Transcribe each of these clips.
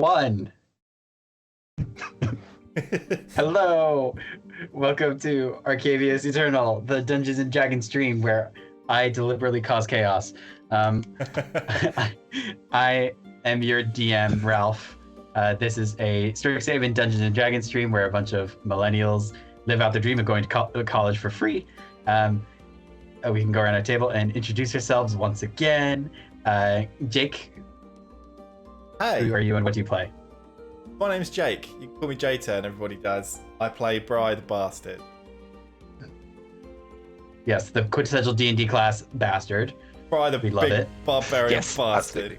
one. Hello, welcome to Arcavios Eternal, the Dungeons and Dragons stream where I deliberately cause chaos. I am your DM, Ralph. This is a Strixhaven Dungeons and Dragons stream where a bunch of millennials live out the dream of going to college for free. We can go around our table and introduce ourselves once again. Jake, Hey, who are you and what do you play? my name's Jake. You can call me J-Turn, everybody does. I play Bri the Bastard. Yes, the quintessential D&D class bastard. Bri the We love big it. barbarian Yes, bastard.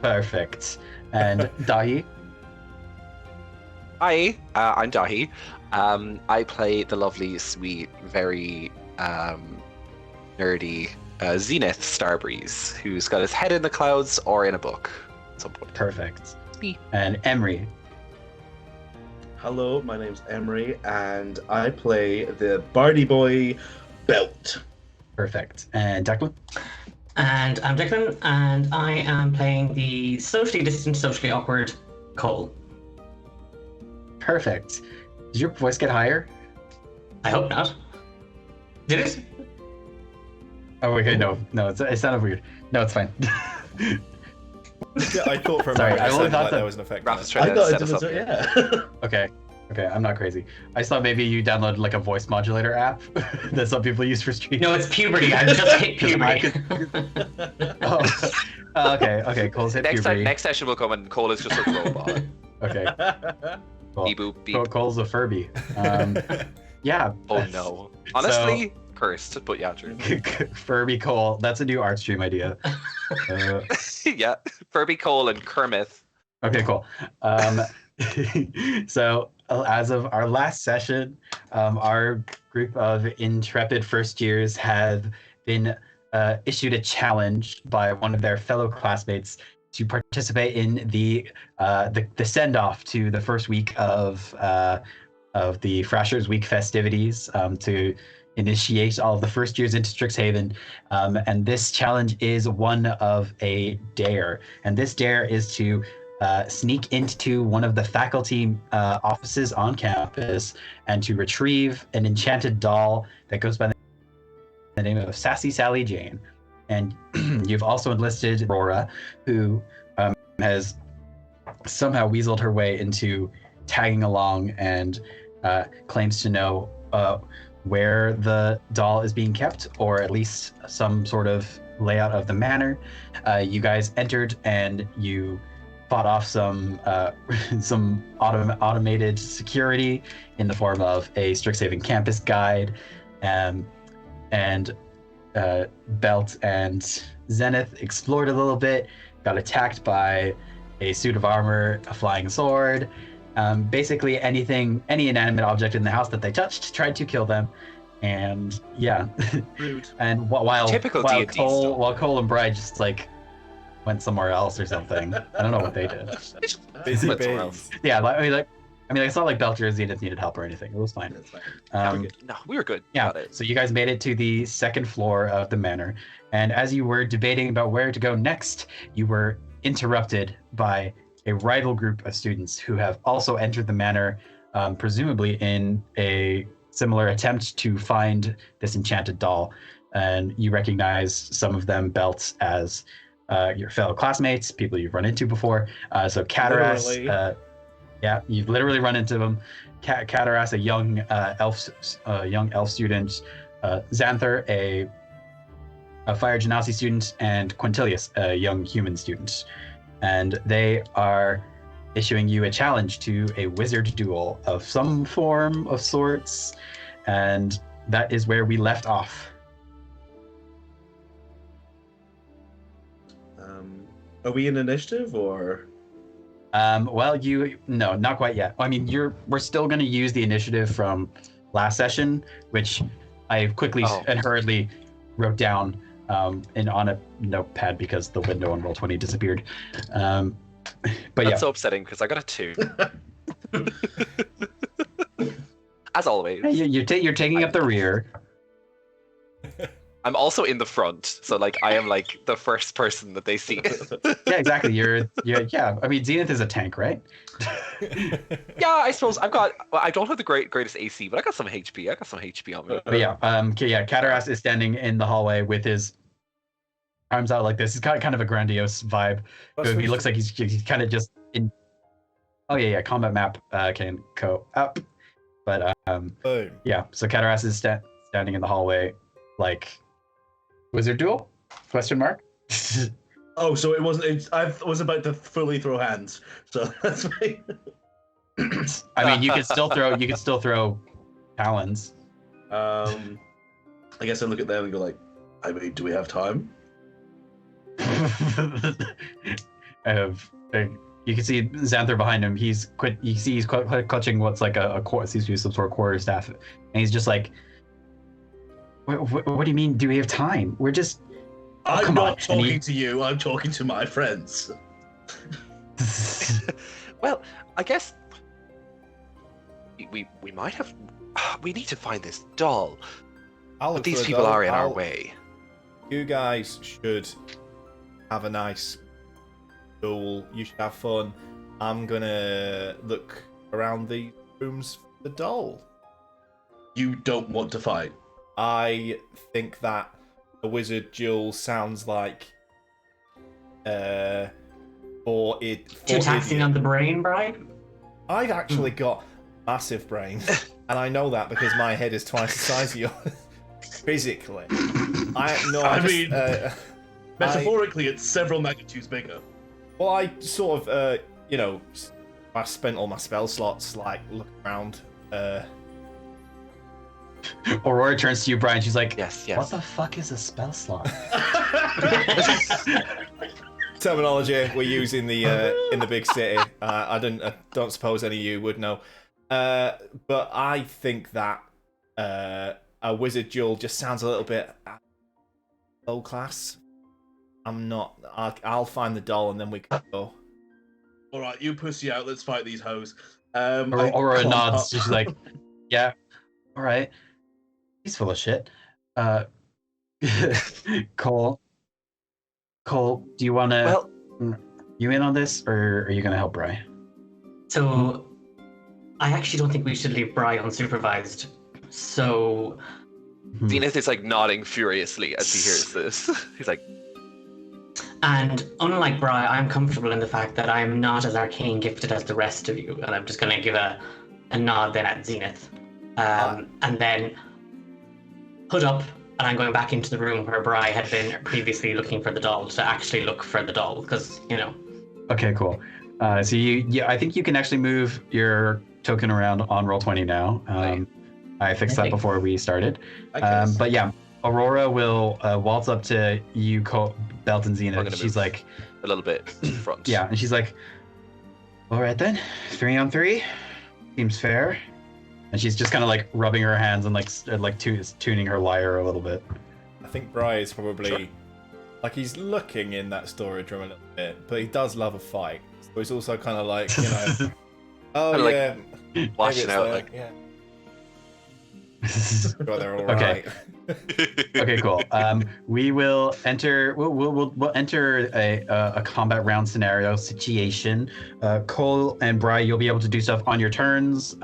Perfect. And Dahi? Hi, I'm Dahi. I play the lovely, sweet, very nerdy Zenith Starbreeze, who's got his head in the clouds or in a book at some point. Perfect. Me. And Emery? Hello, my name's Emery, and I play the Bardy Boy Belt. Perfect. And Declan? And I'm Declan, and I am playing the socially distant, socially awkward Cole. Perfect. Did your voice get higher? I hope not. Did it? Oh, okay, no, it sounded weird. No, it's fine. Yeah, I thought for a Sorry, moment I it only sounded thought like that- there was an effect. Raph on is it. trying I to thought set it us was, up. yeah. Okay, I'm not crazy. I just thought maybe you downloaded like a voice modulator app that some people use for streaming. No, it's puberty. I just hit puberty. Oh, okay, Cole's hit puberty. Next session will come and Cole is just a robot. Okay, cool. Beep boop beep. Cole's a Furby. Yeah. Oh no. Honestly, cursed, but yeah, true. Furby Cole. That's a new art stream idea. Yeah, Furby Cole and Kermit. Okay, cool. So as of our last session, our group of intrepid first years have been issued a challenge by one of their fellow classmates to participate in the send-off to the first week of the Frashers Week festivities, to initiate all of the first years into Strixhaven. And this challenge is one of a dare. And this dare is to sneak into one of the faculty offices on campus and to retrieve an enchanted doll that goes by the name of Sassy Sally Jane. And you've also enlisted Aurora, who has somehow weaseled her way into tagging along and claims to know where the doll is being kept, or at least some sort of layout of the manor. You guys entered and you fought off some automated security in the form of a Strixhaven campus guide, and Belt and Zenith explored a little bit, got attacked by a suit of armor, a flying sword, basically any inanimate object in the house that they touched tried to kill them. And yeah, Rude. and while Typical while D&D stuff. Cole and Bride just like went somewhere else or something. I don't know what they did. Busy Went somewhere bees. else. Yeah, it's not like Belcher or Zenith needed help or anything. It was fine. That's fine. No, we were good. Yeah, Got it. so you guys made it to the second floor of the manor, and as you were debating about where to go next, you were interrupted by a rival group of students who have also entered the manor, presumably in a similar attempt to find this enchanted doll. And you recognize some of them, Belt, as your fellow classmates, people you've run into before. So Cataras, Literally. yeah, you've literally run into them. Cataras, a young elf student, Xanther, a fire genasi student, and Quintilius, a young human student. And they are issuing you a challenge to a wizard duel of some form of sorts. And that is where we left off. Are we in initiative or? Well, no, not quite yet. I mean, we're still going to use the initiative from last session, which I quickly and hurriedly wrote down on a notepad because the window on Roll20 disappeared. But That's yeah, so upsetting because I got a 2. As always. you're taking up the rear. I'm also in the front, so like I am like the first person that they see. Yeah, exactly. Yeah. I mean, Zenith is a tank, right? Yeah, I suppose well, I don't have the greatest AC, but I got some HP. I got some HP on me. But yeah, Cataras is standing in the hallway with his arms out like this. He's got kind of a grandiose vibe. He looks like he's kind of just in. Oh yeah. Combat map can go up, but Boom. yeah. So Cataras is standing in the hallway, like wizard duel? Question mark. Oh, so it wasn't. I was about to fully throw hands, so that's fine. I mean, you could still throw talons. I guess I look at them and go like, I mean, do we have time? You can see Xanther behind him. He's clutching what's like seems to be some sort of quarterstaff, and he's just like, what do you mean? Do we have time? We're just. I'm not talking to you. I'm talking to my friends. Well, I guess we might have. We need to find this doll. But these people are in our way. You guys should have a nice duel. You should have fun. I'm gonna look around the rooms for the doll. You don't want to fight. I think that a wizard duel sounds like for Too taxing on the brain, Brian? I've actually got massive brains, and I know that because my head is twice the size of yours. Physically. Metaphorically, it's several magnitudes bigger. Well, I sort of, I spent all my spell slots, like, looking around. Aurora turns to you, Brian. She's like, yes. What the fuck is a spell slot? Terminology we use in the big city. I don't suppose any of you would know. But I think that a wizard duel just sounds a little bit low class. I'll find the doll and then we can go. All right, you pussy out. Let's fight these hoes. Aurora nods. She's like, yeah, all right. He's full of shit. Cole, do you want to? Well, you in on this, or are you gonna help Bri? So, I actually don't think we should leave Bri unsupervised. So, Zenith is like nodding furiously as he hears this. He's like, and unlike Bri, I'm comfortable in the fact that I'm not as arcane gifted as the rest of you, and I'm just going to give a nod then at Zenith, and then hood up, and I'm going back into the room where Bri had been previously looking for the doll to actually look for the doll, because Okay, cool. So I think you can actually move your token around on Roll20 now. Right. I fixed that before we started. But yeah, Aurora will waltz up to you, Belt and Zenith. She's like a little bit in front. Yeah, and she's like, all right then, 3-on-3 seems fair. And she's just kind of like rubbing her hands and like tuning her lyre a little bit. I think Bri is probably like he's looking in that storage room a little bit, but he does love a fight. So he's also kind of like, oh yeah, watching out there. like. Yeah. Sure, they're all right. Okay, cool. We will enter. We'll enter a combat round scenario situation. Cole and Bri, you'll be able to do stuff on your turns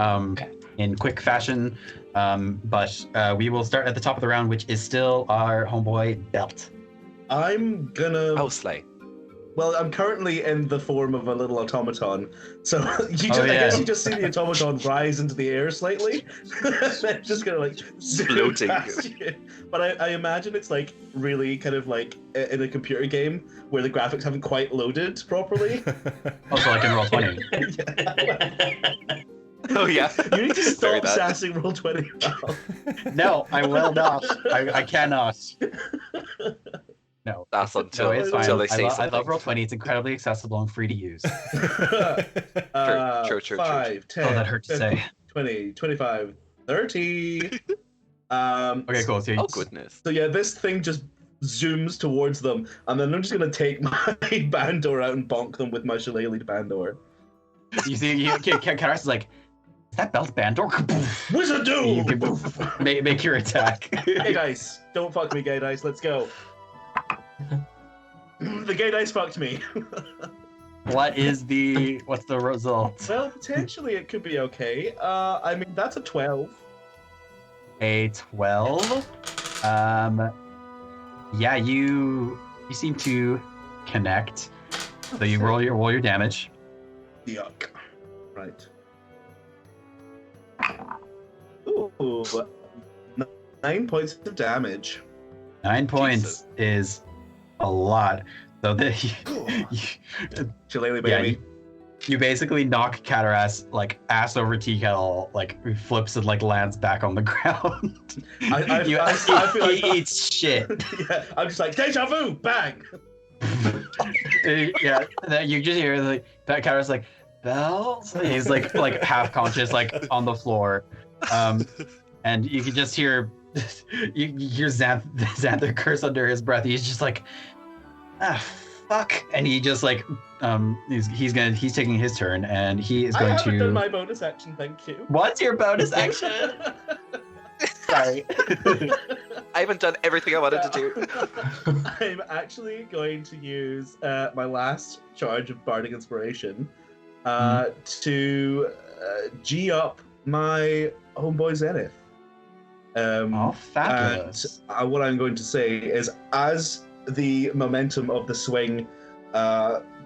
in quick fashion. But we will start at the top of the round, which is still our homeboy Belt. I'm gonna. Slay. Well, I'm currently in the form of a little automaton, so I guess you just see the automaton rise into the air slightly. It's just gonna like floating. But I imagine it's like really kind of like in a computer game where the graphics haven't quite loaded properly. Also, like in Roll20. Oh yeah. You need to stop sassing Roll20. No, I will not. I cannot. No, that's until it's fine. they say something. I love Roll20. It's incredibly accessible and free to use. True. 5, 10, oh, that hurt to 15, say. 20, 25, 30. Okay, cool. So oh goodness. So yeah, this thing just zooms towards them, and then I'm just gonna take my Bandor out and bonk them with my shillelagh Bandor. You see, Karas is like, that belt band or Wizard duel! you can make your attack. Gay dice. Don't fuck me, gay dice. Let's go. The gay dice fucked me. What's the result? Well, potentially it could be okay. I mean, that's a 12. A 12. Yeah, you seem to connect. So you roll your damage. Yuck. Right. Ooh, 9 points of damage. 9 points is a lot. So Shillelagh baby. You basically knock Cataras like ass over tea kettle, like flips and like lands back on the ground. I feel like he eats shit. Yeah, I'm just like deja vu, bang. Yeah, and then you just hear like Cataras like bells. And he's like half conscious, like on the floor, and you can just hear you hear Xanther curse under his breath. He's just like, fuck, and he just like he's taking his turn, and he is going I haven't to. done my bonus action, thank you. What's your bonus action? Sorry. I haven't done everything I wanted to do. I'm actually going to use my last charge of Bardic Inspiration to G up my homeboy Zenith. Fabulous. And what I'm going to say is, as the momentum of the swing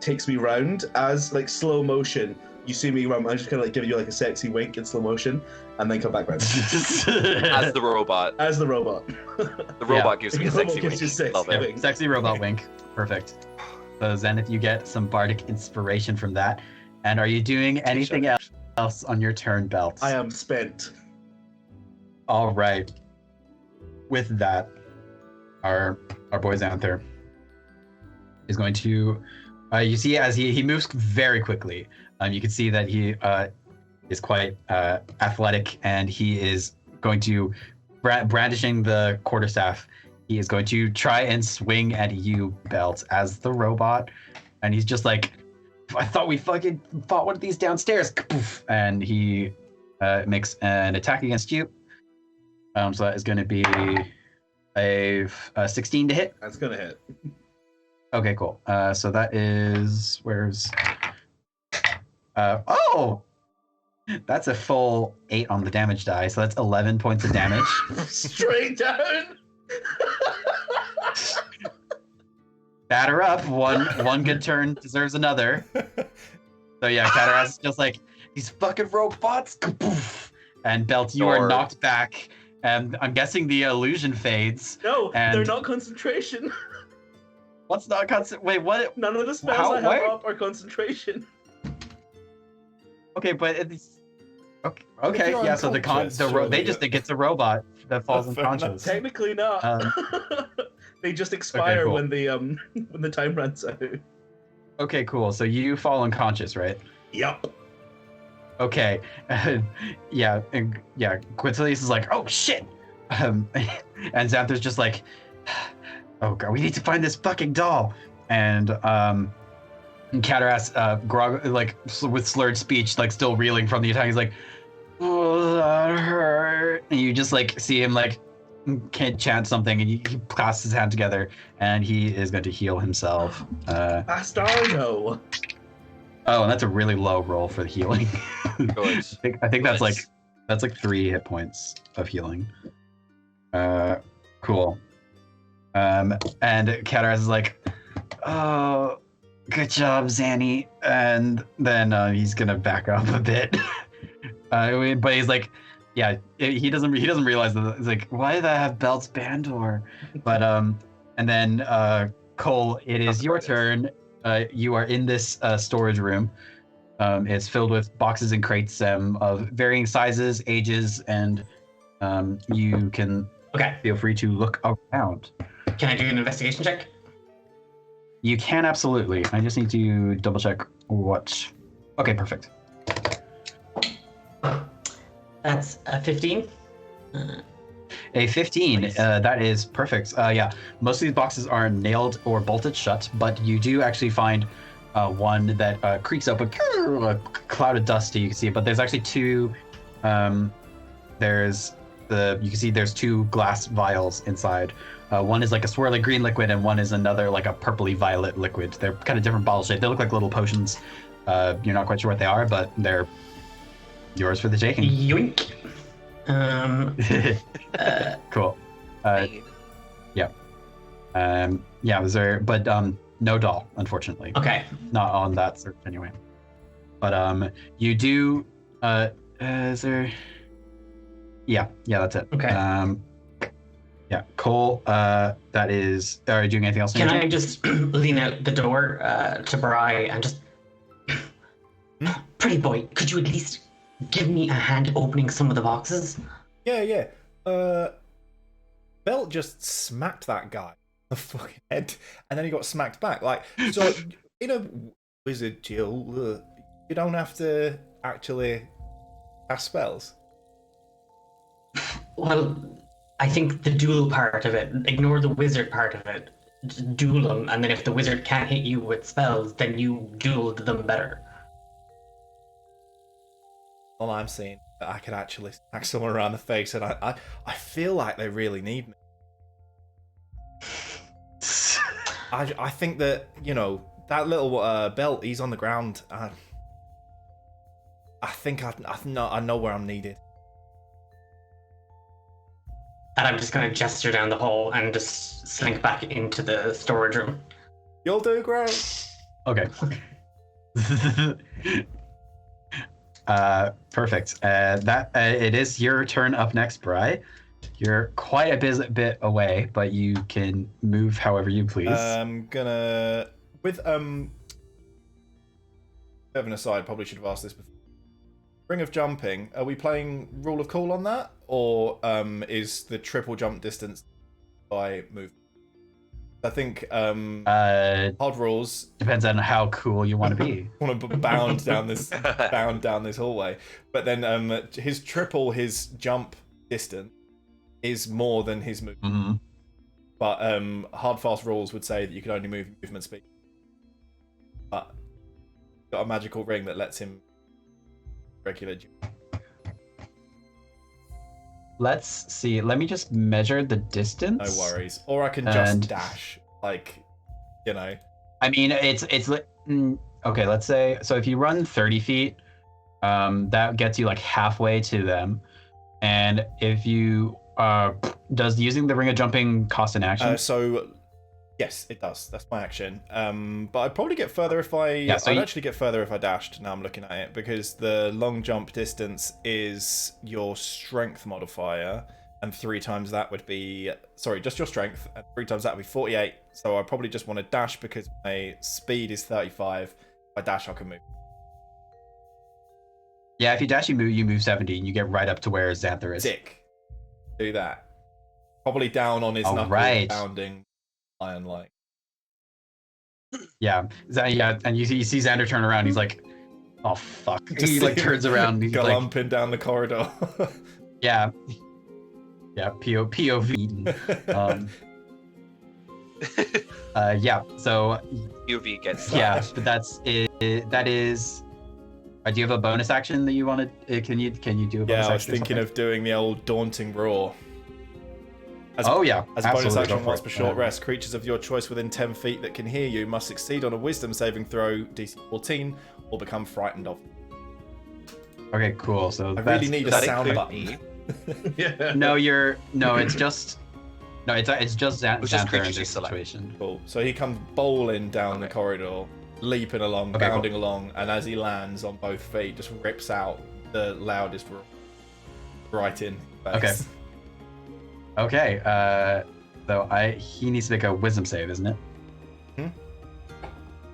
takes me round, as like slow motion, you see me run, I'm just kind of like giving you like a sexy wink in slow motion, and then come back round. As the robot. As the robot. The robot gives me a sexy wink. Love it. wink. Sexy robot wink. Perfect. So Zenith, you get some bardic inspiration from that. And are you doing anything else on your turn, Belt? I am spent. All right. With that, our boy Xanther is going to. You see, as he moves very quickly, you can see that he is quite athletic, and he is going to brandishing the quarterstaff. He is going to try and swing at you, Belt, as the robot, and he's just like, I thought we fucking fought one of these downstairs, and he makes an attack against you. So that is going to be a 16 to hit. That's gonna hit. Okay, cool. So that is oh, that's a full 8 on the damage die. So that's 11 points of damage. Straight down. Batter up. One good turn deserves another. So yeah, Cataras is just like, these fucking robots. And Belt, you are knocked back. And I'm guessing the illusion fades. No, and they're not concentration. What's not concentration? Wait, what? None of the spells I have up are concentration. Okay, but it's okay. Yeah, so they just think it's a robot that falls unconscious. Technically not. They just expire when the time runs out. Okay, cool. So you fall unconscious, right? Yup. Okay. Quintilius is like, oh shit, and Xanther's just like, oh god, we need to find this fucking doll. And Cataras, like with slurred speech, like still reeling from the attack, he's like, oh, that hurt. And you just like see him like can't chant something, and he clasps his hand together, and he is going to heal himself. Bastardo. Oh, and that's a really low roll for the healing. I think that's like 3 hit points of healing. Cool. And Cataras is like, oh, good job, Zanny. And then he's gonna back up a bit. But he's like, yeah, he doesn't realize that. He's like, why did I have Belt's Bandor? But and then Cole, it is your turn. You are in this storage room. It's filled with boxes and crates of varying sizes, ages, and you can feel free to look around. Can I do an investigation check? You can absolutely. I just need to double check what. Okay, perfect. That's a 15. A 15. Nice. That is perfect. Yeah, most of these boxes are nailed or bolted shut, but you do actually find one that creaks open, a cloud of dust. You can see it, but there's actually 2 there's you can see there's 2 glass vials inside. One is like a swirly green liquid, and one is another like a purpley violet liquid. They're kind of different bottle shape. They look like little potions. You're not quite sure what they are, but they're yours for the taking. Yoink. Cool. Yeah. Yeah. Was there? But no doll, unfortunately. Okay. Not on that search anyway. But you do. Is there? Yeah. That's it. Okay. Yeah, Cole. That is. Are you doing anything else? Can I just lean out the door to Bri and just, pretty boy, could you at least give me a hand opening some of the boxes? Yeah. Belt just smacked that guy on the fucking head, and then he got smacked back. Like, so in a wizard duel, you don't have to actually cast spells. Well, I think the duel part of it, ignore the wizard part of it, just duel them, and then if the wizard can't hit you with spells, then you dueled them better. All I'm seeing that I could actually smack someone around the face, and I feel like they really need me. I think that, you know, that little Belt, he's on the ground. I think I know where I'm needed. And I'm just going to gesture down the hall and just slink back into the storage room. You'll do great. Okay. Perfect. That it is your turn up next, Bri. You're quite a bit away, but you can move however you please. I'm gonna with bit of an aside, probably should have asked this before. Ring of jumping, are we playing rule of cool on that, or is the triple jump distance by move? I think hard rules depends on how cool you want to be. Want to bound down this hallway, but then his jump distance is more than his move. Mm-hmm. But hard fast rules would say that you can only move movement speed. But got a magical ring that lets him regular jump. Let's see. Let me just measure the distance. No worries. Or I can just dash, like, you know. I mean, it's okay. Let's say so. If you run 30 feet, that gets you like halfway to them. And if you does using the ring of jumping cost an action? So yes, it does. That's my action. But I'd probably get further if I'd actually get further if I dashed. Now I'm looking at it, because the long jump distance is your strength modifier, and 3 times that would be just your strength, and 3 times that would be 48. So I probably just want to dash because my speed is 35. If I dash, I can move. Yeah, if you dash, you move 70, and you get right up to where Xanther is. Sick. Do that. Probably down on his knuckles, pounding iron like. Yeah, and you see Xander turn around. He's like, "Oh fuck!" He like turns around. He's galumping down the corridor. Yeah. POV. Yeah. So. POV gets. Yeah, but that is. Do you have a bonus action that you wanted? Can you do a bonus action? Yeah, I was thinking of doing the old daunting roar. As a bonus action, once per short rest, creatures of your choice within 10 feet that can hear you must succeed on a wisdom saving throw, DC 14, or become frightened of. Okay, cool. So I really need a sound button. Yeah. It's just Xanther in this situation. Cool. So he comes bowling down the corridor, leaping along, bounding along, and as he lands on both feet, just rips out the loudest roar right in face. Okay. So he needs to make a wisdom save, isn't it?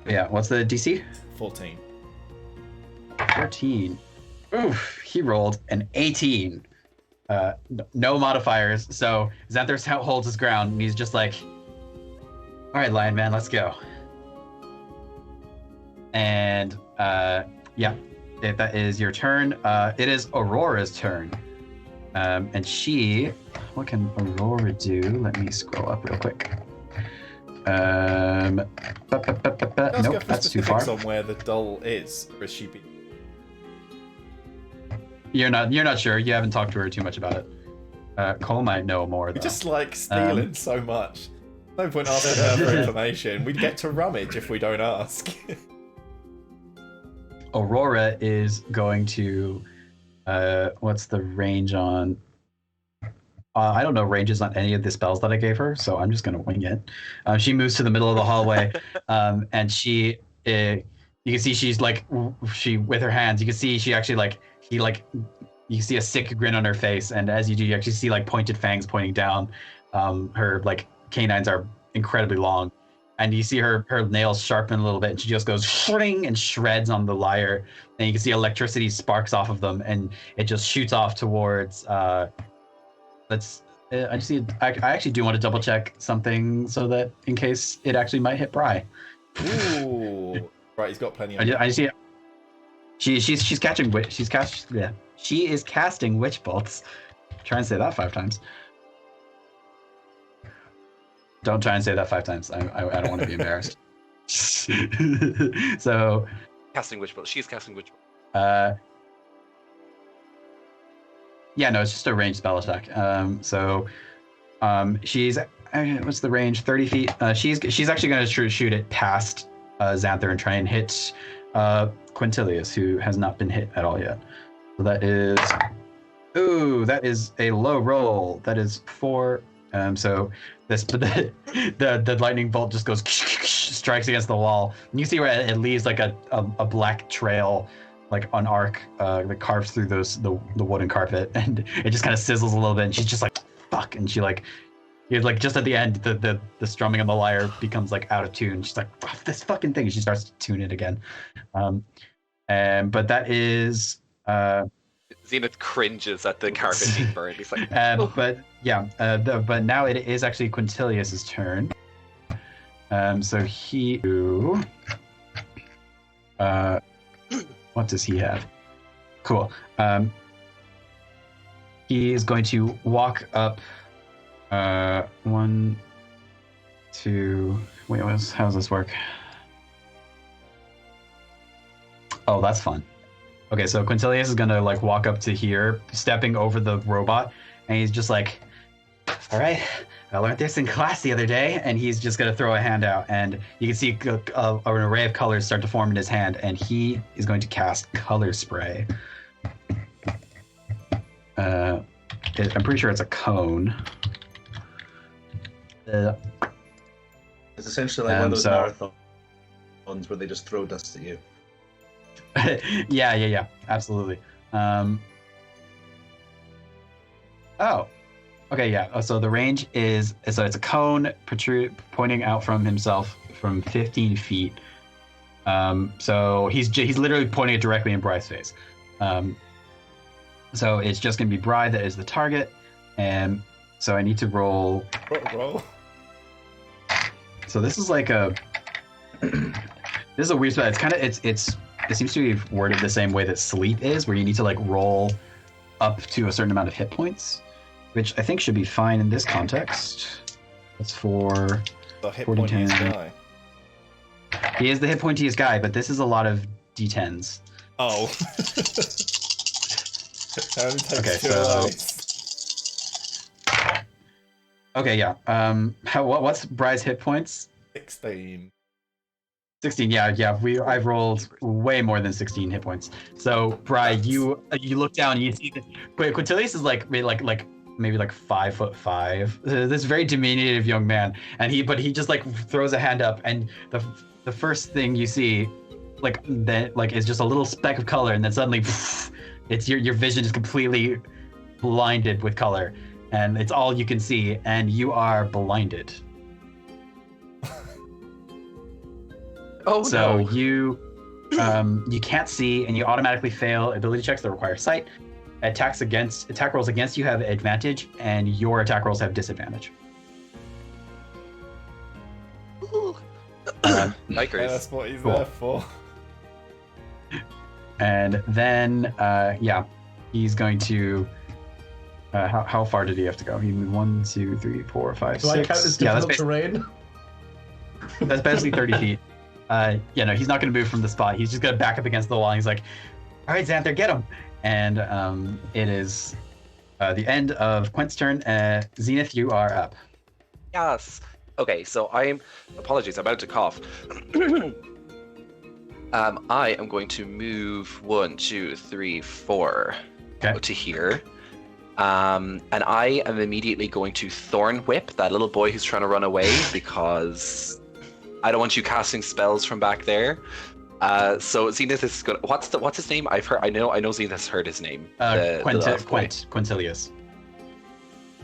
Yeah. What's the DC? 14. 14. Oof. He rolled an 18. No modifiers. So Xanther holds his ground, and he's just like, "All right, Lion Man, let's go." And if that is your turn, it is Aurora's turn. And what can Aurora do? Let me scroll up real quick. Nope, that's too far. On where the doll is, or is she be? You're not sure. You haven't talked to her too much about it. Cole might know more. We Though. just like stealing so much. No point asking her for information. We'd get to rummage if we don't ask. Aurora is going to. What's the range on? I don't know ranges on any of the spells that I gave her, so I'm just gonna wing it. She moves to the middle of the hallway, and you can see she's like with her hands. You can see she actually you can see a sick grin on her face, and as you do, you actually see like pointed fangs pointing down. Her like canines are incredibly long, and you see her nails sharpen a little bit, and she just goes shring and shreds on the lyre, and you can see electricity sparks off of them, and it just shoots off towards. I actually do want to double check something so that in case it actually might hit Bri. Ooh, right, he's got plenty of. I see. She's catching witch. Yeah. She is casting witch bolts. Try and say that 5 times. Don't try and say that 5 times. I don't want to be embarrassed. So. Casting witch bolt. She's casting witch bolt. Yeah, no, it's just a ranged spell attack. She's what's the range? 30 feet. She's actually going to shoot it past Xanther and try and hit Quintilius, who has not been hit at all yet. So that is a low roll. That is 4. So the lightning bolt just goes strikes against the wall. And you see where it leaves like a black trail, like an arc that carves through the wooden carpet, and it just kind of sizzles a little bit, and she's just like fuck, and she you're like just at the end the strumming on the lyre becomes like out of tune. She's like fuck this fucking thing, and she starts to tune it again. But that is Zenith cringes at the carpet being burned. He's like but now it is actually Quintilius's turn. So he what does he have? Cool. He is going to walk up 1, 2. Wait, how does this work? Oh, that's fun. Okay, so Quintilius is gonna like walk up to here, stepping over the robot, and he's just like, all right, I learned this in class the other day, and he's just gonna throw a hand out, and you can see an array of colors start to form in his hand, and he is going to cast Color Spray. I'm pretty sure it's a cone. It's essentially like one of those marathons where they just throw dust at you. Yeah, absolutely. Okay, yeah. So the range is it's a cone pointing out from himself from 15 feet. So he's literally pointing it directly in Bri's face. So it's just gonna be Bri that is the target, and so I need to roll. Roll. So this is like a weird spell. It's kind of it seems to be worded the same way that sleep is, where you need to like roll up to a certain amount of hit points, which I think should be fine in this context. That's for the hit pointiest guy. He is the hit pointiest guy, but this is a lot of D10s. Oh. Okay, yeah. What's Bri's hit points? 16. 16, yeah. I've rolled way more than 16 hit points. So, Bri, you look down and you see that Quintilius is like maybe like 5'5". This very diminutive young man, and he just like throws a hand up, and the first thing you see, is just a little speck of color, and then suddenly, it's your vision is completely blinded with color, and it's all you can see, and you are blinded. Oh so no. you can't see, and you automatically fail ability checks that require sight. Attack rolls against you have advantage, and your attack rolls have disadvantage. Yikers. That's what he's there for. And then, he's going to. How far did he have to go? He moved 1, 2, 3, 4, 5, 6. Do I count as difficult terrain? That's basically 30 feet. He's not going to move from the spot. He's just going to back up against the wall. And he's like, all right, Xanther, get him. And it is the end of Quint's turn. Zenith, you are up. Yes. Okay, so apologies, I'm about to cough. I am going to move 1, 2, 3, 4 to here. And I am immediately going to Thorn Whip that little boy who's trying to run away because I don't want you casting spells from back there. So Zenith is gonna. What's his name? I know Zenith has heard his name. Quintilius.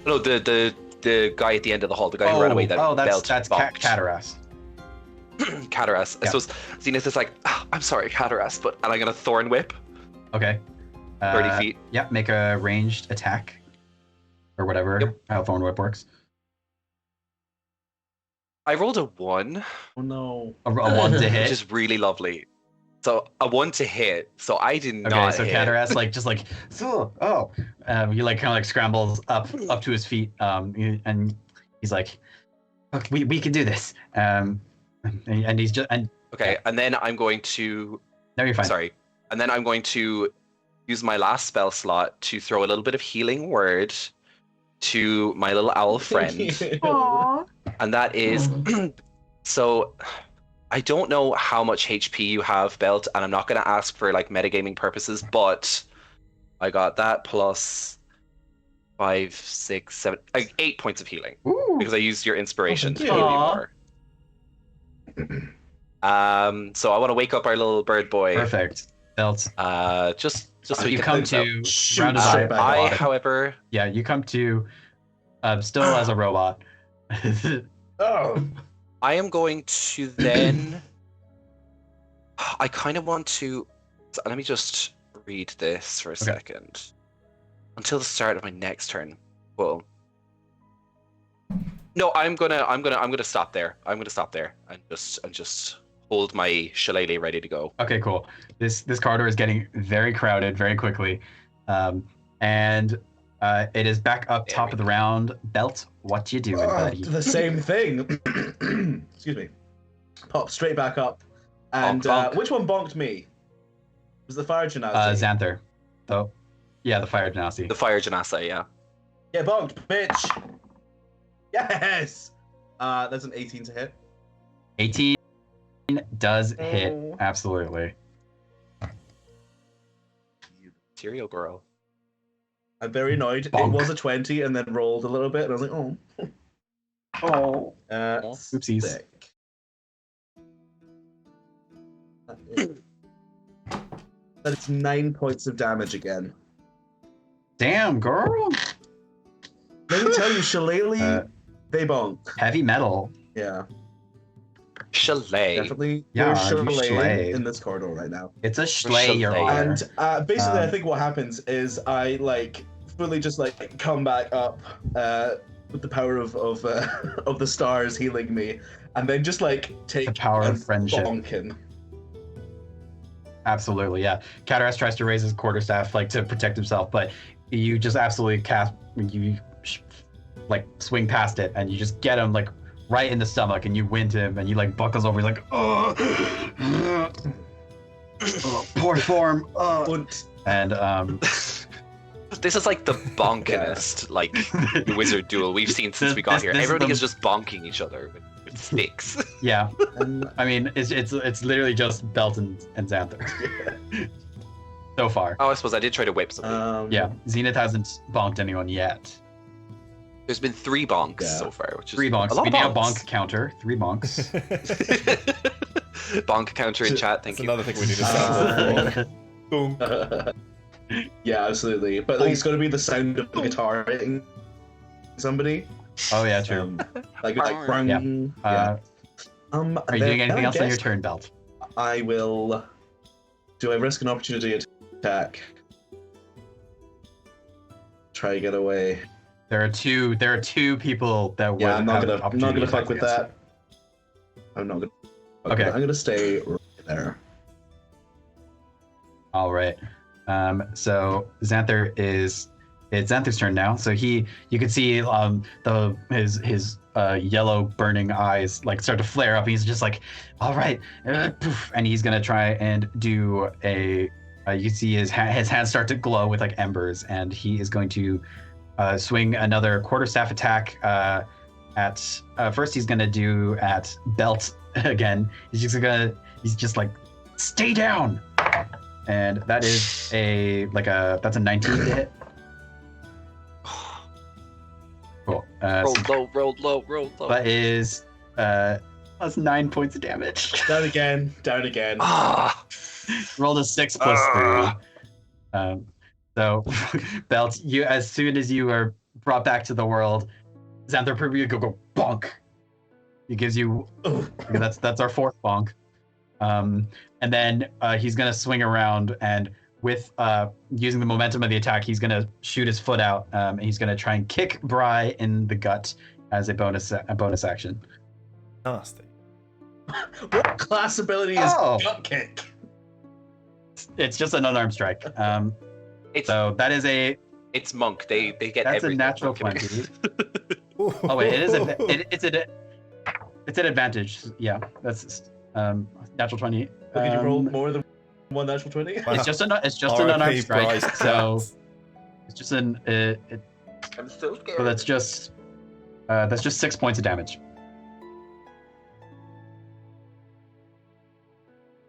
No, the guy at the end of the hall, the guy who ran away. That's Cataras. Cataras. Yeah. So Zenith is like, I'm sorry, Cataras, and I'm gonna Thorn Whip. Okay. 30 feet. Yeah, make a ranged attack. Or whatever, how Thorn Whip works. I rolled a 1. Oh no. A 1 to hit. Which is really lovely. So a 1 to hit. So I did not Okay, so hit. Cataras he like kind of like scrambles up to his feet, and he's like, "Look, we can do this." And he's just Okay, and then I'm going to. No, you're fine. Sorry, and then I'm going to use my last spell slot to throw a little bit of healing word to my little owl friend. Aww. And that is so I don't know how much HP you have, Belt, and I'm not going to ask for like metagaming purposes, but I got that plus 5, 6, 7, 8 points of healing. Ooh. Because I used your inspiration to you. heal you more. So I want to wake up our little bird boy. Perfect. Belt. Just so You he come can to roundabout. I, however, you come to still as a robot. Oh. I am going to then. I kind of want to. Let me just read this for a second. Until the start of my next turn. Well. No, I'm gonna stop there. I'm gonna stop there and just hold my shillelagh ready to go. Okay, cool. This corridor is getting very crowded very quickly, and it is back up top of the round. Belt, what you doing, buddy? The same thing. Excuse me. Pop straight back up. And Bonk. which one bonked me? Was the fire genasi? Xanther. Oh, yeah, the fire genasi. The fire genasi, yeah. Yeah, bonked, bitch. Yes. That's an 18 to hit. 18 does hit, absolutely. Cereal girl. I'm very annoyed. Bonk. It was a 20 and then rolled a little bit, and I was like, oh. Oh. Oopsies. Sick. That is 9 points of damage again. Damn, girl. Let me tell you, shillelagh, they bonk. Heavy metal. Yeah, Chalet. definitely. Yeah, There's you shillelagh schlay. in this corridor right now. It's a schley, Your Schley. Honor. And basically, I Um, think what happens is I like fully just like come back up with the power of of the stars healing me, and then just like take The power of friendship. bonk him. Absolutely, yeah. Cataras tries to raise his quarterstaff like to protect himself, but you just absolutely like swing past it, and you just get him like right in the stomach, and you wind him, and he like buckles over. He's like, oh, poor form. And This is like the bonkinest like wizard duel we've seen since we got here. Everybody is just bonking each other with sticks. yeah, I mean it's literally just Belt and Xanther so far. Oh, I suppose I did try to whip something. Yeah, Zenith hasn't bonked anyone yet. There's been 3 bonks Yeah. so far, which is 3 bonks. a lot We of need a bonks. bonk counter. 3 bonks. Bonk counter in chat, thank That's you. another thing we need to start. Boom. Yeah, absolutely. But like, it's going to be the sound of the guitar hitting somebody. Oh yeah, true. Like Yeah. brung. Are you doing anything else on your turn, Belt? I will. Do I risk an opportunity attack? Try to get away. There are two people that would. Yeah, I'm not have gonna fuck opportunity with attacks that. I'm not gonna. Okay. I'm gonna stay right there. All right. So Xanther it's Xanther's turn now. So you can see his yellow burning eyes like start to flare up. He's just like, all right, poof, and he's gonna try and do a You see his hands start to glow with like embers, and he is going to swing another quarterstaff attack at. First, he's gonna do at Belt again. He's just like, stay down, and that is that's a 19 to hit. Cool. Rolled low. That is that's 9 points of damage. Down again. Rolled a 6 plus 3. So, Belt, you as soon as you are brought back to the world, Xanthropurpia go bonk. He gives you that's our fourth bonk. And then he's gonna swing around and with using the momentum of the attack, he's gonna shoot his foot out and he's gonna try and kick Bry in the gut as a bonus action. Nasty. What class ability is gut kick? It's just an unarmed strike. So that is it's monk. They get that's everything. a natural 20. Oh wait, it's an advantage. Yeah, that's natural 20. Did you roll more than one natural 20? It's just an unarmed strike. So it's just I'm so scared. So that's just 6 points of damage.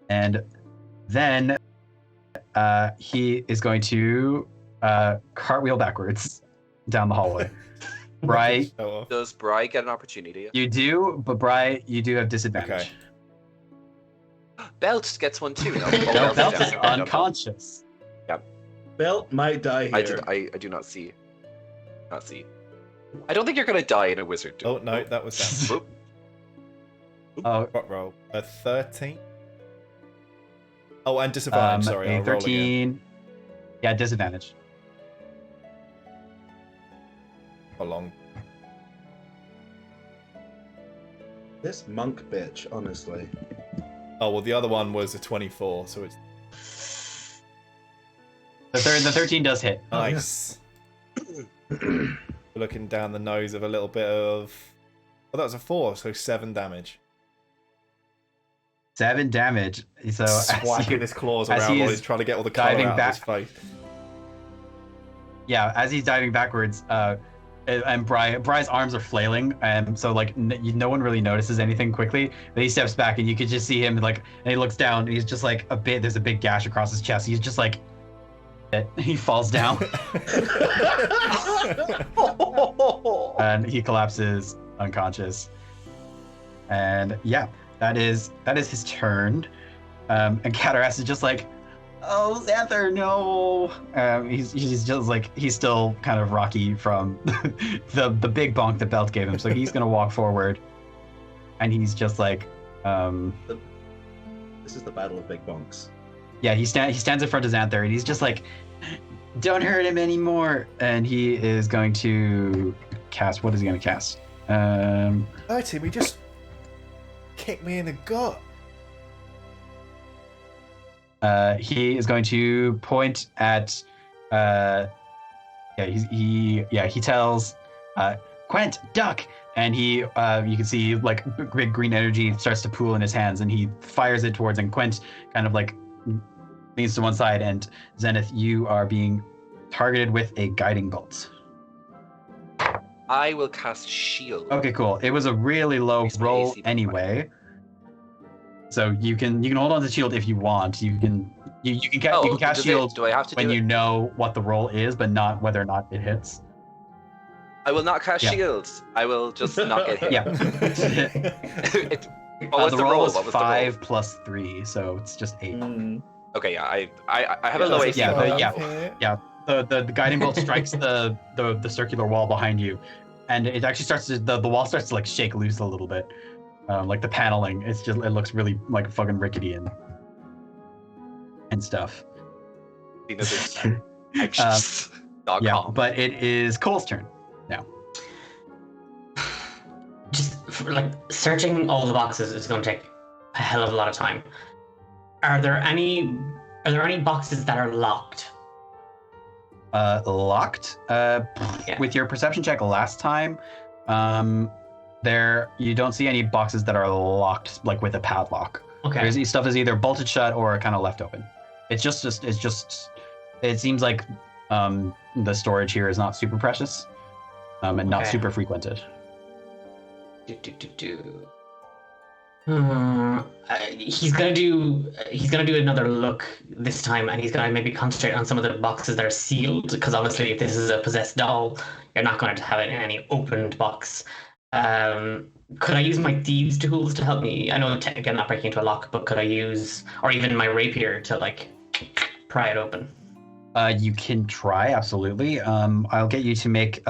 And then he is going to cartwheel backwards down the hallway. Bry, does Bry get an opportunity? you do, but Bry, you do have disadvantage. Okay. Belt gets one too. No, No, Belt is unconscious. Belt might die here. I do not see. I don't think you're gonna die in a wizard duel. Oh no, that was that. Oh, What roll? A 13. Oh, and disadvantage. Sorry, a I'll roll 13. Yeah, disadvantage. How long? This monk bitch, honestly. Oh well, the other one was a 24, so it's The 13 does hit. nice. Looking down the nose of a little bit of. Oh, that was a 4, so 7 damage. 7 damage. So Swiping his claws around while he's trying to get all the color out of his face. Yeah, as he's diving backwards, and Bry's arms are flailing, and so like no one really notices anything quickly. Then he steps back, and you can just see him like, and he looks down, and he's just like there's a big gash across his chest. He's just like, he falls down, and he collapses unconscious. And yeah, that is his turn. And Cataras is just like, oh, Xanther, no. He's just like, he's still kind of rocky from the big bonk that Belt gave him. So he's gonna walk forward, and he's just like, This is the battle of big bonks. yeah, he stands in front of Xanther, and he's just like, don't hurt him anymore. And he is going to cast. What is he going to cast? Tim, he just kicked me in the gut. He is going to point at. He tells Quent, duck, and he you can see like big green energy starts to pool in his hands, and he fires it towards, and Quent kind of like leans to one side, and Zenith, you are being targeted with a guiding bolt. I will cast shield. Okay, cool. It was a really low roll anyway, so you can hold on to shield if you want. You can cast shield do I have to when do you it? know what the roll is, but not whether or not it hits. I will not cast shields. I will just not get hit. Yeah. What was the the roll was What was 5 plus 3, so it's just 8. Okay, yeah, I have a low AC. The guiding bolt strikes the circular wall behind you, and it actually starts to the wall starts to like shake loose a little bit, like the paneling. It looks really like fucking rickety and stuff. But it is Cole's turn now. Just like searching all the boxes is going to take a hell of a lot of time. Are there any boxes that are locked? Locked. With your perception check last time, there you don't see any boxes that are locked like with a padlock. Okay. Stuff is either bolted shut or kind of left open. It's just it seems like the storage here is not super precious, and not super frequented. He's gonna do another look this time, and he's gonna maybe concentrate on some of the boxes that are sealed, because obviously if this is a possessed doll, you're not going to have it in any opened box. Could I use my thieves tools to help me? I know technically I'm not breaking into a lock, but could I use, or even my rapier to like pry it open? You can try, absolutely. I'll get you to make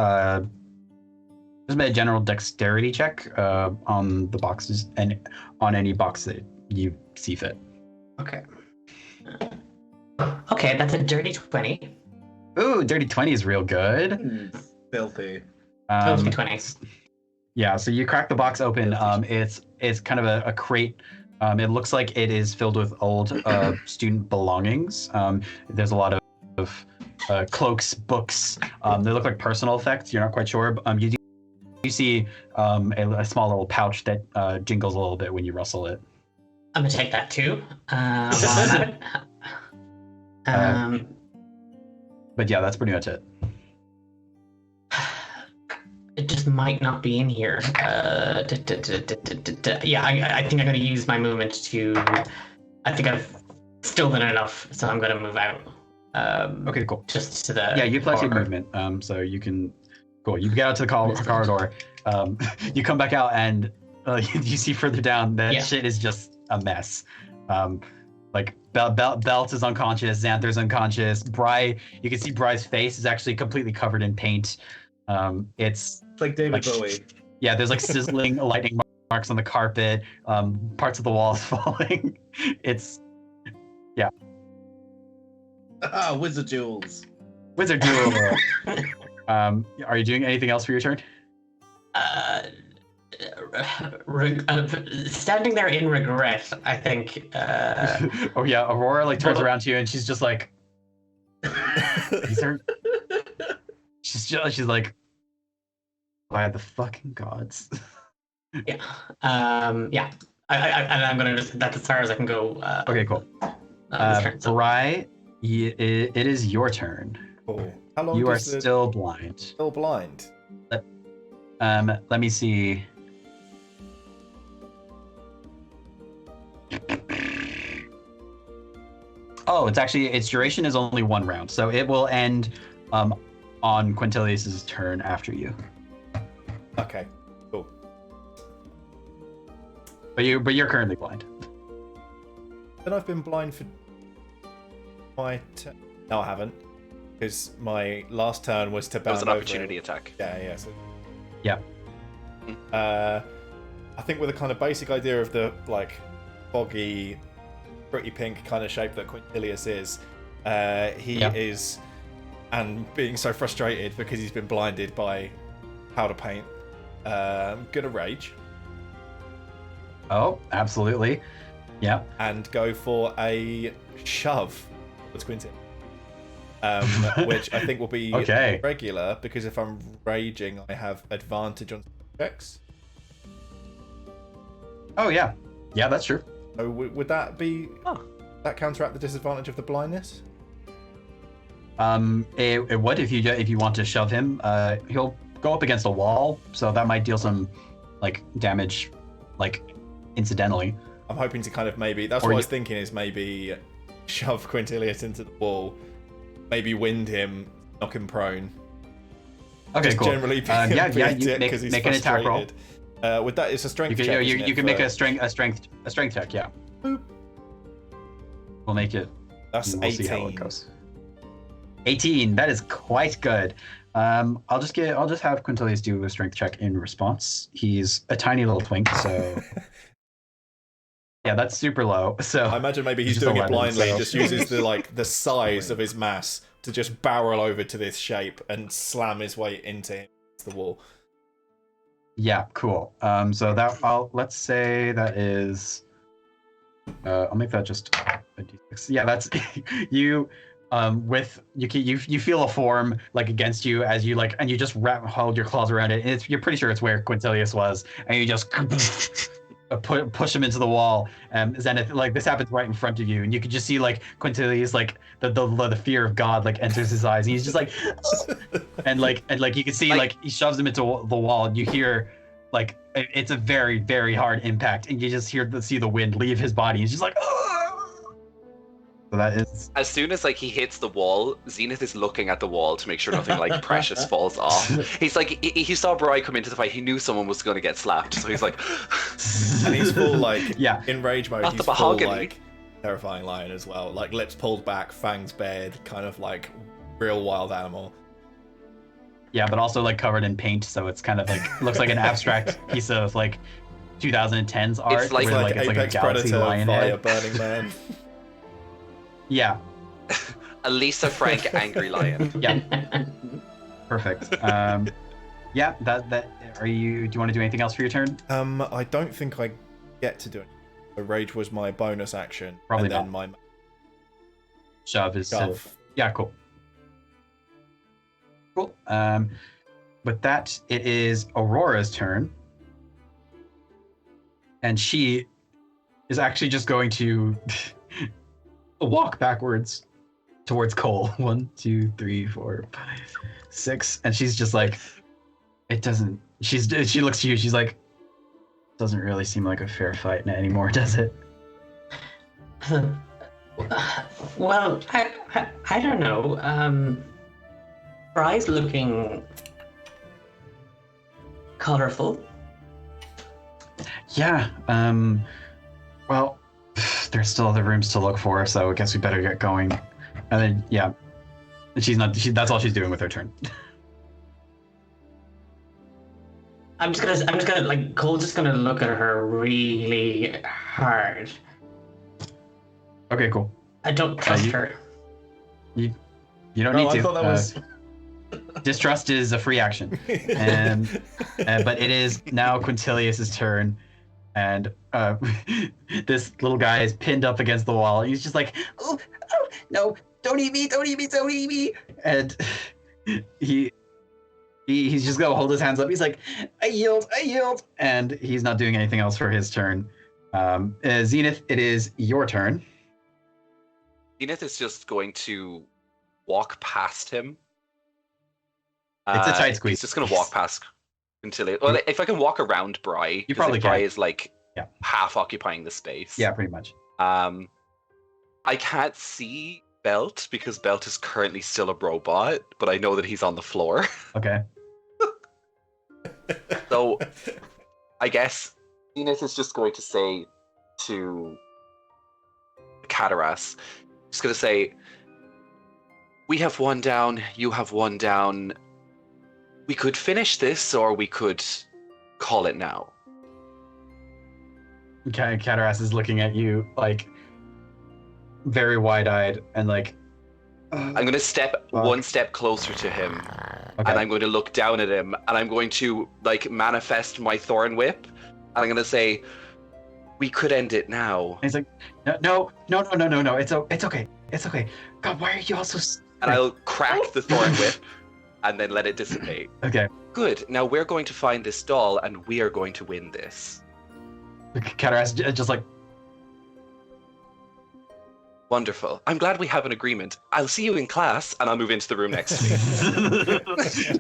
just make a general dexterity check on the boxes and on any box that you see fit. Okay. Okay, that's a dirty 20. Ooh, dirty 20 is real good. Filthy. Filthy 20s. Yeah, so you crack the box open. It's kind of a crate. It looks like it is filled with old student belongings. There's a lot of cloaks, books. They look like personal effects. You're not quite sure. You see a small little pouch that jingles a little bit when you rustle it. I'm gonna take that too. While I'm at it. But yeah, that's pretty much it. It just might not be in here. Yeah, I think I'm gonna use my movement to. I think I've still done enough, so I'm gonna move out. Okay, cool. Just to the. Yeah, you plus your movement, so you can. Cool. You get out to the corridor. You come back out, and you see further down that shit is just a mess. Like Belt is unconscious, Xanther's unconscious. You can see Bry's face is actually completely covered in paint. It's like David Bowie. Yeah, there's like sizzling lightning marks on the carpet. Parts of the walls falling. It's Wizard Duels. Wizard Duel. Are you doing anything else for your turn? Standing there in regret, I think. Oh yeah, Aurora like turns around to you and she's just like, she's like, by the fucking gods. Yeah. Yeah. I'm gonna just. That's as far as I can go. Okay, cool. Bri, it is your turn. Cool. How long you are still blind. Still blind. Let me see. Oh, its duration is only 1 round, so it will end on Quintilius's turn after you. Okay, cool. But you're currently blind. Then I've been blind for no, I haven't, because my last turn was to bound. It was an opportunity attack. Yeah. So... Yeah. I think with a kind of basic idea of the like foggy, pretty pink kind of shape that Quintilius is, he is, and being so frustrated because he's been blinded by powder paint, gonna rage. Oh, absolutely. Yeah. And go for a shove with Quintin. Which I think will be regular, because if I'm raging, I have advantage on checks. Oh yeah, that's true. So would that be that counteract the disadvantage of the blindness? It would if you want to shove him. He'll go up against a wall, so that might deal some like damage, like incidentally. I'm hoping to kind of maybe that's what I was thinking is maybe shove Quintilius into the wall, maybe wind him, knock him prone. Okay, just cool. Generally, You make an attack roll. With that, it's a strength check. You can make a strength check. Yeah. Boop. We'll make it. That's we'll 18. See how it goes. 18. That is quite good. I'll just have Quintilius do a strength check in response. He's a tiny little twink, so. Yeah, that's super low. So I imagine maybe he's doing 11, it blindly and just uses the size of his mass to just barrel over to this shape and slam his way into the wall. Yeah, cool. So let's say that is. I'll make that just a d6. Yeah, that's you. You feel a form like against you as you hold your claws around it. And you're pretty sure it's where Quintilius was, and you just push him into the wall. Zenith, like this happens right in front of you, and you can just see like Quintilius, like the fear of God like enters his eyes, and he's just like, and you can see like he shoves him into the wall, and you hear like it's a very very hard impact, and you just see the wind leave his body. He's just like, so that is. As soon as like he hits the wall, Zenith is looking at the wall to make sure nothing like precious falls off. He's like, he saw Bri come into the fight. He knew someone was going to get slapped, so he's like, and he's full like yeah, in rage mode. Not He's the full mahogany. like terrifying lion as well, like lips pulled back, fangs bared, kind of like real wild animal. Yeah, but also like covered in paint, so it's kind of like looks like an abstract piece of like 2010s art. It's like Apex a galaxy Predator lion via head. Burning Man. Yeah, a Lisa Frank angry lion. yeah, perfect. Yeah, that are you? Do you want to do anything else for your turn? I don't think I get to do it. The rage was my bonus action. Probably and then not. my Shove is shove. yeah, cool. Cool. With that, it is Aurora's turn, and she is actually just going to walk backwards towards Cole. 1, 2, 3, 4, 5, 6, and she's just like, it doesn't. She looks to you. She's like, doesn't really seem like a fair fight anymore, does it? Well, I don't know. Bri's looking colorful. Yeah. Well, there's still other rooms to look for, so I guess we better get going. And then, yeah, that's all she's doing with her turn. I'm just gonna like Cole's just gonna look at her really hard. Okay, cool. I don't trust her. You don't No, need to. I thought that was. Distrust is a free action, and but it is now Quintilius's turn, and this little guy is pinned up against the wall. He's just like, oh no, don't eat me, don't eat me, don't eat me, and he's just gonna hold his hands up. He's like, I yield, and he's not doing anything else for his turn. Zenith, it is your turn. Zenith is just going to walk past him. It's a tight squeeze. He's just going to walk past until it. Well, if I can walk around Bri, You probably Bri can. is like Yeah. half occupying the space. Yeah, pretty much. I can't see Belt because Belt is currently still a robot, but I know that he's on the floor. Okay. So I guess Zenith is just going to say to Cataras, just going to say, we have one down, you have one down. We could finish this, or we could call it now. Okay, Cataras is looking at you like very wide-eyed and like. I'm going to step one step closer to him, Okay. and I'm going to look down at him, and I'm going to like manifest my thorn whip, and I'm going to say, we could end it now. He's like, no. It's okay. It's okay. God, why are you all so? And I'll crack the thorn whip, and then let it dissipate. Okay. Good. Now we're going to find this doll, and we are going to win this. Cataras just like. Wonderful. I'm glad we have an agreement. I'll see you in class, and I'll move into the room next to me.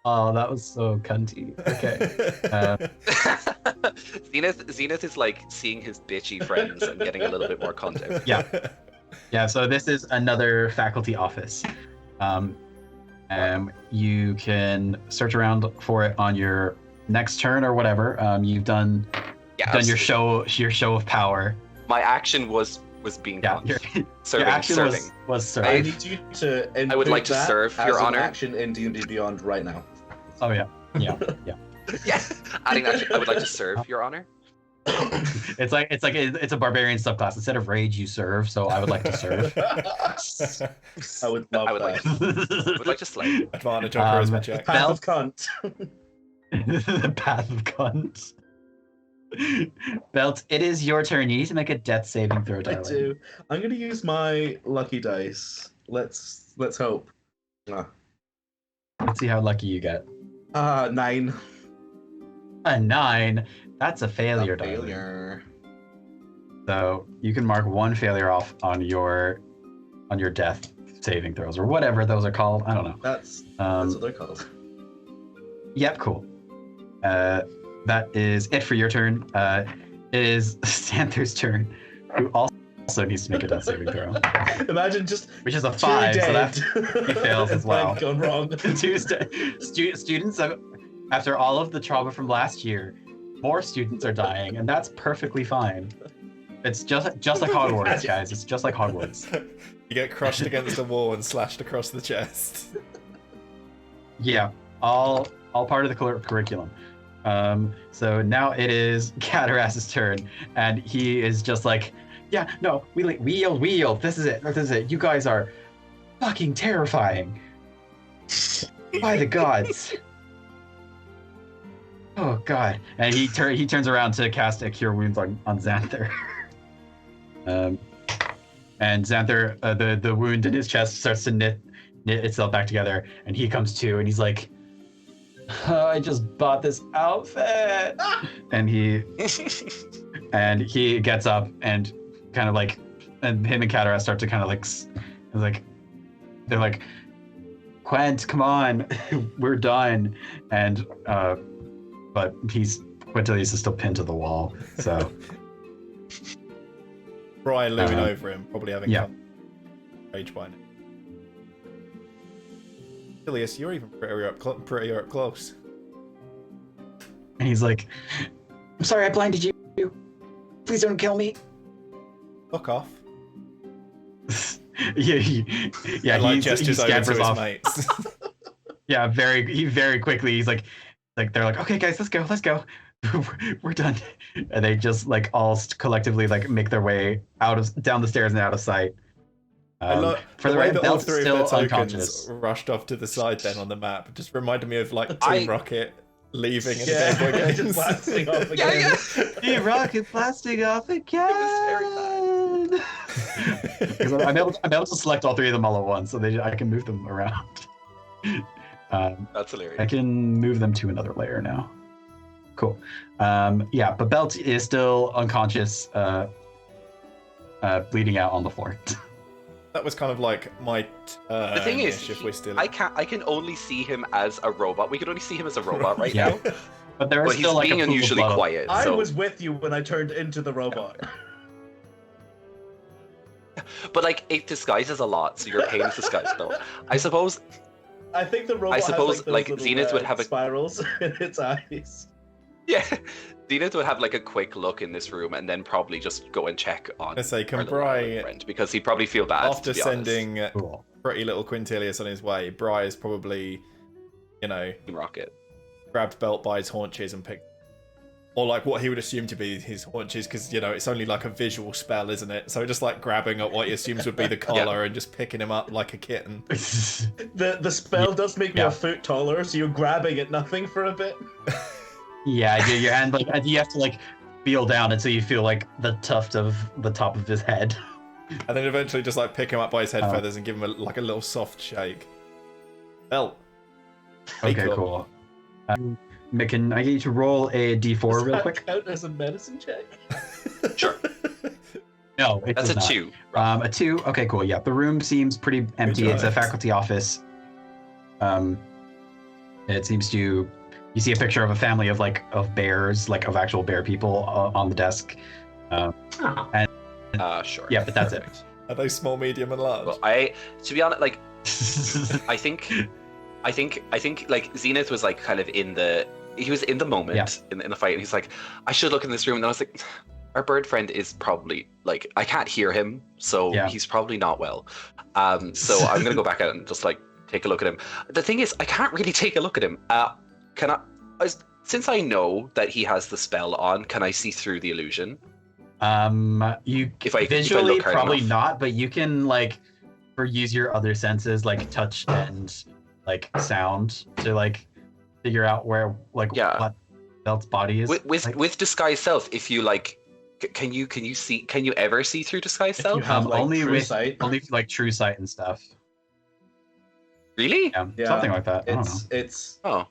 Oh, that was so cunty. Okay. Zenith is like seeing his bitchy friends and getting a little bit more context. Yeah. So this is another faculty office. You can search around for it on your next turn or whatever. You've done your show of power. My action was being done. Your Serving. action was serving. I need you to. I would like to input that serve, as Your an Honor. Action in D&D Beyond right now. Oh yeah. Yeah. Adding that, I would like to serve, Your Honor. It's a barbarian subclass. Instead of rage, you serve. So I would like to serve. I would love I would like. that. I would like to slay. Advantage on charisma check. Path of cunt. The path of cunt. Belt, it is your turn. You need to make a death saving throw, I darling. do. I'm gonna use my lucky dice. Let's hope. Let's see how lucky you get. 9. A 9. That's a failure, A darling. failure. So you can mark one failure off on your death saving throws or whatever those are called. I don't know. That's what they're called. Yep, cool. That is it for your turn. It is Xanther's turn, who also needs to make a death saving throw, Imagine just which is a 5, so that he fails as well. Gone wrong. Two students, after all of the trauma from last year, more students are dying, and that's perfectly fine. It's just like Hogwarts, guys. It's just like Hogwarts. You get crushed against the wall and slashed across the chest. Yeah, all part of the curriculum. So now it is Cataras's turn, and he is just like, yeah, no, we yield. This is it. You guys are fucking terrifying. By the gods. Oh god. And he turns around to cast a Cure Wounds on Xanther. And Xanther, the wound in his chest starts to knit itself back together, and he comes to, and he's like, I just bought this outfit. And he gets up and kind of like, and him and Cataras start to kind of like, they're like, Quint, come on, we're done. And but Quintilius is still pinned to the wall, so. Brian looming over him, probably having rage by now. Quintilius, you're even prettier up close. And he's like, I'm sorry, I blinded you. Please don't kill me. Fuck off. He gestures over to his off. mates. Yeah, very quickly. He's like they're like, okay, guys, let's go. We're done. And they just like all collectively like make their way down the stairs and out of sight. For the way that all three of their tokens unconscious. rushed off to the side then on the map, just reminded me of like Team Rocket leaving in the Game Boy games. Just blasting off again. Team Rocket blasting off again. Because I'm able to select all three of them all at once, so I can move them around. That's hilarious. I can move them to another layer now. Cool. But Belt is still unconscious, bleeding out on the floor. That was kind of like my The thing is, if we're still... I can only see him as a robot. We can only see him as a robot right Yeah. now. But there is But he's still like being a pool of unusually blood. quiet. I So. was with you when I turned into the robot. But like, it disguises a lot, so your pain is disguised. No, I suppose. I think the robot suppose, has those like, little, Zenith would have a- spirals in its eyes. Yeah, Zenith would have like a quick look in this room and then probably just go and check on. I say, can our little Bri, friend because he'd probably feel bad after to be honest. sending Cool. pretty little Quintilius on his way, Bri is probably, Rocket. grabbed Belt by his haunches and picked, or like what he would assume to be his haunches, because it's only like a visual spell, isn't it? So just like grabbing at what he assumes would be the collar and just picking him up like a kitten. The spell does make me a foot taller, so you're grabbing at nothing for a bit. Yeah, your hand like you have to like feel down until you feel like the tuft of the top of his head. And then eventually just like pick him up by his head feathers and give him a little soft shake. Belt. Okay, cool. Can I get you to roll a d4 Does real that quick? count as a medicine check? Sure. No, it That's does a not. 2. A 2. Okay, cool. Yeah, the room seems pretty empty. It's a faculty office. It seems to. You see a picture of a family of bears, like of actual bear people on the desk. Sure. Yeah, but that's it. Are they small, medium, and large? Well, to be honest, like, I think like Zenith was like kind of he was in the moment in the fight, and he's like, I should look in this room, and I was like, our bird friend is probably like, I can't hear him, so he's probably not well. So I'm gonna go back out and just like take a look at him. The thing is, I can't really take a look at him. Can I? Since I know that he has the spell on, can I see through the illusion? You if I visually look hard probably enough. not, but you can use your other senses like touch and like sound to like figure out where what Belt's body is. With disguise self, if you like, can you ever see through disguise self? You have only true with sight. only like true sight and stuff. Really? Yeah, something like that. I don't know. It's Oh.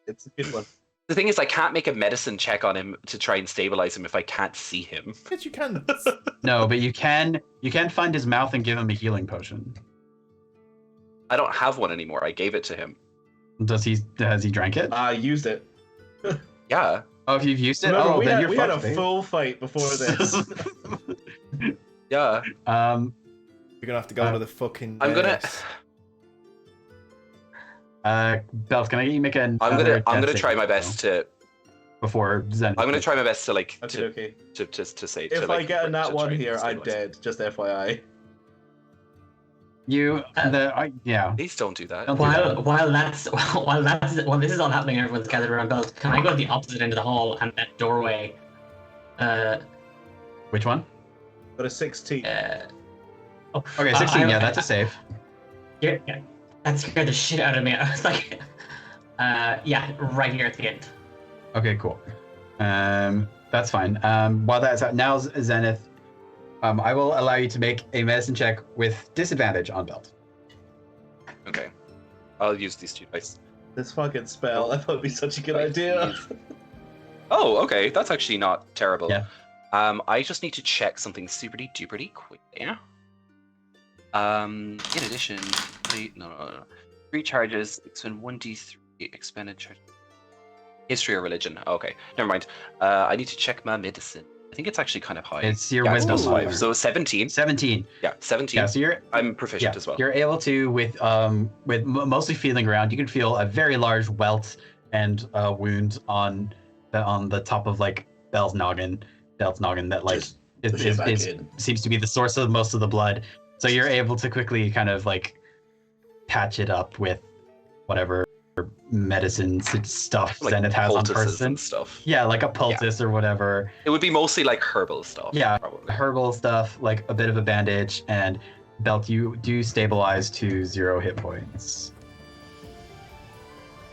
it's a good one. The thing is, I can't make a medicine check on him to try and stabilize him if I can't see him. Yes, you can. No, but you can find his mouth and give him a healing potion. I don't have one anymore. I gave it to him. Has he drank it? I used it. Yeah. Oh, if you've used it, Remember, oh, we then had, you're we had a fucked, babe. full fight before this. Yeah. You're gonna have to go to the fucking. I'm gonna. Belt, can I get you make an? I'm gonna try my best to. Before Zen. I'm gonna try my best to like Okay. to say. If to, like, I get a nat to one try and here, I'm stabilize. dead. Just FYI. Yeah. Please don't do that. Don't do that. While this is all happening, everyone's gathered around Belt. Can I go to the opposite end of the hall and that doorway? Which one? But a 16. Okay, 16. Yeah, that's a save. Yeah, that scared the shit out of me. I was like, yeah, right here at the end. Okay, cool. That's fine. While that's out, now Zenith, I will allow you to make a medicine check with disadvantage on Belt. Okay. I'll use these 2 dice. This fucking spell. I thought it'd be such a good idea. Oh, okay. That's actually not terrible. Yeah. I just need to check something superly duperly quickly. In addition, no. 3 charges, expend 1d3 expended charge. History or religion. Okay, never mind. I need to check my medicine. I think it's actually kind of high. It's your yeah, wisdom it's modifier. +5. So 17. 17. Yeah, 17. Yeah, so I'm proficient as well. You're able to, with mostly feeling around, you can feel a very large welt and wound on the top of like Belt's noggin that like seems to be the source of most of the blood. So you're able to quickly kind of like patch it up with whatever medicines stuff Like Zenith has on poultices person. and stuff. Yeah, like a poultice or whatever. It would be mostly like herbal stuff. Yeah, probably. herbal stuff, like a bit of a bandage, and Belt, you do stabilize to 0 hit points.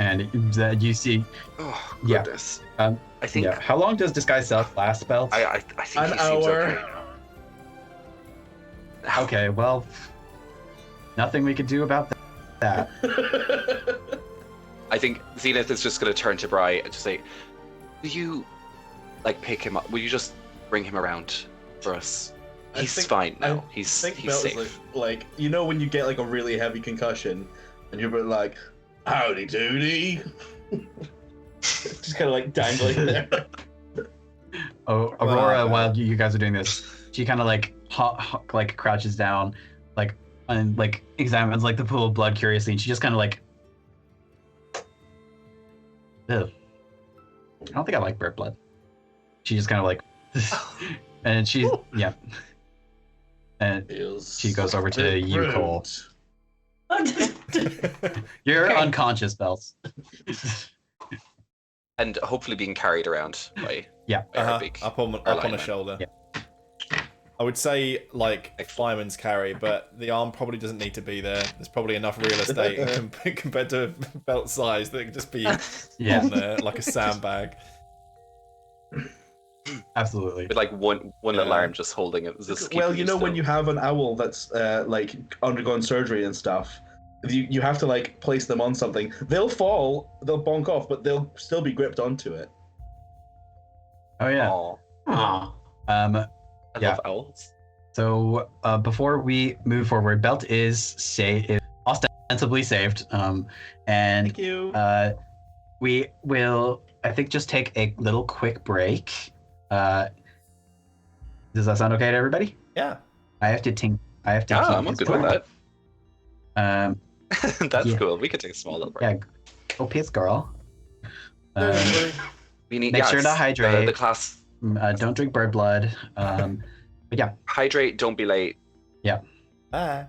And you see, Oh Yeah. goodness. I think. yeah. How long does disguise self last, Belt? I think An he seems hour. okay now. Okay, well, nothing we could do about that. I think Zenith is just going to turn to Bri and just say, "Will you, like, pick him up? Will you just bring him around for us? I He's think- fine now. I He's think he's Belt is safe." like you know when you get like a really heavy concussion, and you're like, "Howdy doody," just kind of like dangling there. Oh, Aurora, while you guys are doing this, she kind of like like crouches down, like and like examines like the pool of blood curiously, and she just kind of like, ugh. I don't think I like bird blood. She just kind of like, and she's yeah, and she goes over to you, Cole. You're unconscious, Bells. And hopefully being carried around by our big up on lineman. a shoulder. Yeah. I would say like fireman's carry, but the arm probably doesn't need to be there. There's probably enough real estate compared to Belt size that it can just be on there like a sandbag. Absolutely. With like one little arm just holding it. Just Well, keeping you know when still. you have an owl that's like undergone surgery and stuff, you have to like place them on something. They'll fall, they'll bonk off, but they'll still be gripped onto it. Oh yeah. Aw, Aw. I Yeah. love owls. So before we move forward, Belt is ostensibly saved, and Thank you. we will, I think, just take a little quick break. Does that sound okay to everybody? Yeah. I have to think. Yeah, I'm good with that. That's Yeah. cool. We could take a small little break. Yeah. Go piss, girl. We need Make sure to it's hydrate. The class Don't drink bird blood. But yeah. hydrate. Don't be late. Bye.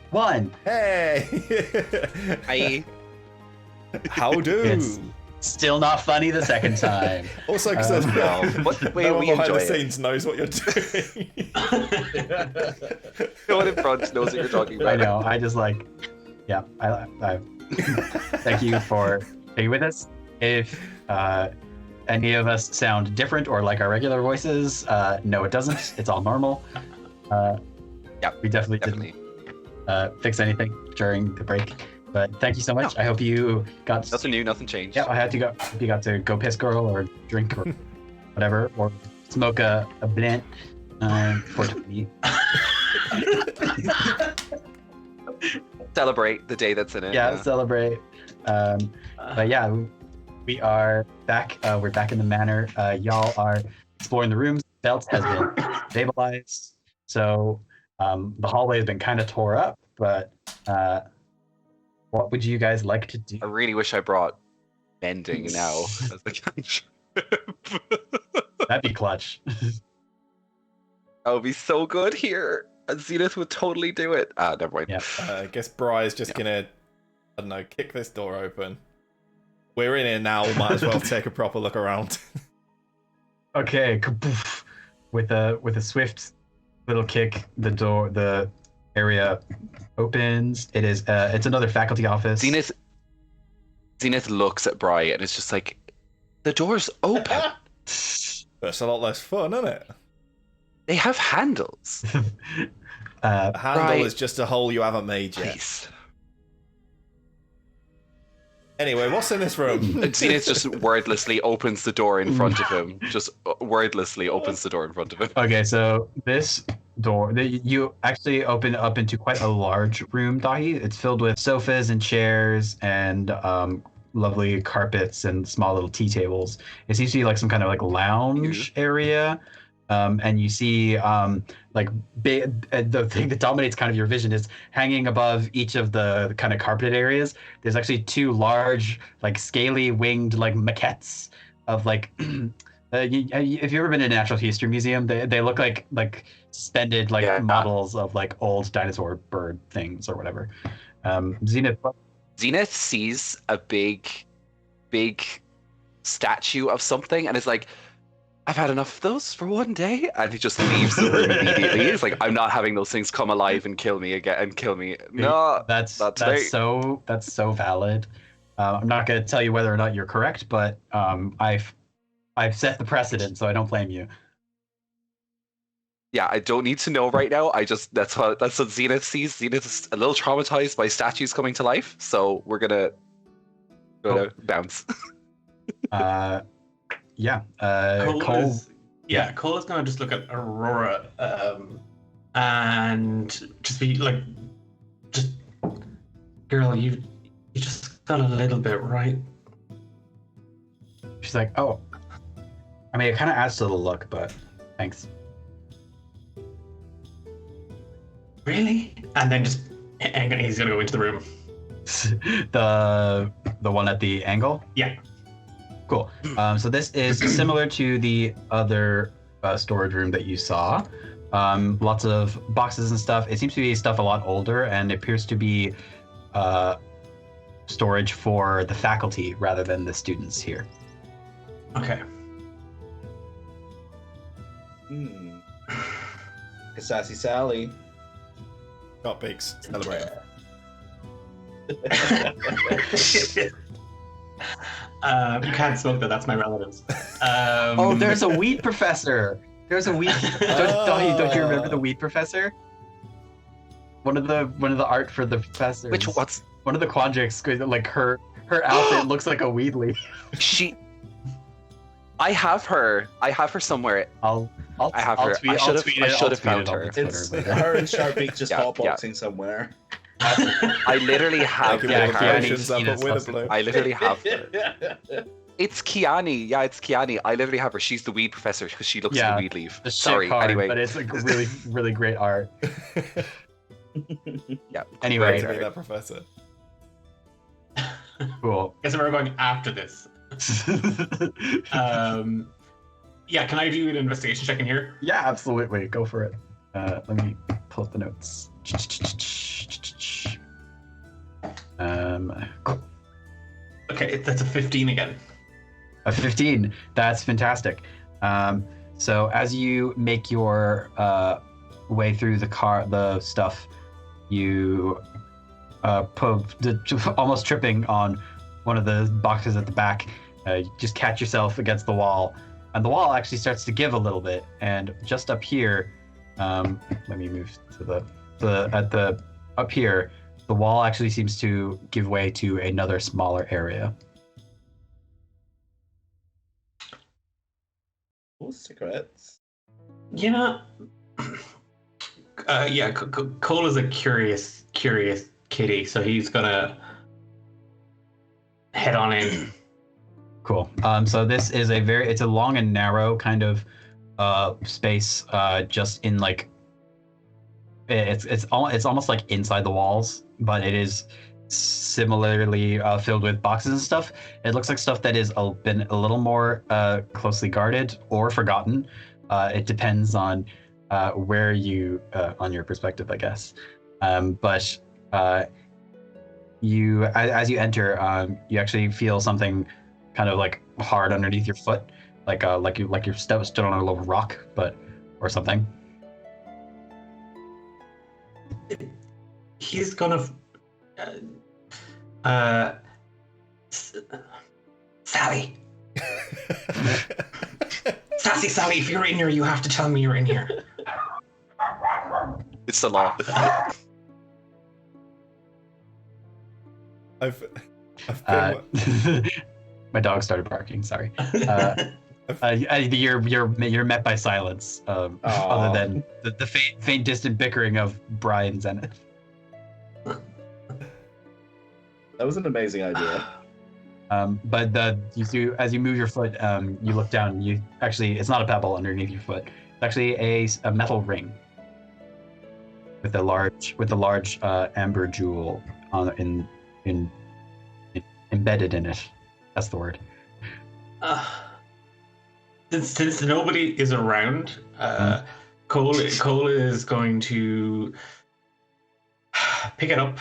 One. Hey! I How do? It's still not funny the second time. Also, because no. What, wait, no one we behind enjoy the it. scenes knows what you're doing. No one in front knows what you're talking about. I know. I just like, yeah. I thank you for being with us. If any of us sound different or like our regular voices, no, it doesn't. It's all normal. Yeah, we definitely didn't fix anything during the break. But thank you so much. No. I hope you got Nothing new, nothing changed. Yeah, I had to go. Hope you got to go piss girl or drink or whatever, or smoke a blunt for 20. Celebrate the day that's in it. Yeah, celebrate. But yeah, we are back. We're back in the manor. Y'all are exploring the rooms. Belt has been stabilized, so the hallway has been kind of tore up. But what would you guys like to do? I really wish I brought mending now as the cantrip. That'd be clutch. That would be so good here. And Zenith would totally do it. Never mind. Yeah. I guess Bry's just gonna, I don't know, kick this door open. We're in here now. Might as well take a proper look around. Okay, kaboof. With a swift little kick, the area opens. It is it's another faculty office. Zenith looks at Bry and it's just like, the door's open. That's a lot less fun, isn't it? They have handles. A handle Bry, is just a hole you haven't made yet. please. Anyway, what's in this room? And Zenith just wordlessly opens the door in front of him. Just wordlessly opens the door in front of him. Okay, so this door, you actually open up into quite a large room, Dahi. It's filled with sofas and chairs and lovely carpets and small little tea tables. It seems to be like some kind of like lounge area. And you see like the thing that dominates kind of your vision is hanging above each of the kind of carpeted areas. There's actually two large, like scaly winged like maquettes of like if you've ever been to a natural history museum, they look like suspended like models of like old dinosaur bird things or whatever. Zenith sees a big statue of something and is like, I've had enough of those for one day, and he just leaves the room immediately. It's like, I'm not having those things come alive and kill me again and kill me. No, that's so valid. I'm not going to tell you whether or not you're correct, but I've set the precedent, so I don't blame you. Yeah, I don't need to know right now. That's what Zenith sees. Zenith is a little traumatized by statues coming to life, so we're gonna bounce. Yeah. Cole is gonna just look at Aurora and just be like, just girl, you just got a little bit right. She's like, oh, I mean, it kind of adds to the look, but thanks. Really? And then he's gonna go into the room. the one at the angle? Yeah. Cool. So this is similar to the other storage room that you saw. Lots of boxes and stuff. It seems to be stuff a lot older, and it appears to be storage for the faculty rather than the students here. Okay. Sassy Sally. Got pigs. Celebrate. You can't smoke that. That's my relatives. Oh, there's a weed professor. There's a weed. Don't you remember the weed professor? One of the art for the professors. What's one of the quadrics? Like her outfit looks like a weed leaf. I have her somewhere. I have her. I should have found her. It's her and Sharpie just hotboxing somewhere. I literally have her. I literally have her. It's Kiani. Yeah, it's Kiani. I literally have her. She's the weed professor because she looks like a weed leaf. Sorry. Card, anyway, but it's like really, really great art. Yeah. Anyway, that professor. Cool. Guess we're going after this. Yeah, can I do an investigation check in here? Yeah, absolutely. Go for it. Let me pull up the notes. Cool. Okay, that's a 15 again. A 15. That's fantastic. So as you make your way through the stuff, you almost tripping on one of the boxes at the back. You just catch yourself against the wall, and the wall actually starts to give a little bit. And just up here, let me move to up here, the wall actually seems to give way to another smaller area. Oh, cigarettes. Yeah. Yeah, Cole is a curious kitty, so he's gonna head on in. Cool. So this is it's a long and narrow kind of space, just in like it's almost like inside the walls, but it is similarly filled with boxes and stuff. It looks like stuff that has been a little more closely guarded or forgotten. It depends on where you on your perspective, I guess. But you as you enter, you actually feel something kind of like hard underneath your foot, like you're stood on a little rock, or something. He's gonna Sally. Sassy Sally, if you're in here, you have to tell me you're in here. It's the law. I've been... My dog started barking. Sorry. You're met by silence, other than the faint, distant bickering of Brian and Zenith. That was an amazing idea. But as you move your foot, you look down. It's not a pebble underneath your foot. It's actually a metal ring with a large amber jewel embedded in it. That's the word. Since nobody is around, Cole is going to pick it up,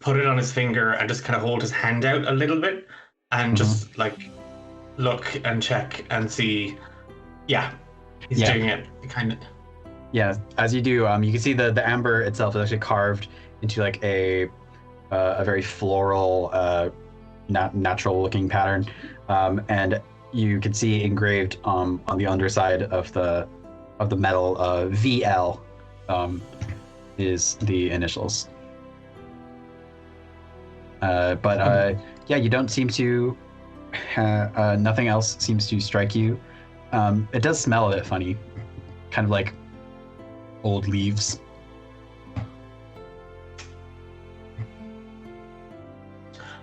put it on his finger, and just kind of hold his hand out a little bit, and just like look and check and see. Yeah, he's doing it kind of. Yeah, as you do, you can see the amber itself is actually carved into like a very floral, natural-looking pattern, and you can see engraved on the underside of the metal VL is the initials. You don't seem to. Nothing else seems to strike you. It does smell a bit funny, kind of like old leaves.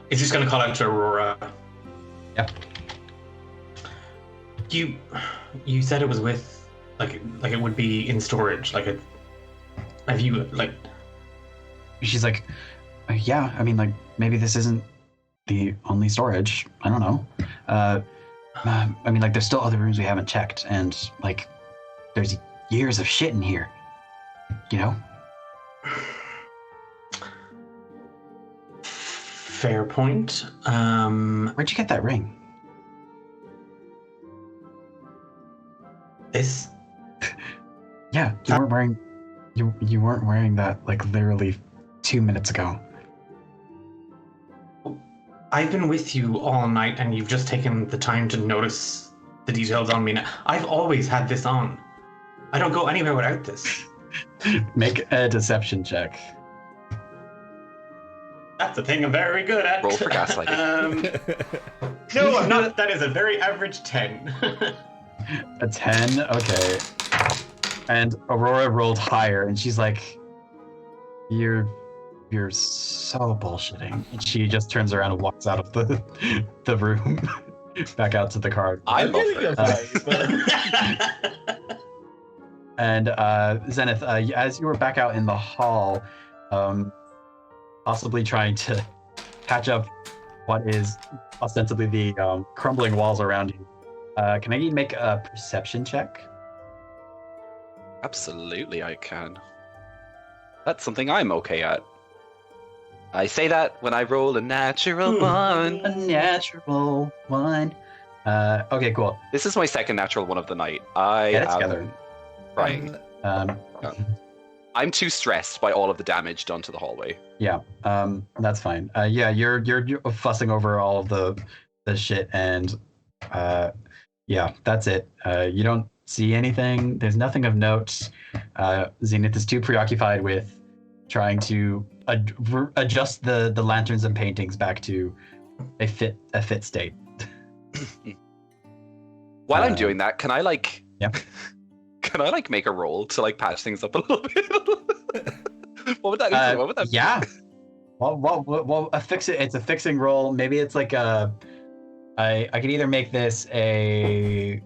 He's just gonna call out to Aurora. Yeah. You said it was with like it would be in storage. Have you like? She's like, yeah. I mean, like maybe this isn't the only storage. I don't know. I mean, like there's still other rooms we haven't checked, and like there's years of shit in here. You know. Fair point. Where'd you get that ring? This? Yeah, you weren't wearing that like literally 2 minutes ago. I've been with you all night, and you've just taken the time to notice the details on me now. I've always had this on. I don't go anywhere without this. Make a deception check. That's a thing I'm very good at. Roll for gaslighting. No, I'm not. That is a very average 10. A 10? Okay. And Aurora rolled higher, and she's like, You're so bullshitting. And she just turns around and walks out of the room, back out to the car. I love her. And Zenith, as you were back out in the hall, possibly trying to catch up what is ostensibly the crumbling walls around you, can I make a perception check? Absolutely, I can. That's something I'm okay at. I say that when I roll a natural one. A natural one. Okay, cool. This is my second natural one of the night. Get it together. Crying. I'm too stressed by all of the damage done to the hallway. Yeah, that's fine. Yeah, you're fussing over all of the shit, and yeah, that's it. You don't see anything. There's nothing of note. Zenith is too preoccupied with trying to adjust the lanterns and paintings back to a fit state. While I'm doing that, can I Yeah. Can I make a roll to patch things up a little bit? What would that do? What would that yeah. Well, it's a fixing roll. Maybe it's like I could either make this a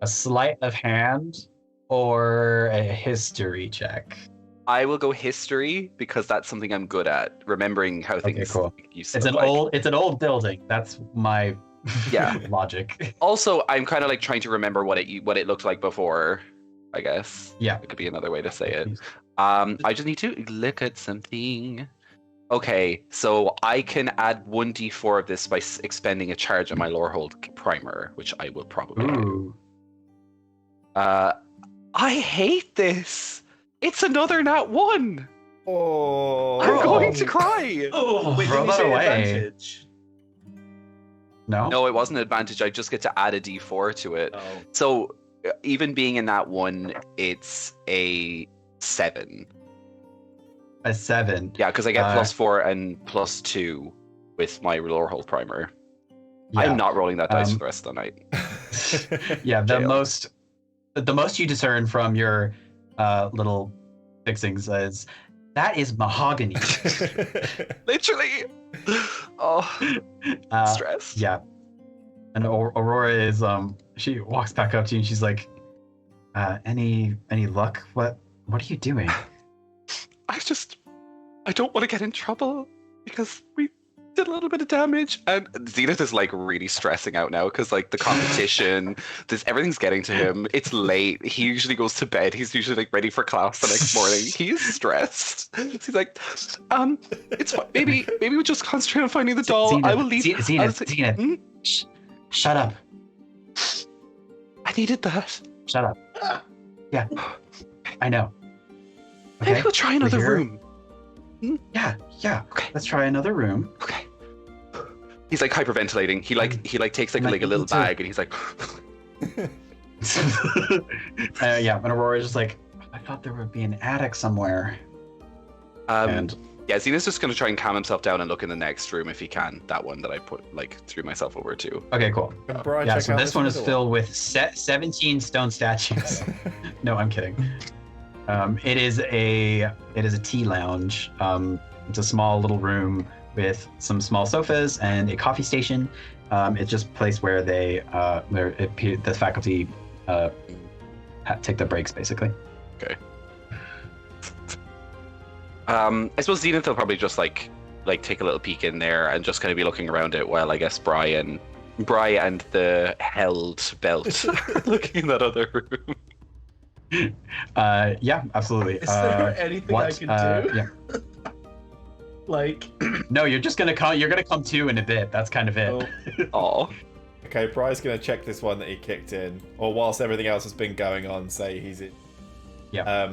sleight of hand or a history check. I will go history because that's something I'm good at, remembering how things cool. used It's to an old building. That's my Yeah. logic. Also, I'm kind of trying to remember what it looked like before, I guess. Yeah. It could be another way to say it. I just need to look at something. Okay, so I can add 1d4 of this by expending a charge on my Lorehold primer, which I will probably do. I hate this. It's another nat 1. Oh. I'm going to cry. Oh, Wait, throw did you that say away. advantage? No. No, it wasn't an advantage. I just get to add a d4 to it. Oh. So even being in that one, it's a 7. A 7. Yeah, because I get +4 and +2 with my Lorehold primer. Yeah. I'm not rolling that dice for the rest of the night. Yeah, the Jail. most you discern from your little fixings is that is mahogany. Literally. Oh, stress. Yeah. And Aurora is she walks back up to you and she's like, any luck? What are you doing? I don't want to get in trouble because we did a little bit of damage. And Zenith is really stressing out now because the competition, everything's getting to him. It's late. He usually goes to bed. He's usually ready for class the next morning. He's stressed. He's like, it's fine. Maybe we'll just concentrate on finding the doll. Zenith, I will leave. Zenith. Hmm? Shut up. I needed that. Shut up. Yeah. I know. Okay? Maybe we'll try another here. room. Yeah. Okay. Let's try another room. Okay. He's hyperventilating. He takes a little bag and he's like. Yeah, and Aurora's just like, I thought there would be an attic somewhere. Yeah, Zenith's just gonna try and calm himself down and look in the next room if he can. That one that I put threw myself over to. Okay, cool. Can Brian Yeah, check so out this one is middle filled with 17 stone statues. No, I'm kidding. It is a tea lounge. It's a small little room with some small sofas and a coffee station. It's just a place where the faculty take their breaks, basically. Okay. I suppose Zenith will probably just take a little peek in there and just kind of be looking around it while I guess Bri and the held belt are looking in that other room. Yeah, absolutely. Is there anything I can do? Yeah. Like, No, you're just gonna come. You're gonna come to in a bit. That's kind of it. Oh. Okay, Bry's gonna check this one that he kicked in, or whilst everything else has been going on, say he's in. Yeah.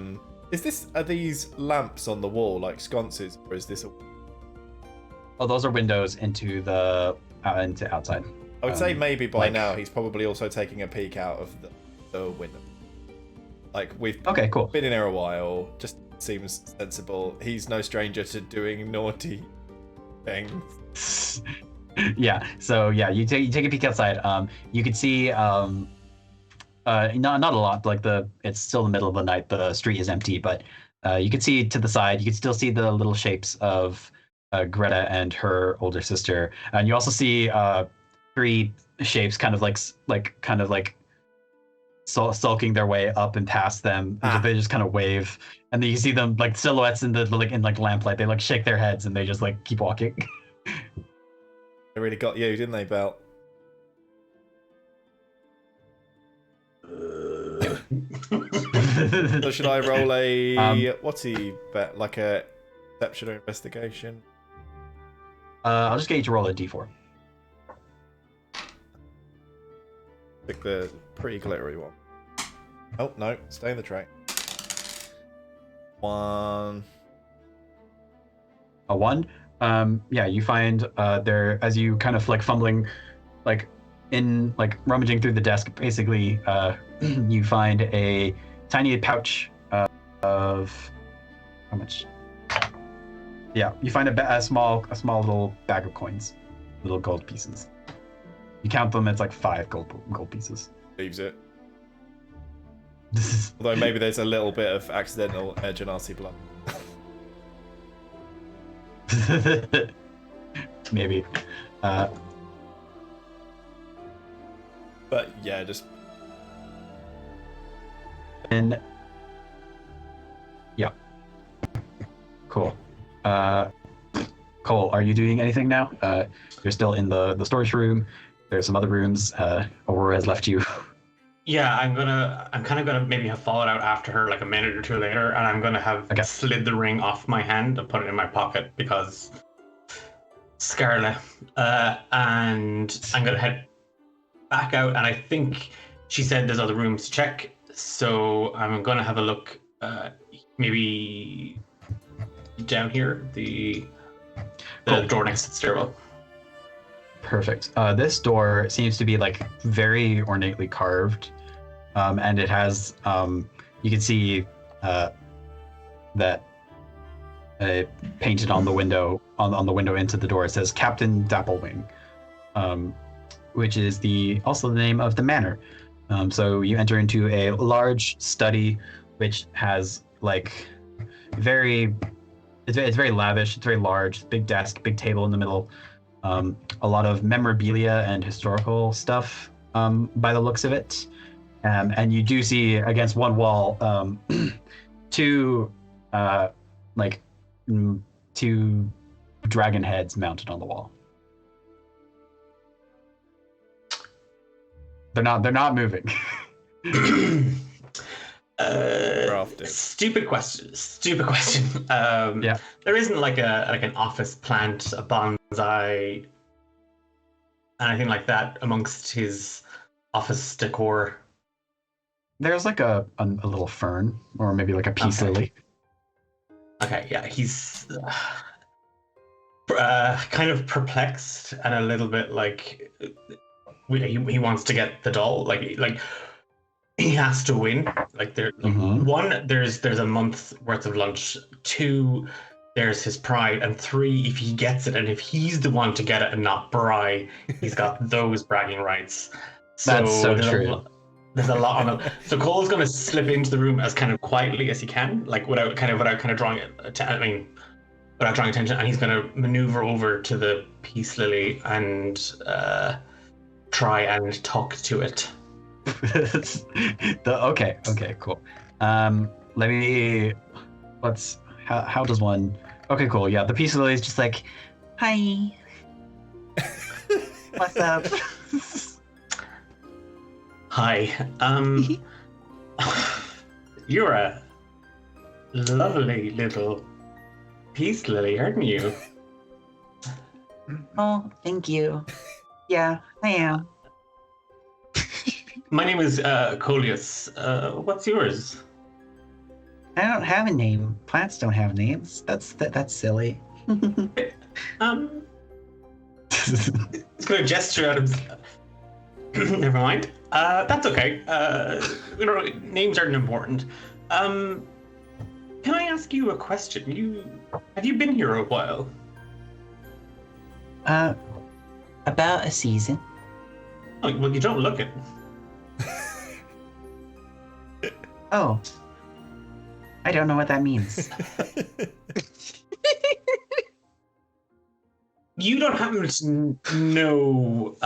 Are these lamps on the wall like sconces, or is this a? Oh, those are windows into the into outside. I would say maybe by like- now he's probably also taking a peek out of the window. Like we've Okay, cool. been in here a while, just seems sensible. He's no stranger to doing naughty things. Yeah. So yeah, you take a peek outside. You can see not a lot. Like it's still the middle of the night. The street is empty, but you can see to the side. You can still see the little shapes of Greta and her older sister, and you also see 3 shapes, kind of like sulking their way up and past them. They just kind of wave, and then you see them like silhouettes in the lamplight. They like shake their heads and they just like keep walking. They really got you, didn't they, Belt? So should I roll a what's he bet, like a perception or investigation? I'll just get you to roll a d4. Pick the pretty glittery one. Oh no, stay in the tray. 1. A 1. Yeah, you find there, as you kind of like fumbling, like in like rummaging through the desk, basically you find a tiny pouch of how much? Yeah, you find a small little bag of coins, little gold pieces. You count them, it's like 5 gold pieces. Leaves it. Although maybe there's a little bit of accidental Genasi blood. Maybe. But yeah, just and yeah, cool. Cole, are you doing anything now? You're still in the storage room. There's some other rooms. Aurora has left you. Yeah, I'm kind of gonna maybe have followed out after her like a minute or 2 later, and I'm gonna have slid the ring off my hand and put it in my pocket because Scarlet. And I'm gonna head back out, and I think she said there's other rooms to check, so I'm gonna have a look. Maybe down here, the door next to the stairwell. Perfect. This door seems to be like very ornately carved, and it has you can see that painted on the window on the window into the door. It says Captain Dapplewing, which is also the name of the manor. So you enter into a large study, which has like it's very lavish. It's very large. Big desk, big table in the middle. A lot of memorabilia and historical stuff by the looks of it. And you do see against one wall 2 2 dragon heads mounted on the wall. They're not moving. Stupid question. Yeah. There isn't like an office plant, a bonsai, anything like that amongst his office decor. There's like a little fern, or maybe like a peace lily. Okay, yeah, he's kind of perplexed and a little bit like he wants to get the doll. Like he has to win. Like one, there's a month's worth of lunch. 2, there's his pride, and 3, if he gets it, and if he's the one to get it and not Bri, he's got those bragging rights. That's so true. There's a lot on him. So Cole's going to slip into the room as kind of quietly as he can, like without drawing without drawing attention, and he's going to maneuver over to the peace lily and try and talk to it. Okay, cool. How does one? Okay, cool. Yeah, the peace lily is just like, hi. What's up? Hi. You're a lovely little Peace, Lily. Heard me you. Oh, thank you. Yeah, I am. My name is Coleus. What's yours? I don't have a name. Plants don't have names. That's silly. It's gonna gesture at him. Never mind. That's okay. Names aren't important. Can I ask you a question? Have you been here a while? About a season. Oh, well, you don't look it. Oh. I don't know what that means. You don't happen to know.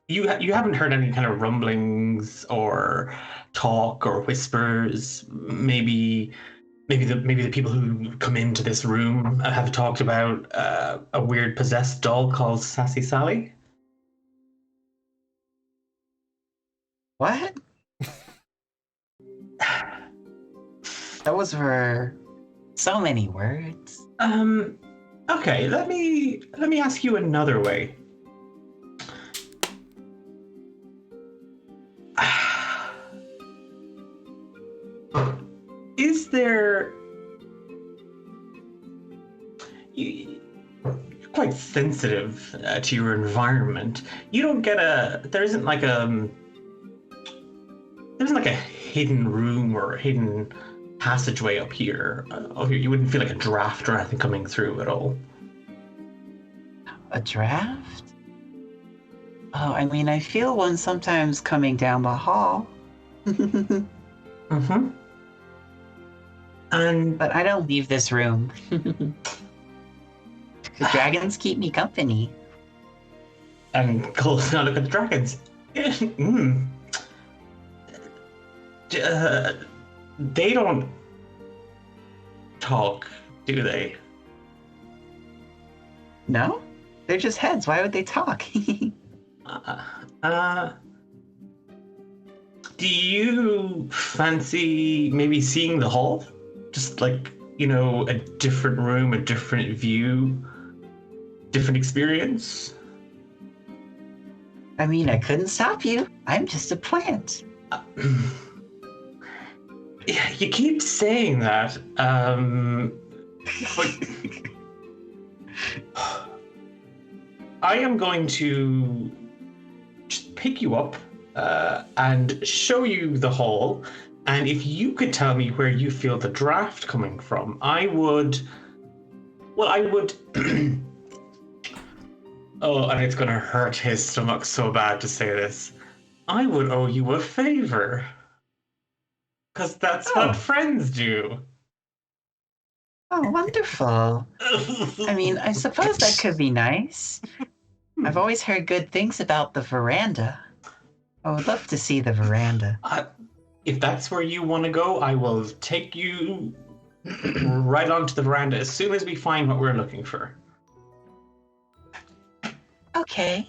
You haven't heard any kind of rumblings or talk or whispers. Maybe the people who come into this room have talked about a weird possessed doll called Sassy Sally. What? Those were so many words. Okay, let me ask you another way. Is there... You're quite sensitive to your environment. You don't get there isn't like a hidden room or a hidden passageway up here. You wouldn't feel like a draft or anything coming through at all. A draft? Oh, I mean, I feel one sometimes coming down the hall. Mm-hmm. But I don't leave this room. The dragons keep me company. And Cole's gonna look at the dragons. They don't talk, do they? No? They're just heads. Why would they talk? Do you fancy maybe seeing the hall? Just like, a different room, a different view, different experience? I mean, I couldn't stop you. I'm just a plant. Yeah, you keep saying that, but I am going to just pick you up and show you the hall, and if you could tell me where you feel the draft coming from, I would oh, and it's going to hurt his stomach so bad to say this, I would owe you a favor. Because that's what friends do. Oh, wonderful. I mean, I suppose that could be nice. I've always heard good things about the veranda. I would love to see the veranda. If that's where you want to go, I will take you right onto the veranda as soon as we find what we're looking for. Okay.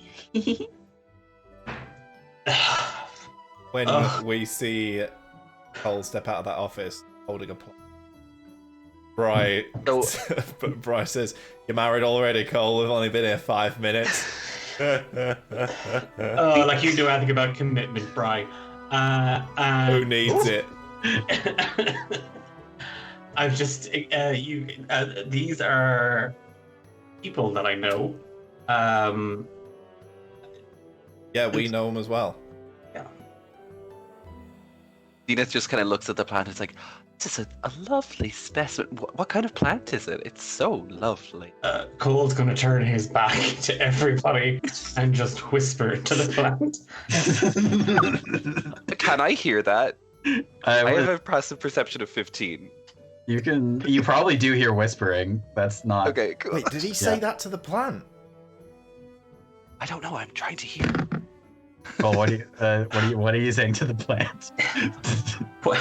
When we see Cole step out of that office holding a plan. Right. But Bryce says, "You're married already, Cole. We've only been here 5 minutes." Oh, like you do anything about commitment, Bry. Who needs it? I've just these are people that I know. Yeah, we know them as well. Zenith just kind of looks at the plant and is like, this is a lovely specimen. What kind of plant is it? It's so lovely. Cole's going to turn his back to everybody and just whisper to the plant. Can I hear that? I have a passive perception of 15. You probably do hear whispering. That's not... Okay, cool. Wait, did he say that to the plant? I don't know. I'm trying to hear. Well, what are you saying to the plant? Well,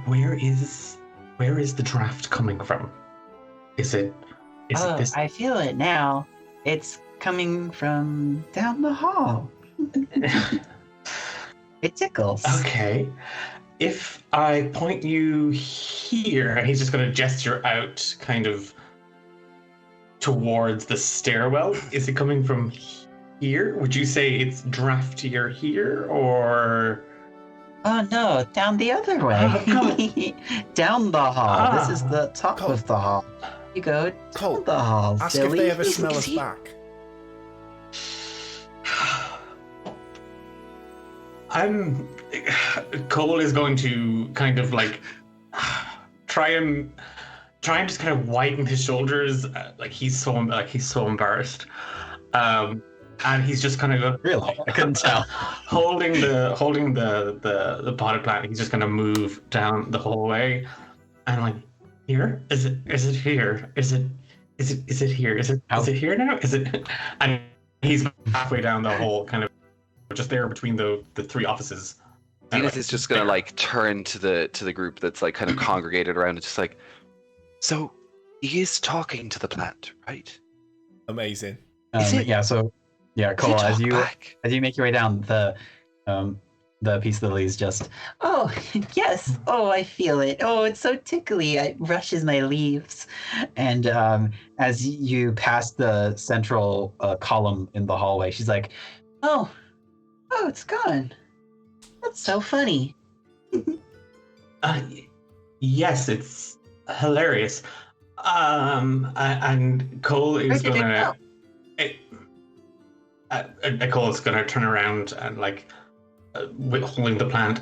where is the draft coming from? Is it this? I feel it now. It's coming from down the hall. It tickles. Okay. if I point you here, and he's just going to gesture out kind of towards the stairwell, is it coming from here? Would you say it's draftier here, or... Oh no, down the other way. Down the hall. This is the top of the hall. You go down the hall, Ask silly. if they ever smell us back. Cole is going to kind of like try and just kind of widen his shoulders, like he's so embarrassed, and he's just kind of Really? I couldn't tell. holding the potted plant. He's just going to move down the hallway, and like, here is it here? Is it here? Is it here now? Is it? And he's halfway down the hall, kind of just there between the three offices. Zenith is just gonna like turn to the group that's like kind of congregated around and just like, so he is talking to the plant, right? Amazing. Cole, as you make your way down, the peace lilies just, Oh, yes. Oh, I feel it. Oh, it's so tickly. It rushes my leaves. and as you pass the central column in the hallway, she's like, Oh, it's gone. That's so funny. Yes, it's hilarious. And Cole is Where did it gonna. Cole is gonna turn around and like, holding the plant.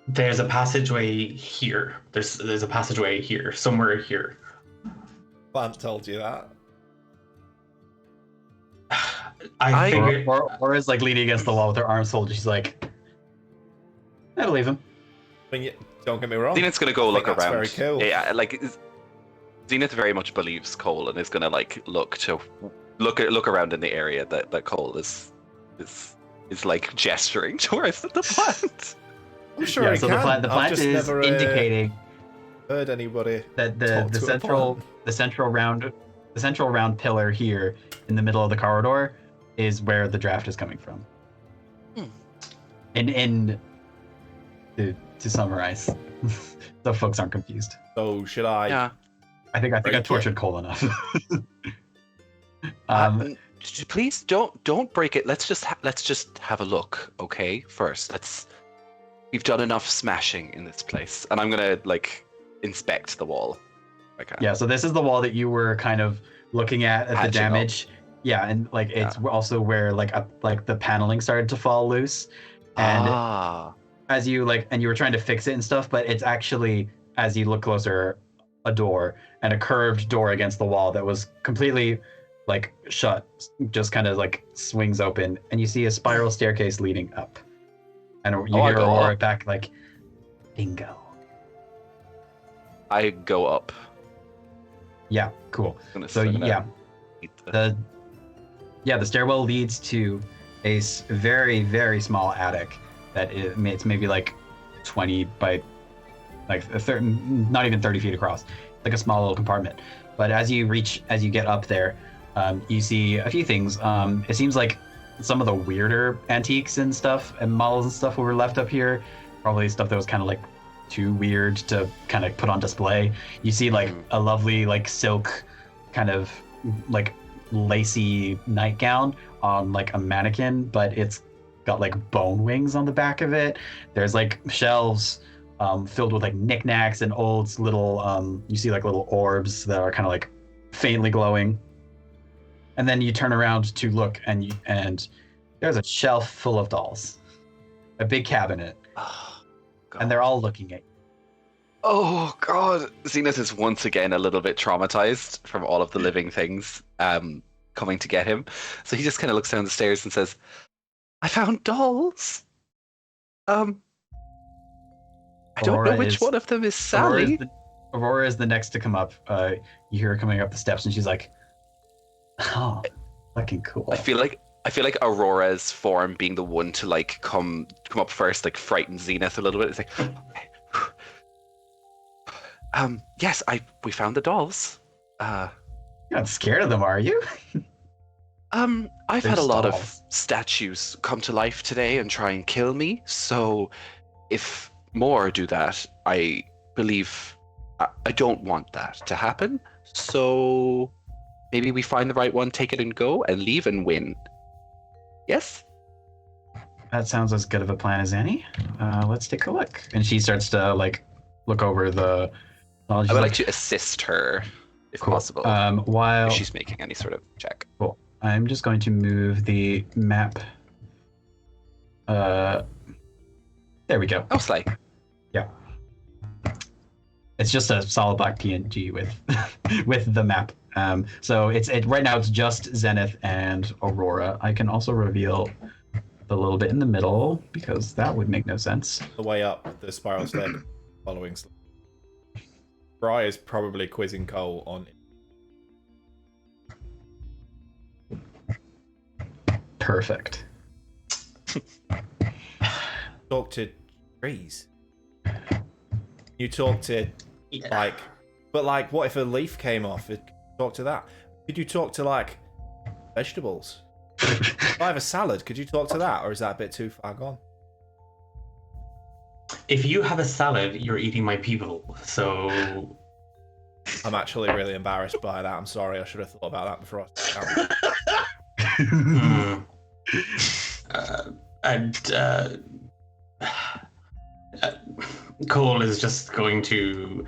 There's a passageway here. There's a passageway here, somewhere here. Plant told you that. I figured. or is like leaning against the wall with her arms folded. She's like, I believe him. I mean, don't get me wrong. Zenith's gonna go look that's around. very cool. Yeah, like Zenith very much believes Cole and is gonna like look around in the area that Cole is like gesturing towards the plant. I'm sure I so can. the I've plant just is never indicating heard anybody that talk the to a central round pillar here in the middle of the corridor is where the draft is coming from. And to summarize, so folks aren't confused. So should I? Yeah. I think I Break tortured Cole enough. Please don't break it. Let's just have a look, okay? First, we've done enough smashing in this place, and I'm gonna like inspect the wall. Okay. Yeah, so this is the wall that you were kind of looking at the Patching damage. Yeah, and like it's also where like the paneling started to fall loose, and as you you were trying to fix it and stuff, but it's actually, as you look closer, a door and a curved door against the wall that was completely like shut, just kind of like swings open, and you see a spiral staircase leading up, and you hear Aurora back like, bingo. I go up. Yeah, cool. So the stairwell leads to a very, very small attic that it's maybe like 20 by like not even 30 feet across, like a small little compartment. But as you get up there, you see a few things. It seems like some of the weirder antiques and stuff and models and stuff were left up here. Probably stuff that was kind of like too weird to kind of put on display. You see like a lovely like silk kind of like lacy nightgown on like a mannequin, but it's got like bone wings on the back of it. There's like shelves filled with like knickknacks and old little you see like little orbs that are kind of like faintly glowing. And then you turn around to look, and there's a shelf full of dolls, a big cabinet, and they're all looking at you. Oh God! Zenith is once again a little bit traumatized from all of the living things coming to get him. So he just kind of looks down the stairs and says, "I found dolls. I don't know which one of them is Sally." Aurora is the next to come up. You hear her coming up the steps, and she's like, "Oh, fucking cool." I feel like Aurora's form being the one to like come up first, like frighten Zenith a little bit. It's like, yes, we found the dolls. You're not scared of them, are you? I've There's had a lot of stalls. statues come to life today and try and kill me. So, if more do that, I believe I don't want that to happen. So, maybe we find the right one, take it and go, and leave and win. Yes? That sounds as good of a plan as any. Let's take a look. And she starts to like look over the. I would like to assist her, if possible, While if she's making any sort of check. Cool. I'm just going to move the map. There we go. Oh, Slay. Yeah. It's just a solid black PNG with with the map. So it's right now it's just Zenith and Aurora. I can also reveal the little bit in the middle because that would make no sense. The way up the spiral step, following. Bri is probably quizzing Cole on. Perfect. Talk to trees. You talk to like, but like, what if a leaf came off? Talk to that. Could you talk to like vegetables? If I have a salad, could you talk to that, or is that a bit too far gone? If you have a salad, you're eating my people. So I'm actually really embarrassed by that. I'm sorry. I should have thought about that before I sat down. Cole is just going to.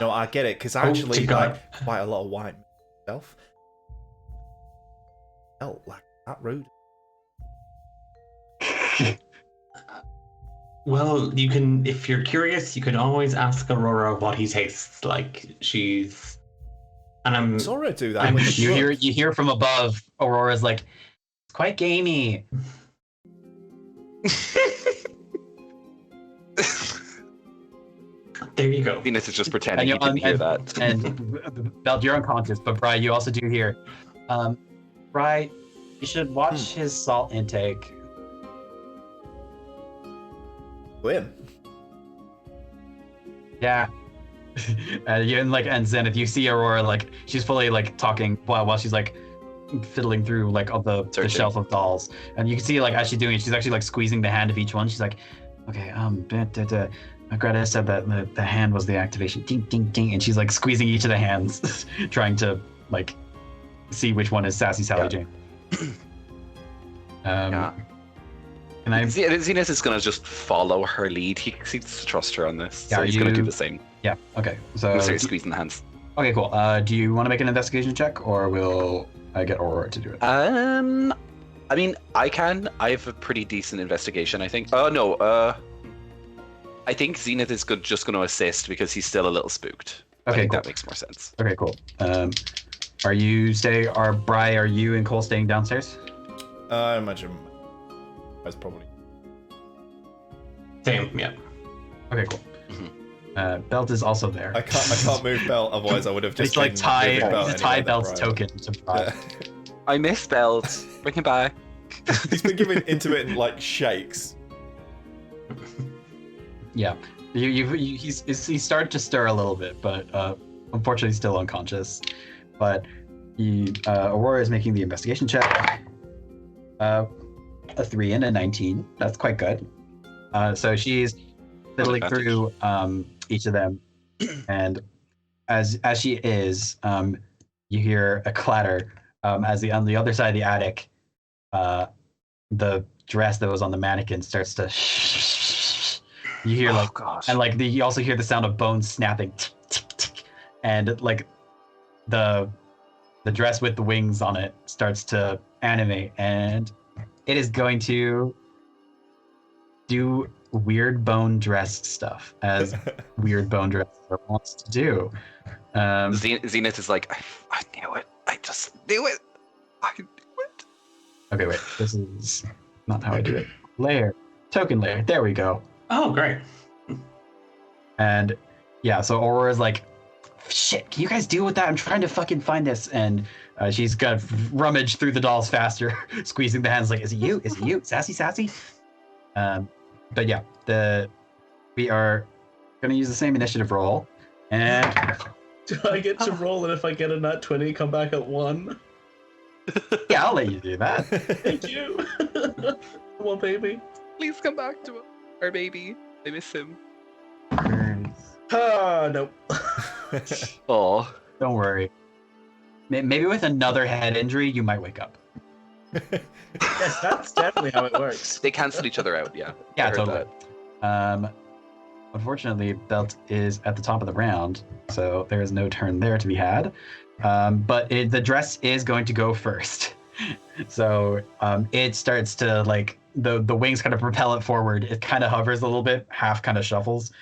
No, I get it because I actually like quite a lot of wine myself. Felt like that rude. Well, you can, if you're curious, you can always ask Aurora what he tastes like. She's, and I'm. Sora do that. You hear from above. Aurora's like, it's quite gamey. There you go. Venus is just pretending he didn't hear that. And Belt, you're unconscious, but Bri, you also do hear. Bri, you should watch his salt intake. Win. Yeah. And Zenith, you see Aurora like she's fully like talking while she's like fiddling through like all the shelf of dolls, and you can see like as she's doing it, she's actually like squeezing the hand of each one. She's like, okay, Greta said that the hand was the activation. Ding, ding, ding, and she's like squeezing each of the hands, trying to like see which one is Sassy Sally Jane. Yeah. And Zenith is going to just follow her lead. He seems to trust her on this, so he's going to do the same. Yeah. Okay. So I'm start squeezing the hands. Okay. Cool. Do you want to make an investigation check, or will I get Aurora to do it? I mean, I can. I have a pretty decent investigation, I think. Oh no. I think Zenith is just going to assist because he's still a little spooked. Okay. I think cool. that makes more sense. Okay. Cool. Are you and Cole staying downstairs? I imagine that's probably Same. Yeah. Okay. Cool. Mm-hmm. Belt is also there. I can't move Belt, otherwise I would have just it's like tie anyway, Belt's right. token to Bri. Yeah. I miss Belt. Bring him back. He's been giving intermittent like shakes. Yeah. He started to stir a little bit, but unfortunately he's still unconscious. But Aurora is making the investigation check. A 3 and a 19. That's quite good. So she's fiddling through each of them, and as she is, you hear a clatter as on the other side of the attic, the dress that was on the mannequin starts to. You hear like, and like you also hear the sound of bones snapping, and like the dress with the wings on it starts to animate, and it is going to do weird bone dress stuff as weird bone dress wants to do. Zenith is like, I knew it. I just knew it. I knew it. Okay, wait. This is not how I do it. Token layer. There we go. Oh, great. And yeah, so Aurora's like, shit, can you guys deal with that? I'm trying to fucking find this. And she's gonna rummage through the dolls faster, squeezing the hands like, is it you? Is it you? Sassy? But yeah, we are gonna use the same initiative roll. And do I get to roll, and if I get a nat 20, come back at 1? Yeah, I'll let you do that. Thank you. Come on, baby. Please come back to our baby. I miss him. Ah, nope. Oh. Don't worry. Maybe with another head injury, you might wake up. Yes, that's definitely how it works. They cancel each other out, yeah. Yeah, I heard totally. Unfortunately, Belt is at the top of the round, so there is no turn there to be had. But the dress is going to go first. So it starts to like the wings kind of propel it forward. It kind of hovers a little bit, half kind of shuffles.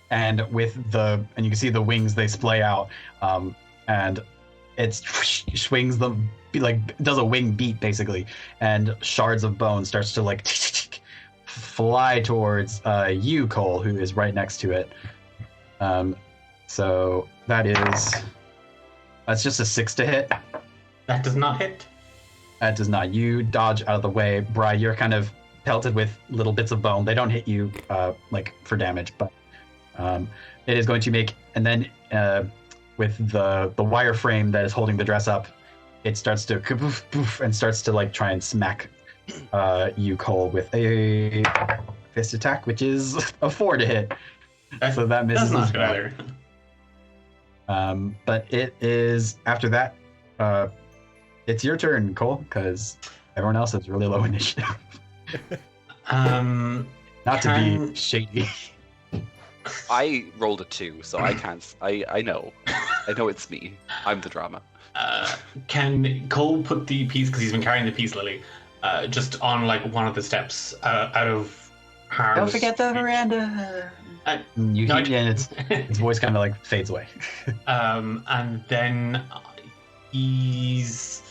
And and you can see the wings, they splay out, and it swings them, like does a wing beat basically, and shards of bone starts to like fly towards you, Cole, who is right next to it. So that's just a 6 to hit. That does not hit. That does not. You dodge out of the way. Bri, you're kind of pelted with little bits of bone. They don't hit you like for damage, but it is going to make, and then with the wire frame that is holding the dress up, it starts to kaboof, poof, and starts to like try and smack you, Cole, with a fist attack, which is a 4 to hit. So that misses. That's not good either. But it is after that. It's your turn, Cole, because everyone else has really low initiative. Not to be shady. I rolled a 2, so I can't. I know. I know it's me. I'm the drama. Can Cole put the piece, because he's been carrying the peace lily, just on like one of the steps out of harm's Don't forget the veranda. You hear, and its voice kind of like fades away. And then he's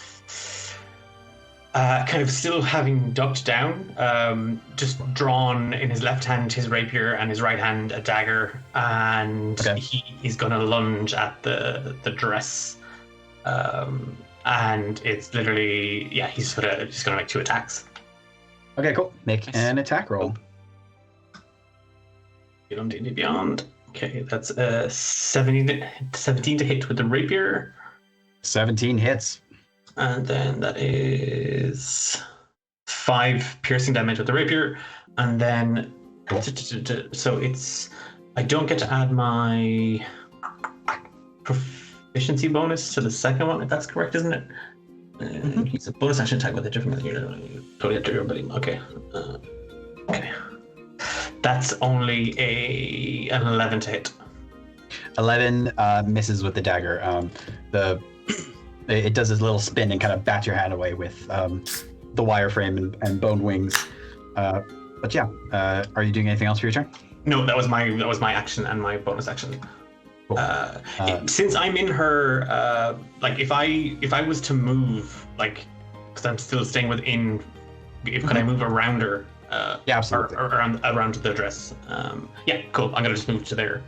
kind of still having ducked down, just drawn in his left hand his rapier and his right hand a dagger, and he's going to lunge at the dress. And it's literally, he's gonna make 2 attacks. Okay, cool. Make an attack roll. Beyond. Okay, that's 17 to hit with the rapier. 17 hits. And then that is 5 piercing damage with the rapier. And then, so it's, I don't get to add my proficiency bonus to the second one, if that's correct, isn't it? It's a bonus action attack with a different totally up to everybody. Okay. Okay. That's only an 11 to hit. 11 misses with the dagger. It does this little spin and kind of bats your hand away with the wireframe and bone wings. But yeah, are you doing anything else for your turn? No, that was my action and my bonus action. Cool. Since I'm in her, like if I was to move, like, because I'm still staying within, could I move around her? Yeah, absolutely. Or around the dress. Yeah, cool. I'm gonna just move to there.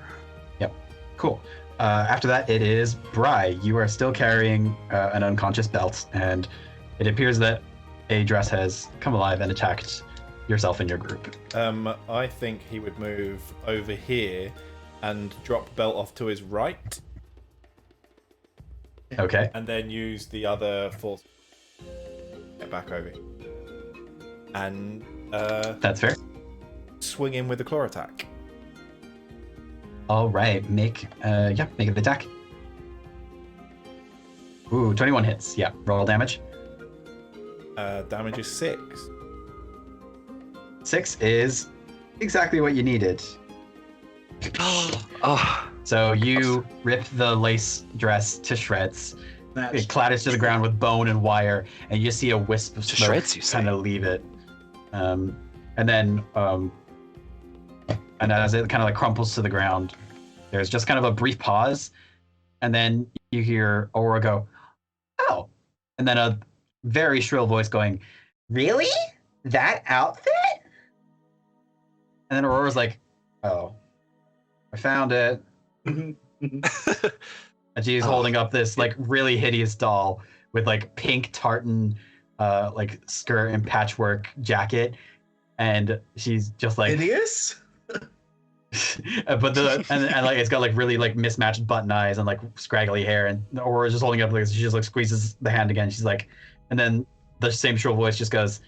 Yep. Cool. After that, it is Bri. You are still carrying an unconscious belt, and it appears that a dress has come alive and attacked yourself and your group. I think he would move over here and drop belt off to his right. Okay. And then use the other force. Get back over. And that's fair. Swing in with the claw attack. All right, make an attack. Ooh, 21 hits. Yeah, roll damage. Damage is 6. 6 is exactly what you needed. So you rip the lace dress to shreds. It clatters to the ground with bone and wire, and you see a wisp of smoke kind of leave it. And then, and as it kind of like crumples to the ground, there's just kind of a brief pause, and then you hear Aurora go, "Oh!" and then a very shrill voice going, "Really? That outfit?" And then Aurora's like, "Oh, I found it." And she's holding up this like really hideous doll with like pink tartan like skirt and patchwork jacket, and she's just like hideous. but and like it's got like really like mismatched button eyes and like scraggly hair, and Aurora's just holding it up like she just like squeezes the hand again. She's like, and then the same shrill voice just goes,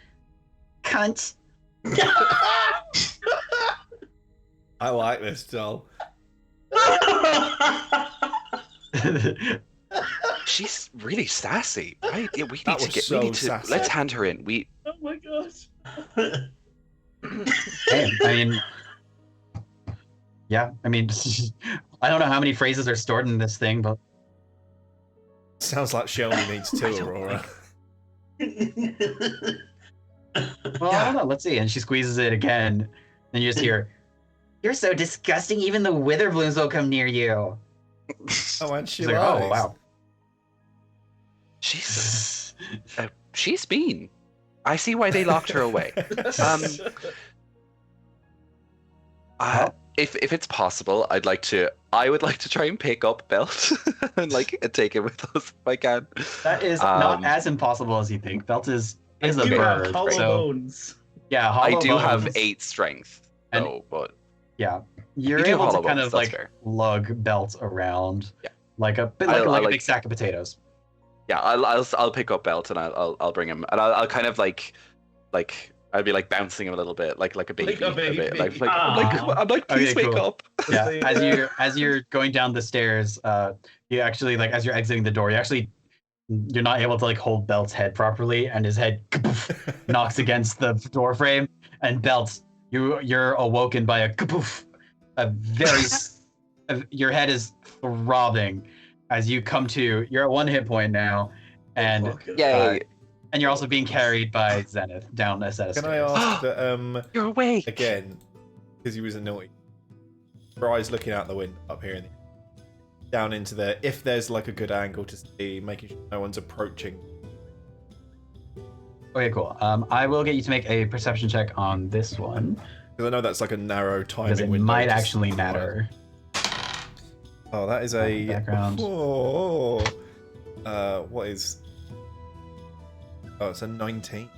"Cunt." I like this doll. She's really sassy. Right? Yeah, we That need to was get. so we need to. sassy. Let's hand her in. We. Oh my gosh. Hey, I mean, yeah, I mean, I don't know how many phrases are stored in this thing, but Sounds like she only needs two, Aurora. well, I don't know. Let's see. And she squeezes it again, and you just hear, "You're so disgusting. Even the wither blooms will come near you." Oh, and she She's like, "Oh wow." She's mean. I see why they locked her away. If it's possible, I would like to try and pick up Belt and like take it with us if I can. That is not as impossible as you think. Belt is a You have bird, hollow so bones. yeah, I hollow do have bones. 8 strength, And- though, but Yeah, you're You do able to hollow kind bones, of that's like fair. lug Belt around, Yeah. like a bit I like a like- big sack of potatoes. yeah, I'll pick up Belt and I'll bring him, and I'll kind of like I'd be like bouncing him a little bit, like a baby, Like a baby. bit. Like, Aw. I'm like, please Okay, wake cool. up. Yeah, as you're going down the stairs, you actually like as you're exiting the door, you're not able to like hold Belt's head properly, and his head knocks against the door frame, and Belt, you're awoken by a kapoof, your head is throbbing as you come to. You're at 1 hit point now, and Yay! and you're also being carried by Zenith down a set of Can I stairs. ask that You're awake. again, because he was annoying. Her eyes looking out the window up here, down into there. If there's like a good angle to see, making sure no one's approaching. Okay, cool. I will get you to make a perception check on this one Because I know that's like a narrow timing because it window. might just- actually matter. Oh, that is a Background. Oh, what is? Oh, it's a 19.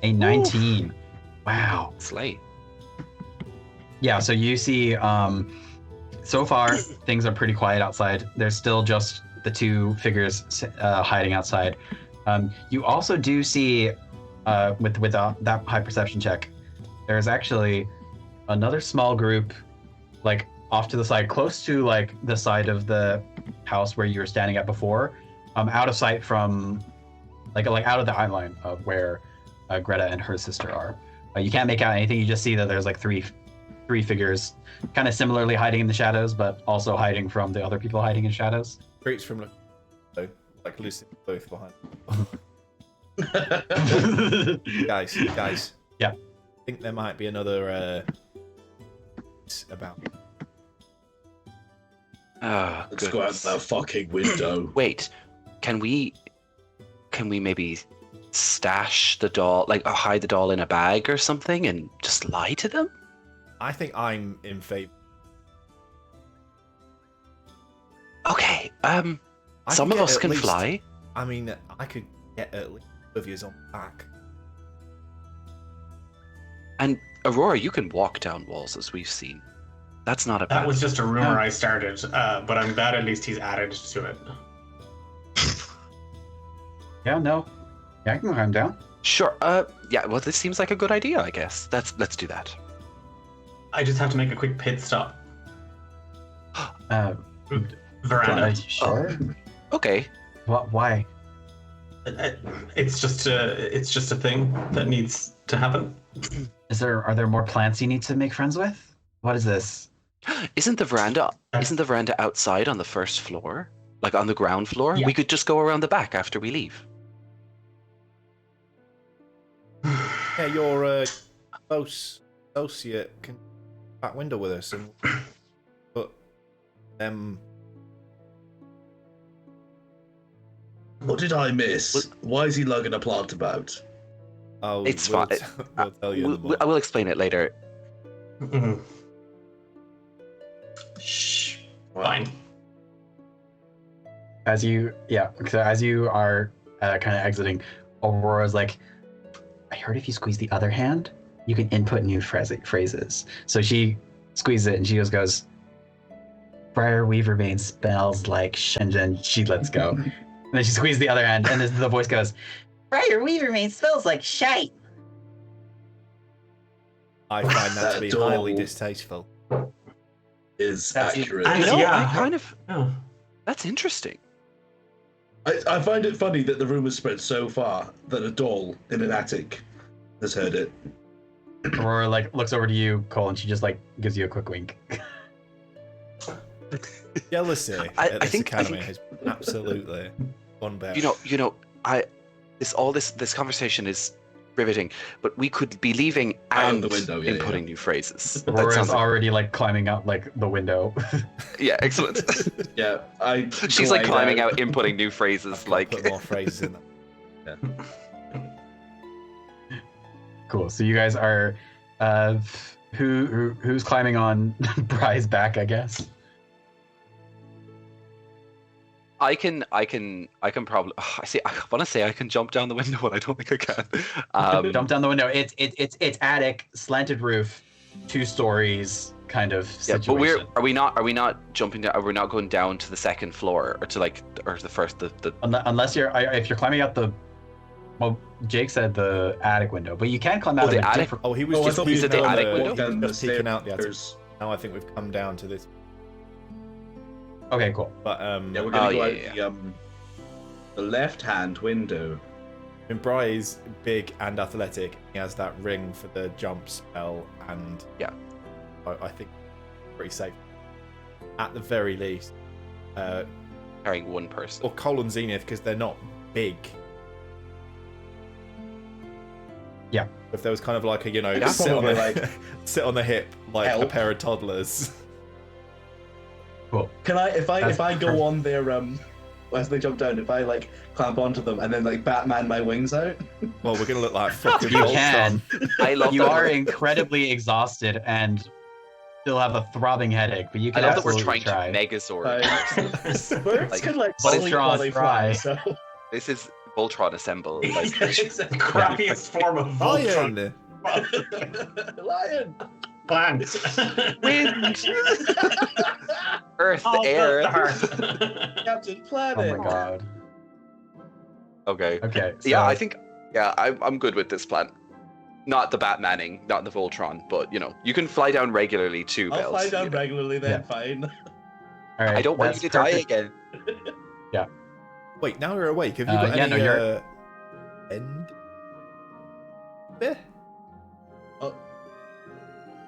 A 19. Wow. Slay. Yeah, so you see, so far things are pretty quiet outside. There's still just the 2 figures hiding outside. You also do see, with that high perception check, there's actually another small group, like off to the side, close to like the side of the house where you were standing at before, out of sight from, like out of the eye line of where Greta and her sister are. You can't make out anything. You just see that there's like three figures, kind of similarly hiding in the shadows, but also hiding from the other people hiding in shadows. Creeps from like Lucy both behind. Guys. Yeah. I think there might be another about. Oh, Let's go out that fucking window. Wait, can we maybe stash the doll, like hide the doll in a bag or something, and just lie to them? I think I'm in favor. Okay. I Some could of get us at can least- fly. I mean, I could get at least Olivia's on the back. And Aurora, you can walk down walls, as we've seen. That's not a bad. That was just a rumor I started, but I'm glad at least he's added to it. Yeah, no. Yeah, I can climb down. Sure. Yeah. Well, this seems like a good idea. I guess. Let's do that. I just have to make a quick pit stop. Veranda. Sure. Okay. What? Why? It's just a thing that needs to happen. Are there more plants you need to make friends with? What is this? Isn't the veranda outside on the first floor? Like on the ground floor? Yeah. We could just go around the back after we leave. Yeah, your close associate can back window with us and put them. What did I miss? Why is he lugging a plant about? Oh, It's we'll fine. We'll tell you. in the I will explain it later. Mhm. Shh. Fine. As you are kind of exiting, Aurora's like, I heard if you squeeze the other hand, you can input new phrases. So she squeezes it and she goes, Briar Weaverbane smells like Shenzhen. She lets go. And then she squeezes the other end, and the voice goes, Briar Weaverbane smells like shite. I find that to be That highly doll distasteful. Is accurate. And You know, yeah, I kind of. oh. That's interesting. I find it funny that the rumors spread so far that a doll in an attic has heard it. Aurora like looks over to you, Cole, and she just like gives you a quick wink. Jealousy I at this think- academy has absolutely gone bare. This conversation is riveting, but we could be leaving Out and the window, yeah, inputting yeah. new phrases. That Aurora's sounds like, already like climbing out like the window. yeah, excellent. Yeah, She's like glide climbing out, inputting new phrases. Like, Put more phrases in there. Cool. So you guys are, who's climbing on Bry's back? I guess. I can probably. I want to say I can jump down the window, but I don't think I can. Jump down the window. It's attic, slanted roof, 2 stories kind of Yeah, situation. but are we not jumping down? Are we not going down to the second floor or to the first the Unless if you're climbing out the, well, Jake said the attic window, but you can climb out Oh, of the a attic? different. Oh, he was Oh, I just thought you said the peeking attic out window? He was Down the just peeking out the attic. stairs. Now I think we've come down to this. Okay, cool. But Yeah, we're gonna Oh, go yeah, out the left-hand window. I mean, Bry is big and athletic. He has that ring for the jump spell, and Yeah. I think pretty safe. At the very least, carrying one person. or Cole and Zenith, because they're not big. Yeah. If there was kind of like a, That's sit on the, probably sit on the hip like a Help. pair of toddlers. Cool. Can I, if That's I go on their as they jump down, if I like clamp onto them and then like Batman my wings out? Well, we're gonna look like fucking You Voltron. can. I love You that are we're- incredibly exhausted and still have a throbbing headache, but you I can love that we're absolutely trying try. to Megazord. Birds Like, can like but it's sleep drawn while they fly. fry. So This is Voltron assemble. Like, It's the crappiest form of Voltron. lion. Plant. wind, earth, Oh, air. Captain Oh Planet. my god. Okay. Okay. Yeah, so- I think. Yeah, I'm good with this plan. Not the Batmaning, not the Voltron, but you can fly down regularly too. I'll Bells, fly down you know. regularly then. Yeah. Fine. All right, I don't want that's you to die perfect. again. Wait, now you're awake. Have you got Yeah, any no, you're- end? Yeah. Oh.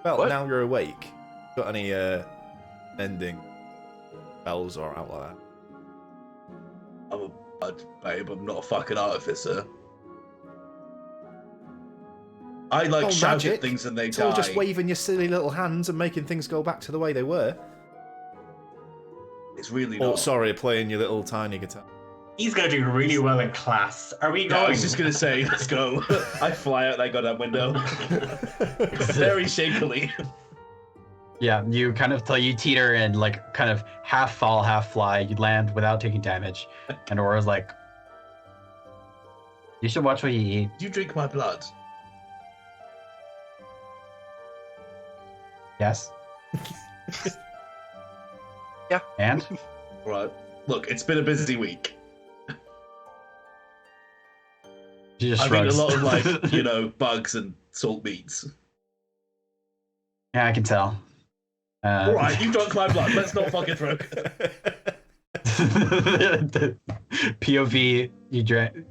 Well, What? now you're awake. Got any ending spells or out like that? I'm a bud, babe. I'm not a fucking artificer. I like Oh, shout magic. at things and they It's die. all just waving your silly little hands and making things go back to the way they were. It's really Oh, not. sorry, playing your little tiny guitar. He's gonna do really well in class. Are we Yeah, going? I was just gonna say, let's go. I fly out that goddamn window. Very shakily. Yeah, you kind of you teeter and like kind of half fall, half fly. You land without taking damage, and Aurora's like, "You should watch what you eat." You drink my blood. Yes. Yeah. And Right. Look, it's been a busy week. she just I've eaten a shrugs. lot of like, bugs and salt meats. Yeah, I can tell. All right, you drunk my blood. Let's not fucking throw. POV,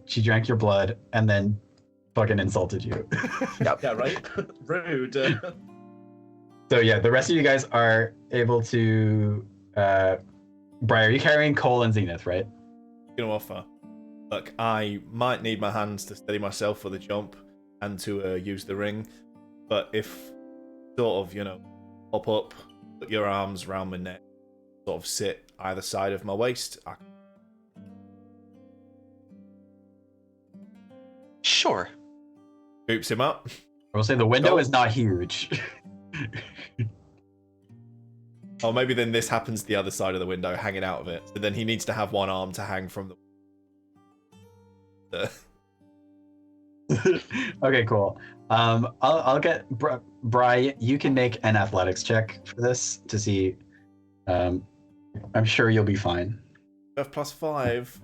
she drank your blood and then fucking insulted you. Yeah, right. Rude. So yeah, the rest of you guys are able to. Briar, you're carrying Cole and Zenith, right? Gonna offer. Look, I might need my hands to steady myself for the jump and to use the ring, but if sort of, pop up, put your arms around my neck, sort of sit either side of my waist, Sure. scoops him up. I will say the window Go. is not huge. Or maybe then this happens to the other side of the window, hanging out of it. So then he needs to have one arm to hang from the... Okay, cool. I'll get Bri. You can make an athletics check for this to see. I'm sure you'll be fine. I have +5,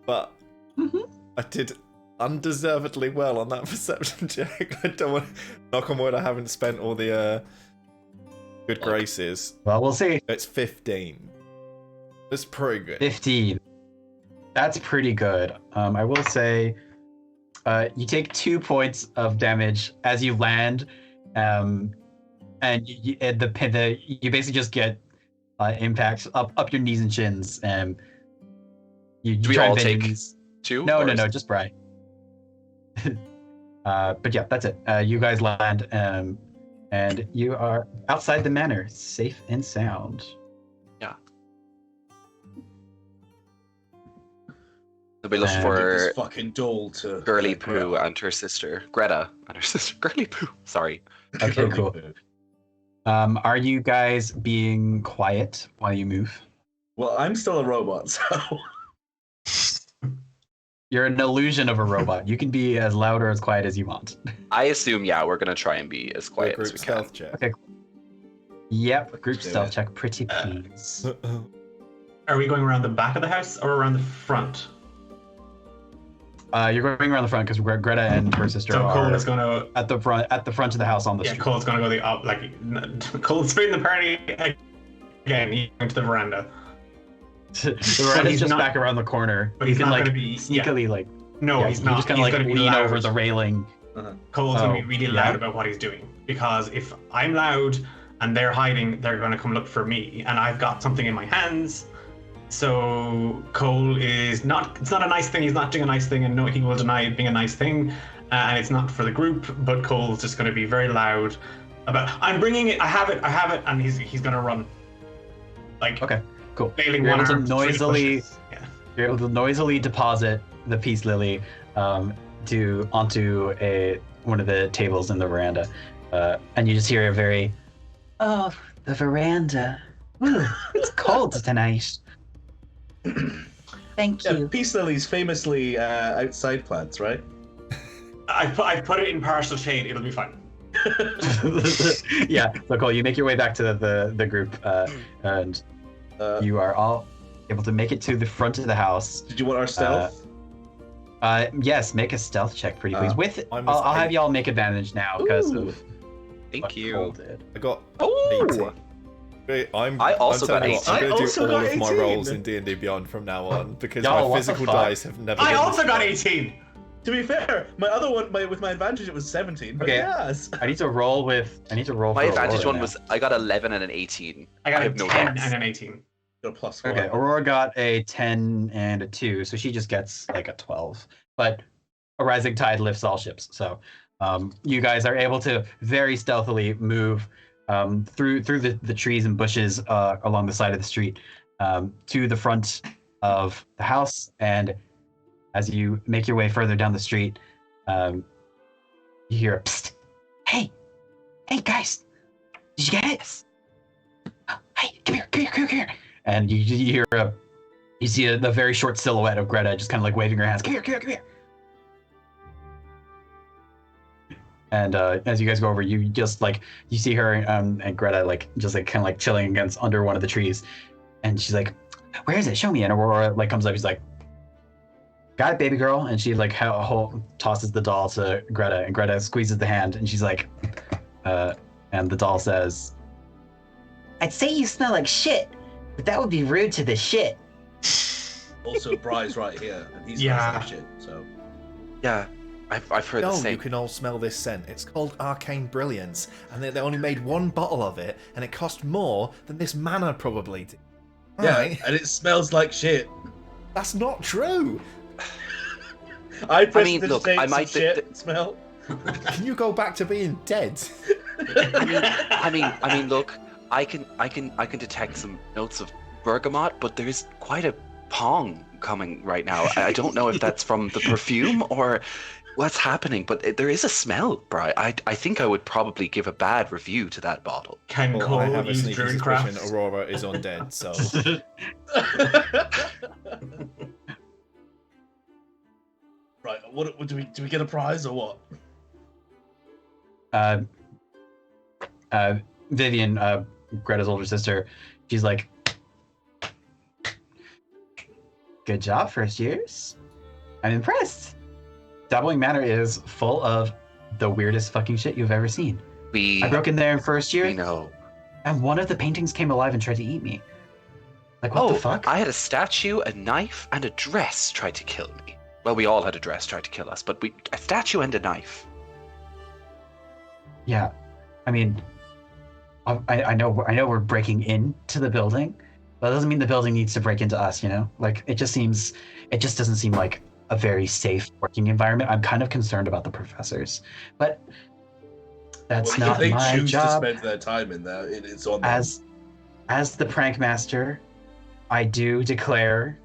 but Mm-hmm. I did undeservedly well on that perception check. I don't want. Knock on wood, I haven't spent all the good graces. Well, we'll see. It's 15. That's pretty good. 15. That's pretty good. I will say, you take 2 points of damage as you land, and you basically just get impacts up your knees and chins. You Do we try and all bend your take knees. 2? No, just Bri. But yeah, that's it. You guys land, and you are outside the manor, safe and sound. So we look And for This fucking doll to Girly Poo and her sister Greta and her sister Girly Poo. Sorry. Okay, cool. Are you guys being quiet while you move? Well, I'm still a robot, so You're an illusion of a robot. You can be as loud or as quiet as you want. I assume, yeah, we're gonna try and be as quiet as Group we can. stealth check. Okay. Yep, group do stealth it. check, pretty please. Are we going around the back of the house or around the front? You're going around the front because Greta and her sister So Cole are is going to. at the front of the house on the Yeah, street. Cole's going to go the up. Like Cole's splitting the party again. He's going to the veranda. The veranda's he's just not- back around the corner. but You he's can not like gonna be- sneakily like No, yeah, he's you not. just kind He's of going like to be lean loud. over the railing. Cole's going to be really loud yeah. about what he's doing because if I'm loud and they're hiding, they're going to come look for me, and I've got something in my hands. So Cole is not. It's not a nice thing. He's not doing a nice thing, and no, he will deny it being a nice thing. And it's not for the group. But Cole's just going to be very loud about. I'm bringing it. I have it. And he's going to run. Like Okay, cool. bailing You're one able to arm through the noisily- bushes. Yeah. You're able to noisily deposit the peace lily onto one of the tables in the veranda, and you just hear a very, oh, the veranda. Ooh, it's cold tonight. Thank yeah, you. peace lilies famously outside plants, right? I put it in partial shade. It'll be fine. Yeah, so Cole, you make your way back to the group, and you are all able to make it to the front of the house. Did you want our stealth? Yes, make a stealth check, pretty please. With I'm I'll have eight. y'all make advantage now because Ooh. of Thank what you. Cole did. I got Oh! 18. Wait, I also got telling you what, 18. I'm I going to also do all got of my 18. rolls in D&D Beyond from now on because Yo, my what the physical fuck? dice have never I been also this got bad. 18. To be fair, my other one, with my advantage, it was 17. But Okay. yes. I need to roll My for advantage Aurora one now. was I got 11 and an 18. I got a have no 10 dex. and an 18. Got a +1. Okay, Aurora got a 10 and a 2, so she just gets like a 12. But a rising tide lifts all ships, so you guys are able to very stealthily move through the trees and bushes along the side of the street to the front of the house. And as you make your way further down the street, you hear a psst. Hey guys, did you get it? Hey, come here. And you hear you see the very short silhouette of Greta just kind of like waving her hands. Come here. And as you guys go over, you just like you see her and Greta like just like kind of like chilling against under one of the trees, and she's like, "Where is it? Show me." And Aurora like comes up. She's like, "Got it, baby girl." And she like tosses the doll to Greta, and Greta squeezes the hand, and she's like, and the doll says, "I'd say you smell like shit, but that would be rude to the shit." Also, Bry's right here, and he's Yeah. nice shit. So Yeah, I've heard the No, same. you can all smell this scent. It's called Arcane Brilliance, and they only made one bottle of it, and it cost more than this manor probably did. yeah, Right? and it smells like shit. That's not true. I mean, look, I might- shit smell. Can you go back to being dead? I mean, look, I can detect some notes of bergamot, but there's quite a pong coming right now. I don't know if that's from the perfume or what's happening, but there is a smell, Bri. I think I would probably give a bad review to that bottle. Can Well, Cole I have a use sneaky druid suspicion craft? Aurora is undead, so Right, what do we get a prize or what? Vivian, Greta's older sister, she's like, good job, first years. I'm impressed. Dabbling Manor is full of the weirdest fucking shit you've ever seen. I broke in there in first year. We know. And one of the paintings came alive and tried to eat me. Like, what the fuck? I had a statue, a knife, and a dress tried to kill me. Well, we all had a dress tried to kill us, but a statue and a knife. Yeah. I mean, I know we're breaking into the building, but that doesn't mean the building needs to break into us, you know? Like, it just doesn't seem like a very safe working environment. I'm kind of concerned about the professors, but that's not my job. If they choose to spend their time in there, it's on them. As the prank master, I do declare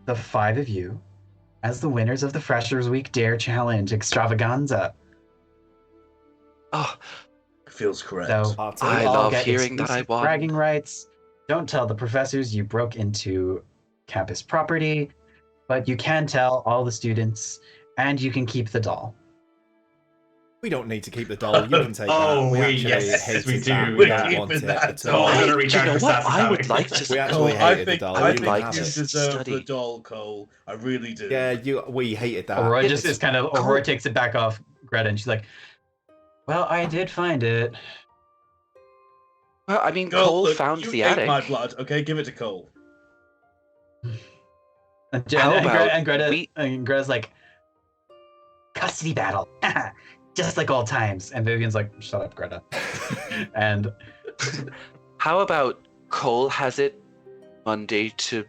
the 5 of you as the winners of the Freshers Week Dare Challenge Extravaganza. Oh, feels correct. So I love hearing that I won. Bragging rights. Don't tell the professors you broke into campus property, but you can tell all the students, and you can keep the doll. We don't need to keep the doll. You can take that. Yes, we do. We don't want it at all. I would like to. We actually hated the doll. I think like you to deserve study. the doll, Cole. I really do. Yeah, we hated that. Aurora Aurora takes it back off Greta, and she's like, well, I did find it. Well, I mean, Cole, Cole look, found you the ate attic. my blood, okay? Give it to Cole. And about Greta's like, custody battle. Just like old times. And Vivian's like, shut up, Greta. And how about Cole has it Monday to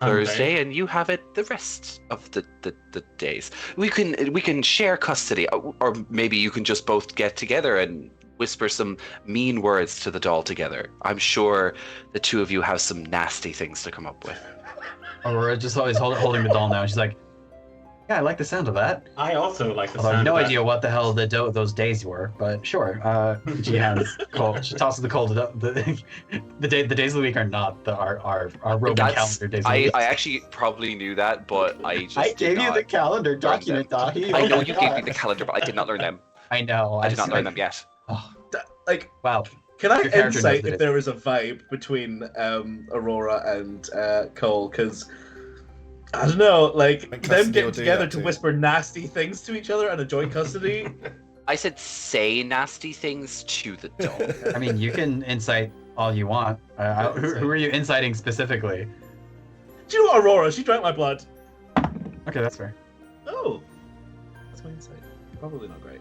Thursday, and you have it the rest of the days. We can share custody, or maybe you can just both get together and whisper some mean words to the doll together. I'm sure the two of you have some nasty things to come up with. Aurora just always holding the doll now. She's like, yeah, I like the sound of that. I also like the Although I sound have no of that. idea what the hell those days were, but sure. She hands Cole. She tosses the Cole. The days of the week are not our Roman calendar days. Of the week. I actually probably knew that, but I just gave you the calendar document, Dahi. I know you gave me the calendar, but I did not learn them. I know. I did not learn them yet. Oh, Like, wow. can I Your character insight knows if it. there is a vibe between Aurora and Cole? Because I don't know, like them getting together to whisper nasty things to each other and a joint custody. I said say nasty things to the doll. I mean, you can incite all you want. Who are you inciting specifically? Do you know what, Aurora? She drank my blood. Okay, that's fair. Oh, that's my insight. Probably not great.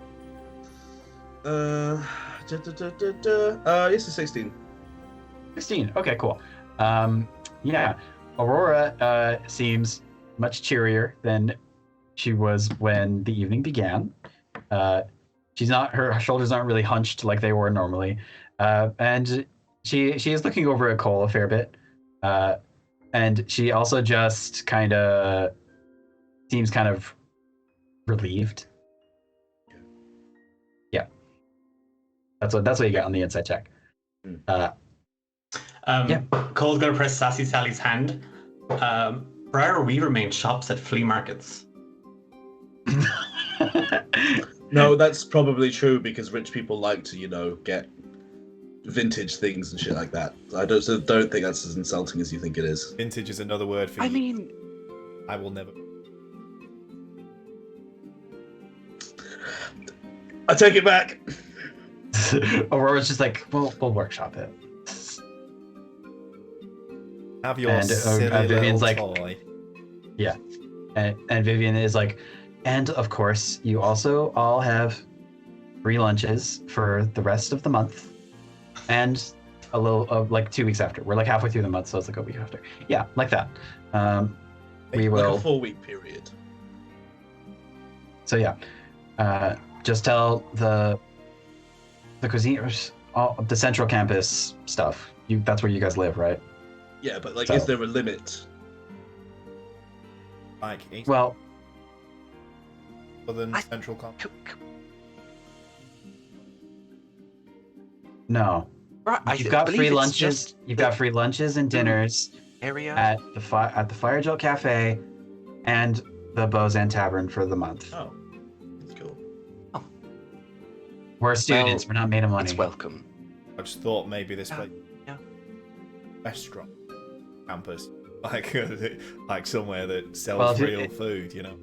Yes, it's 16. 16. Okay, cool. Yeah, Aurora seems much cheerier than she was when the evening began. She's not. Her shoulders aren't really hunched like they were normally, and she is looking over at Cole a fair bit, and she also just kind of seems kind of relieved. Yeah, that's what you got on the inside check. Cole's gonna press Sassy Sally's hand. Briar Weaver made shops at flea markets. No, that's probably true because rich people like to, get vintage things and shit like that. I don't think that's as insulting as you think it is. Vintage is another word for you. I mean, I will never. I take it back. Aurora's just like, we'll workshop it. Have your And, silly Vivian's little like- toy. Yeah, and Vivian is like, and of course, you also all have free lunches for the rest of the month, and a little of like 2 weeks after. We're like halfway through the month, so it's like a week after. Yeah, like that. We will. Like a 4-week period. So yeah, just tell the cuisine, all the central campus stuff. That's where you guys live, right? Yeah, but like, So- is there a limit? Like East Well, Southern Central Con. no. You've got free lunches. You've got free lunches and dinners area at the Fire Jolt Cafe and the Bozan Tavern for the month. Oh, that's cool. We're students. We're not made of money. It's welcome. I just thought maybe this place, Yeah. restaurant, campus, like somewhere that sells real food, you know.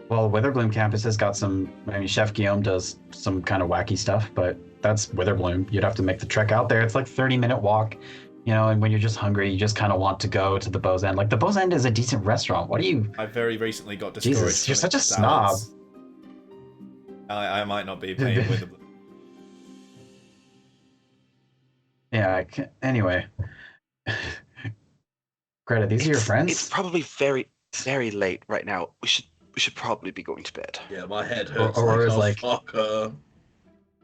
Well, Witherbloom campus has got some. I mean, Chef Guillaume does some kind of wacky stuff, but that's Witherbloom. You'd have to make the trek out there. It's like 30-minute walk, you know. And when you're just hungry, you just kind of want to go to the Beau's End. Like the Beau's End is a decent restaurant. What do you? I very recently got discouraged. Jesus, you're from such a its snob. salads. I might not be paying with the. Yeah. Anyway, Greta, these are your friends. It's probably very, very late right now. We should probably be going to bed. Yeah, my head hurts. Aurora's fucker.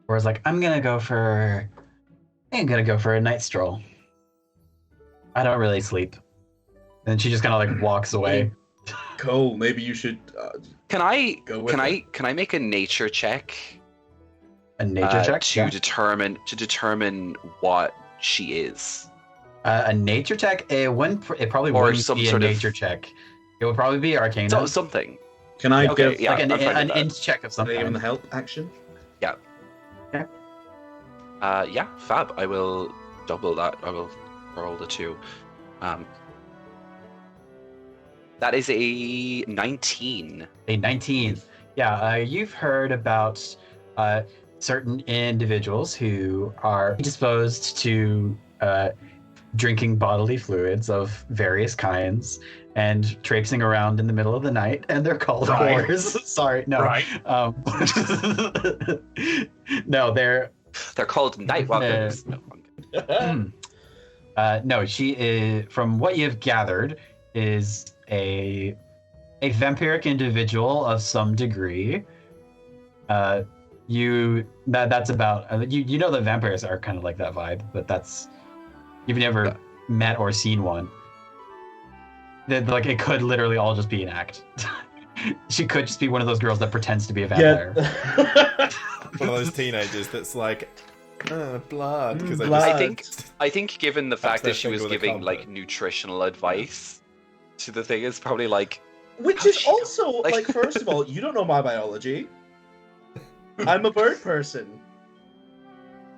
Aurora's like, I'm gonna go for a night stroll. I don't really sleep. And she just kind of like walks away. Cole, maybe you should. Can I Go with make a nature check? A nature check to determine what she is. A nature check. It probably Or wouldn't some be a sort of- nature check. It would probably be Arcana. So something. Can I Okay, give yeah, like I'm fine with an that. int check of some even the kind. help action? Yeah, fab. I will double that. I will roll the 2. That is a 19. A 19. Yeah, you've heard about certain individuals who are disposed to drinking bodily fluids of various kinds and traipsing around in the middle of the night, and they're called whores. Sorry, no. Right. No, they're called night walkers. No, I'm kidding. no, she is, from what you've gathered, is a vampiric individual of some degree. That's about you know that vampires are kind of like that vibe, but that's you've never met or seen one. Like it could literally all just be an act. She could just be one of those girls that pretends to be a vampire. Yeah. One of those teenagers that's like, blood. Because Blood. I think given the fact their that she was finger with a giving compass. like nutritional advice to the thing, is probably like, Which How's is she- also like- like, first of all, you don't know my biology. I'm a bird person.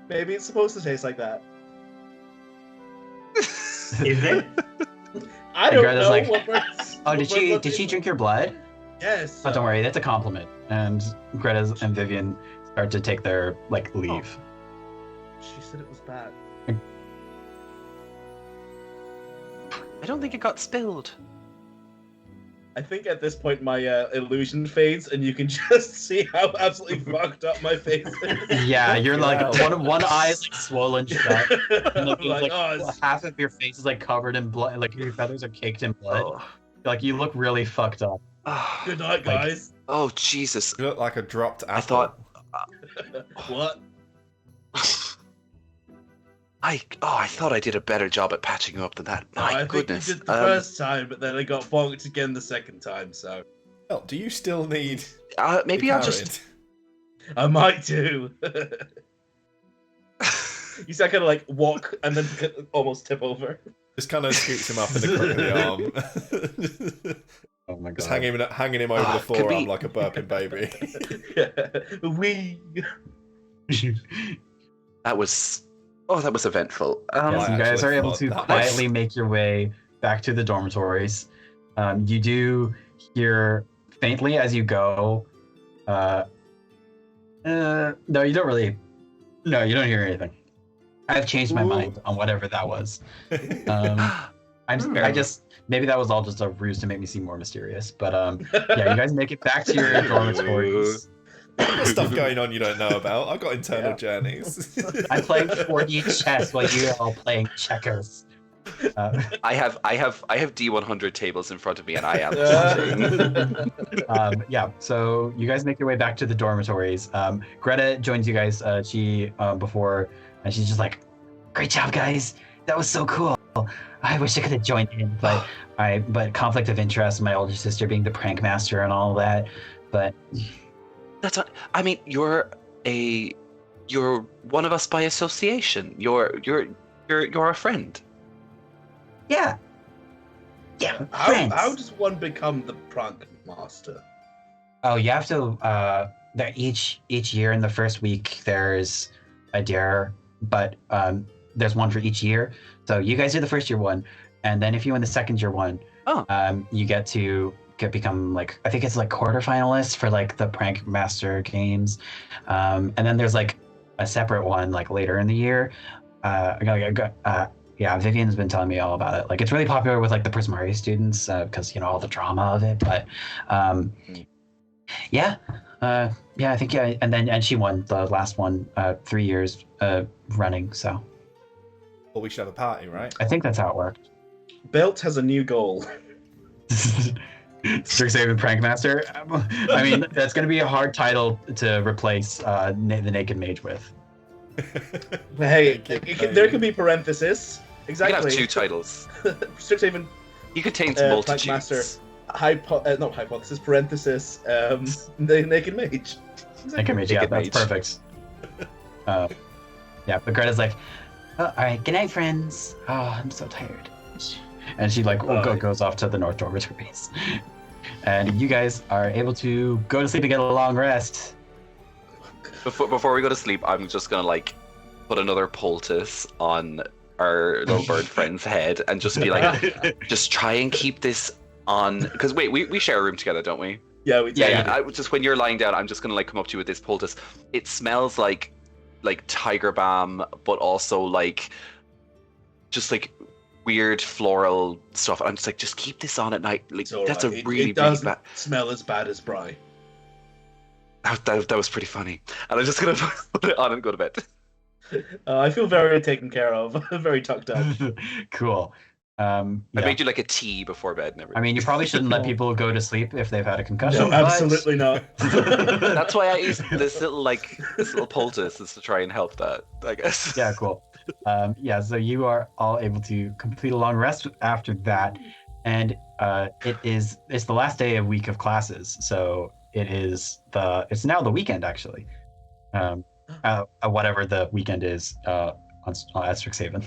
Maybe it's supposed to taste like that. Is it? I don't Greta's know like, what birds. Oh, what did bird she blood did she tastes drink your blood? like. Yes. Oh, don't worry, that's a compliment. And Greta and Vivian start to take their like leave. She said it was bad. I don't think it got spilled. I think at this point my illusion fades, and you can just see how absolutely fucked up my face is. Yeah, you're like one eye's like swollen shut. And I'm like, oh, it's- half of your face is like covered in blood, like your feathers are caked in blood. Oh. Like you look really fucked up. Oh, Good night, guys. oh Jesus! You look like a dropped apple. I thought What? I thought I did a better job at patching you up than that. My I goodness. think you did the first time, but then I got bonked again the second time, so Well, do you still need? Maybe the I'll carrot? just. I might do. You see, I kind of like walk and then almost tip over. Just kind of scoots him up in the crook of the arm. Oh my god. Just hanging him over the could forearm be- like a burping baby. We. That was eventful. Yes, I you guys actually are able thought to that quietly make your way back to the dormitories. You do hear faintly as you go. No, you don't really. No, you don't hear anything. I've changed my mind on whatever that was. I just maybe that was all just a ruse to make me seem more mysterious. But yeah, you guys make it back to your dormitories. There's stuff going on you don't know about. I've got internal journeys. I'm playing 4D chess while you're all playing checkers. I have D100 tables in front of me, and I am. Yeah, so you guys make your way back to the dormitories. Greta joins you guys. Before, and she's just like, "Great job, guys! That was so cool. I wish I could have joined in, but conflict of interest. My older sister being the prank master and all that. But That's not. I mean, you're one of us by association. You're a friend. yeah, friends. How does one become the prank master? Oh, you have to that each year in the first week there's a dare, but there's one for each year. So you guys do the first year one, and then if you win the second year one, you get to become like, I think it's like quarterfinalists for like the Prank Master games, and then there's like a separate one like later in the year. Yeah, Vivian's been telling me all about it. Like, it's really popular with like the Prismari students because all the drama of it. But yeah, I think and she won the last one 3 years running. So. Well, we should have a party, right? I think that's how it worked. Belt has a new goal. Strixhaven Prankmaster. I mean, that's going to be a hard title to replace the Naked Mage with. Hey, there could be parenthesis. Exactly. You can have 2 titles. Strixhaven. He contains multitudes. Not hypothesis, parenthesis, the Naked Mage. Exactly. Naked Mage, yeah, that's perfect. Yeah, but Greta's like, oh, all right, good night, friends. Oh, I'm so tired. And she like goes off to the North Dormitories. And you guys are able to go to sleep and get a long rest. Before we go to sleep, I'm just gonna like put another poultice on our little bird friend's head and just be like, just try and keep this on. Because wait, we share a room together, don't we? Yeah, we do. Yeah. Just when you're lying down, I'm just gonna like come up to you with this poultice. It smells like tiger balm, but also like just like weird floral stuff. I'm just like, just keep this on at night. Like that's right. a really it doesn't bad smell as bad as Bry. That was pretty funny, and I'm just gonna put it on and go to bed. I feel very taken care of, very tucked up. Cool. I made you like a tea before bed and everything. I mean, you probably shouldn't let people go to sleep if they've had a concussion. No, absolutely not. That's why I used this little poultice is to try and help that, I guess. Yeah, cool. So you are all able to complete a long rest after that, and it's the last day of week of classes, so it's now the weekend actually. Whatever the weekend is at Strixhaven.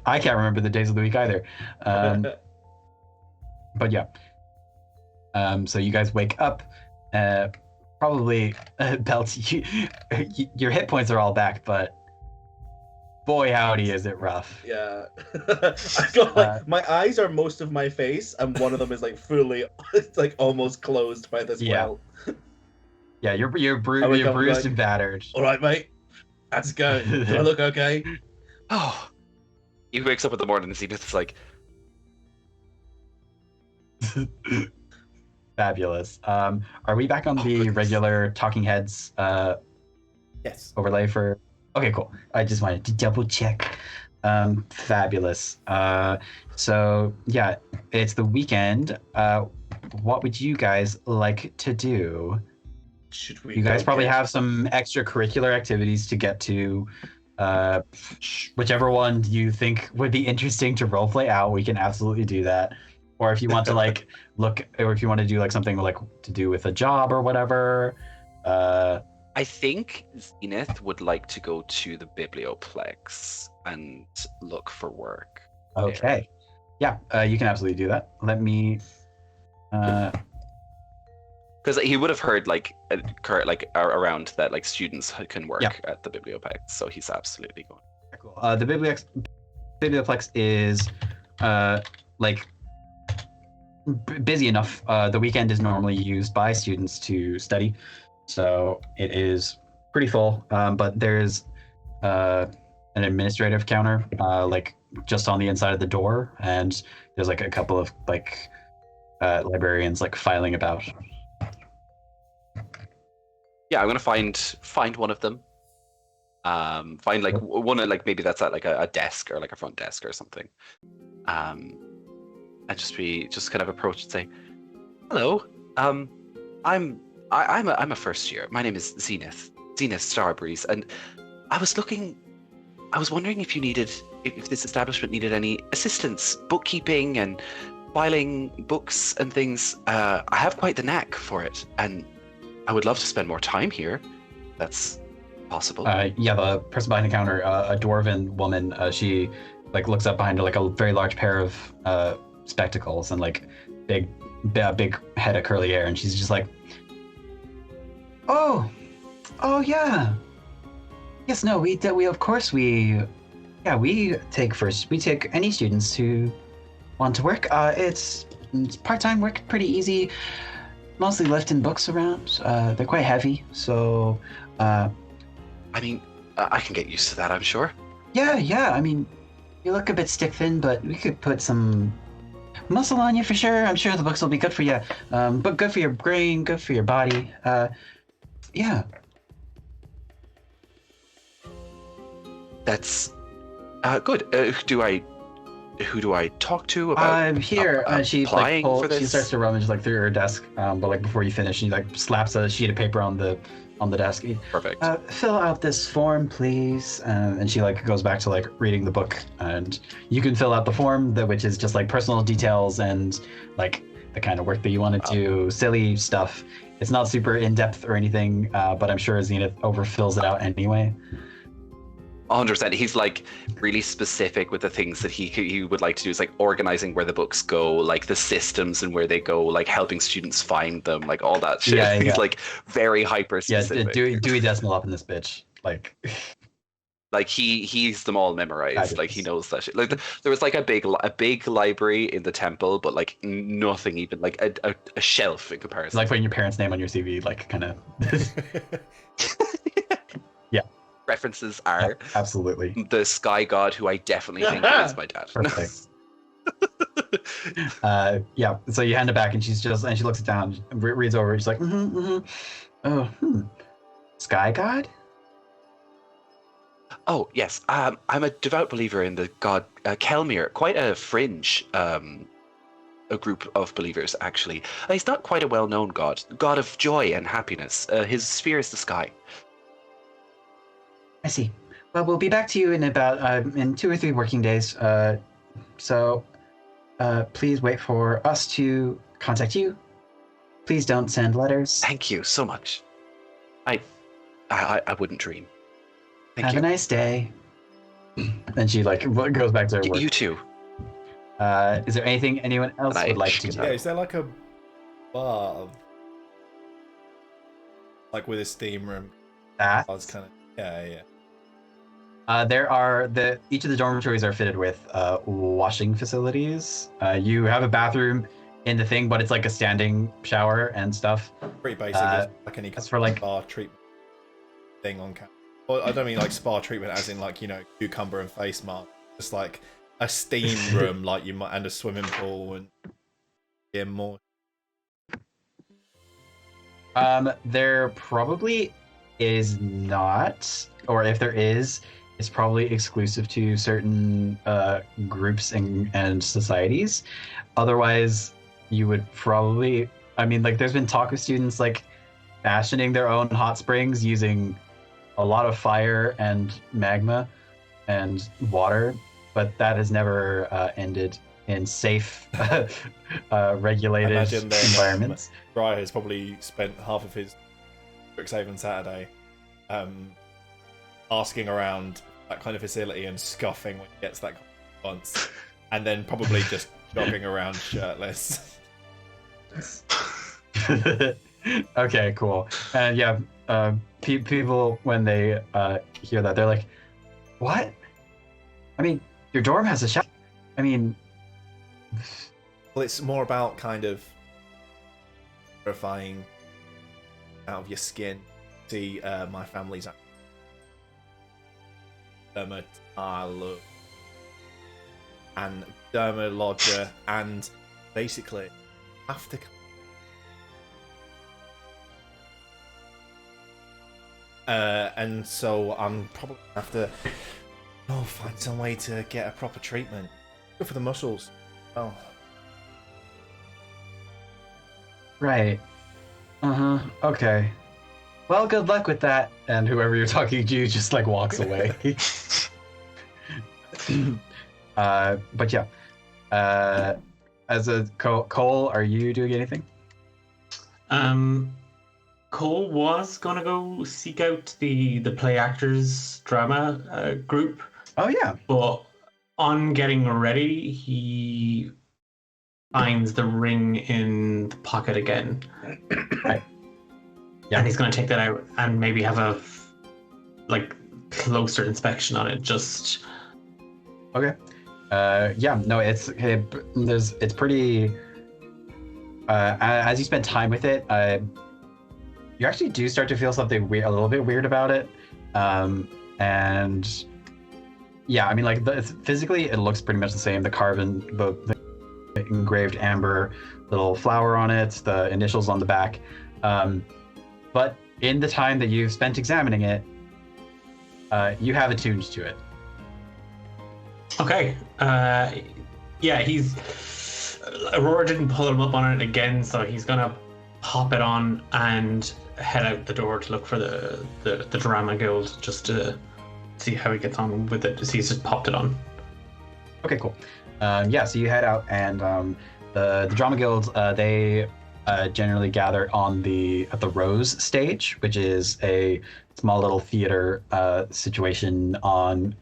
I can't remember the days of the week either. But yeah. So you guys wake up. Probably, Belt, your hit points are all back, but boy howdy is it rough. Yeah. I got like my eyes are most of my face, and one of them is like fully, it's like almost closed by this well. Yeah, you're bruised and battered. All right, mate. Let's go. Do I look okay? Oh. He wakes up in the morning and Zenith's like... Fabulous. Are we back on the regular Talking Heads yes. overlay for... Okay, cool. I just wanted to double check. Fabulous. So, yeah, it's the weekend. What would you guys like to do? You guys probably have some extracurricular activities to get to. Whichever one you think would be interesting to roleplay out, we can absolutely do that. Or if you want to like look, or if you want to do like something like to do with a job or whatever. I think Zenith would like to go to the Biblioplex and look for work. Okay. Yeah, you can absolutely do that. Let me... Because he would have heard around that like students can work at the Biblioplex, so he's absolutely going. Cool. The Biblioplex is busy enough. The weekend is normally used by students to study, so it is pretty full. But there's an administrative counter just on the inside of the door, and there's like a couple of librarians filing about. Yeah, I'm gonna find one of them. Find one maybe that's at a desk or a front desk or something. And just kind of approach and say, "Hello, I'm a first year. My name is Zenith Starbreeze, and I was wondering if this establishment needed any assistance, bookkeeping and filing books and things. I have quite the knack for it, and I would love to spend more time here. That's possible." The person behind the counter, a dwarven woman, she looks up behind her a very large pair of spectacles and big head of curly hair, and she's just like, Oh yeah. Yes, no, we of course we take any students who want to work. It's part-time work, pretty easy. Mostly lifting books around. They're quite heavy, so I mean, I can get used to that, I'm sure. yeah. I mean, you look a bit stick thin, but we could put some muscle on you for sure. I'm sure the books will be good for you. But good for your brain, good for your body. Yeah. That's good. Who do I talk to about Here, she applying for this? She starts to rummage like through her desk, but like before you finish, she like slaps a sheet of paper on the desk. Perfect. Fill out this form, please. And she like goes back to like reading the book, and you can fill out the form which is just like personal details and like the kind of work that you want to do, silly stuff. It's not super in depth or anything, but I'm sure Zenith overfills it out anyway. 100%. He's like really specific with the things that he would like to do. Is like organizing where the books go, like the systems and where they go, like helping students find them, like all that shit. Yeah. He's like very hyper specific. Yeah, Dewey Decimal up in this bitch. Like he's them all memorized. Fabulous. Like he knows that shit. Like there was like a big library in the temple, but like nothing even like a shelf in comparison. like putting your parents' name on your CV, like kind of. References are Absolutely. the sky god, who I definitely think is my dad. Perfect. Yeah. So you hand it back, and she looks it down, reads over. She's like, Sky God. Oh yes, I'm a devout believer in the god Kelmir. Quite a fringe a group of believers actually. He's not quite a well-known god of joy and happiness. His sphere is the sky. I see. Well, we'll be back to you in about in 2 or 3 working days. So please wait for us to contact you. Please don't send letters. Thank you so much. I wouldn't dream. Have a nice day. And she like goes back to her work. You too. Is there anything anyone else would like to know? Yeah, is there like a bar, like with a steam room? That I was kind of yeah. Each of the dormitories are fitted with washing facilities. You have a bathroom in the thing, but it's like a standing shower and stuff. Pretty basic. Like any that's for like spa treatment thing on campus. Well, I don't mean like spa treatment as in like cucumber and face mask. Just like a steam room, like you might, and a swimming pool and more. There probably is not, or if there is, it's probably exclusive to certain groups and societies. Otherwise, you would probably, like there's been talk of students like fashioning their own hot springs using a lot of fire and magma and water, but that has never ended in safe, regulated environments. Briar has probably spent half of his Strixhaven Saturday asking around that kind of facility and scoffing when he gets that kind of response, and then probably just jogging around shirtless. Okay, cool. And yeah, people when they hear that, they're like, "What? Your dorm has a shower. Well, it's more about kind of purifying out of your skin. See, my family's dermatologist and dermatologer, and basically have to. And so I'm probably gonna have to find some way to get a proper treatment. Good for the muscles. Oh. Right. Okay. Well, good luck with that. And whoever you're talking to just like walks away. But yeah. As a Cole, are you doing anything? Cole was gonna go seek out the play actors drama group. Oh yeah. But on getting ready, he finds the ring in the pocket again. Right. And he's going to take that out and maybe have a closer inspection on it. Just okay. It's pretty. As you spend time with it, you actually do start to feel something weird, a little bit weird about it, and yeah, I mean, like physically, it looks pretty much the same. The the engraved amber little flower on it, the initials on the back, but in the time that you've spent examining it, you have attuned to it. Okay. He's. Aurora didn't pull him up on it again, so he's gonna pop it on and head out the door to look for the drama guild, just to see how he gets on with it. He's just popped it on. Okay, cool. So you head out, and the drama guilds they generally gather at the Rose stage, which is a small little theater situation on.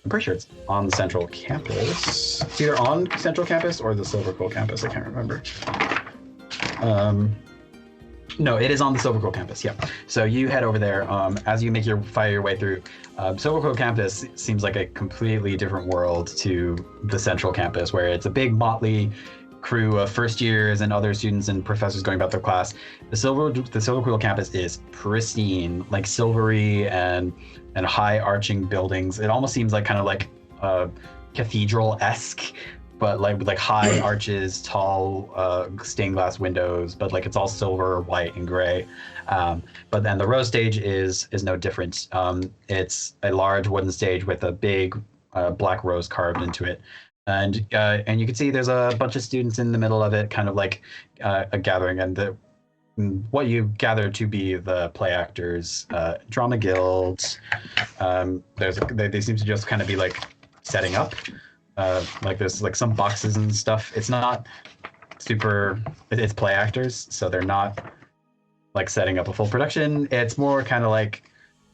I'm pretty sure it's on the central campus. It's either on central campus or the Silver Quill campus. I can't remember. No, it is on the Silver Quill campus. Yeah. So you head over there. As you fire your way through, Silver Quill campus seems like a completely different world to the central campus, where it's a big motley crew of first years and other students and professors going about their class. The Silver Quill campus is pristine, like silvery and high arching buildings. It almost seems like kind of like cathedral-esque, but like with like high arches, tall stained glass windows, but like it's all silver, white, and gray. But then the Rose stage is no different. It's a large wooden stage with a big black rose carved into it. And you can see there's a bunch of students in the middle of it, kind of like a gathering, and what you gather to be the play actors, drama guilds. They seem to just kind of be like setting up. Like there's like some boxes and stuff. It's not super. It's play actors, so they're not like setting up a full production. It's more kind of like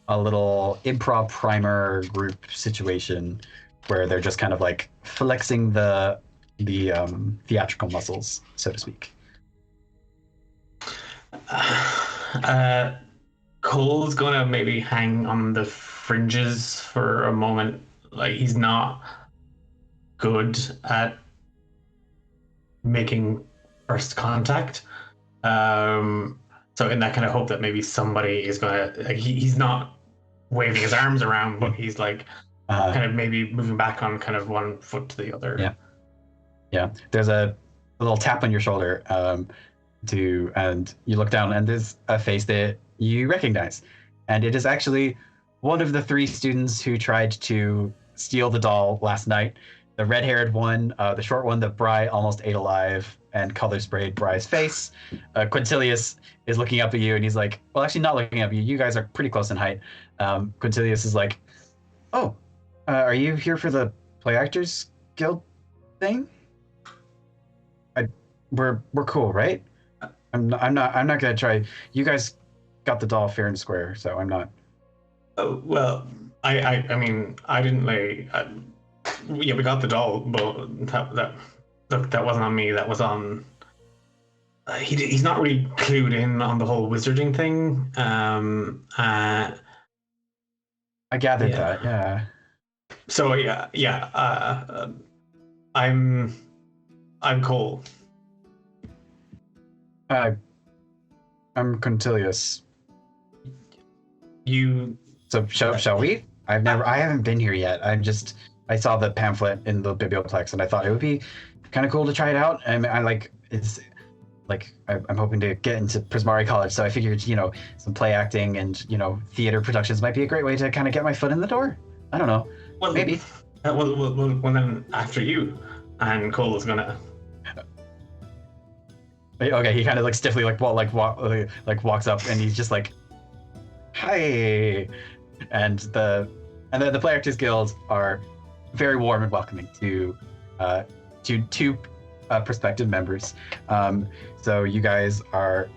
a little improv primer group situation, where they're just kind of like flexing the theatrical muscles, so to speak. Cole's gonna maybe hang on the fringes for a moment. Like, he's not good at making first contact. So in that kind of hope that maybe somebody is gonna, like, he's not waving his arms around, but he's like kind of maybe moving back on kind of one foot to the other. Yeah. There's a little tap on your shoulder, and you look down, and there's a face that you recognize, and it is actually one of the 3 students who tried to steal the doll last night. The red-haired one, the short one that Bri almost ate alive and color sprayed Bri's face. Quintilius is looking up at you, and he's like, well, actually not looking up at you. You guys are pretty close in height. Quintilius is like, oh, are you here for the Play Actors Guild thing? We're cool, right? I'm not gonna try. You guys got the doll fair and square, so I'm not. Oh, well, I mean, I didn't lay. Yeah, we got the doll, but that wasn't on me. That was on. He's not really clued in on the whole wizarding thing. I gathered that. Yeah. So I'm Cole. I'm Quintilius. So shall we? I haven't been here yet. I saw the pamphlet in the biblioplex, and I thought it would be kind of cool to try it out. And I'm hoping to get into Prismari College, so I figured, some play acting and, theater productions might be a great way to kind of get my foot in the door. I don't know. Well, maybe. Well, then after you, and Cole is gonna. Okay, he kind of like stiffly walks up, and he's just like, "Hi," and the Play Actors Guild are very warm and welcoming to 2 prospective members. So you guys are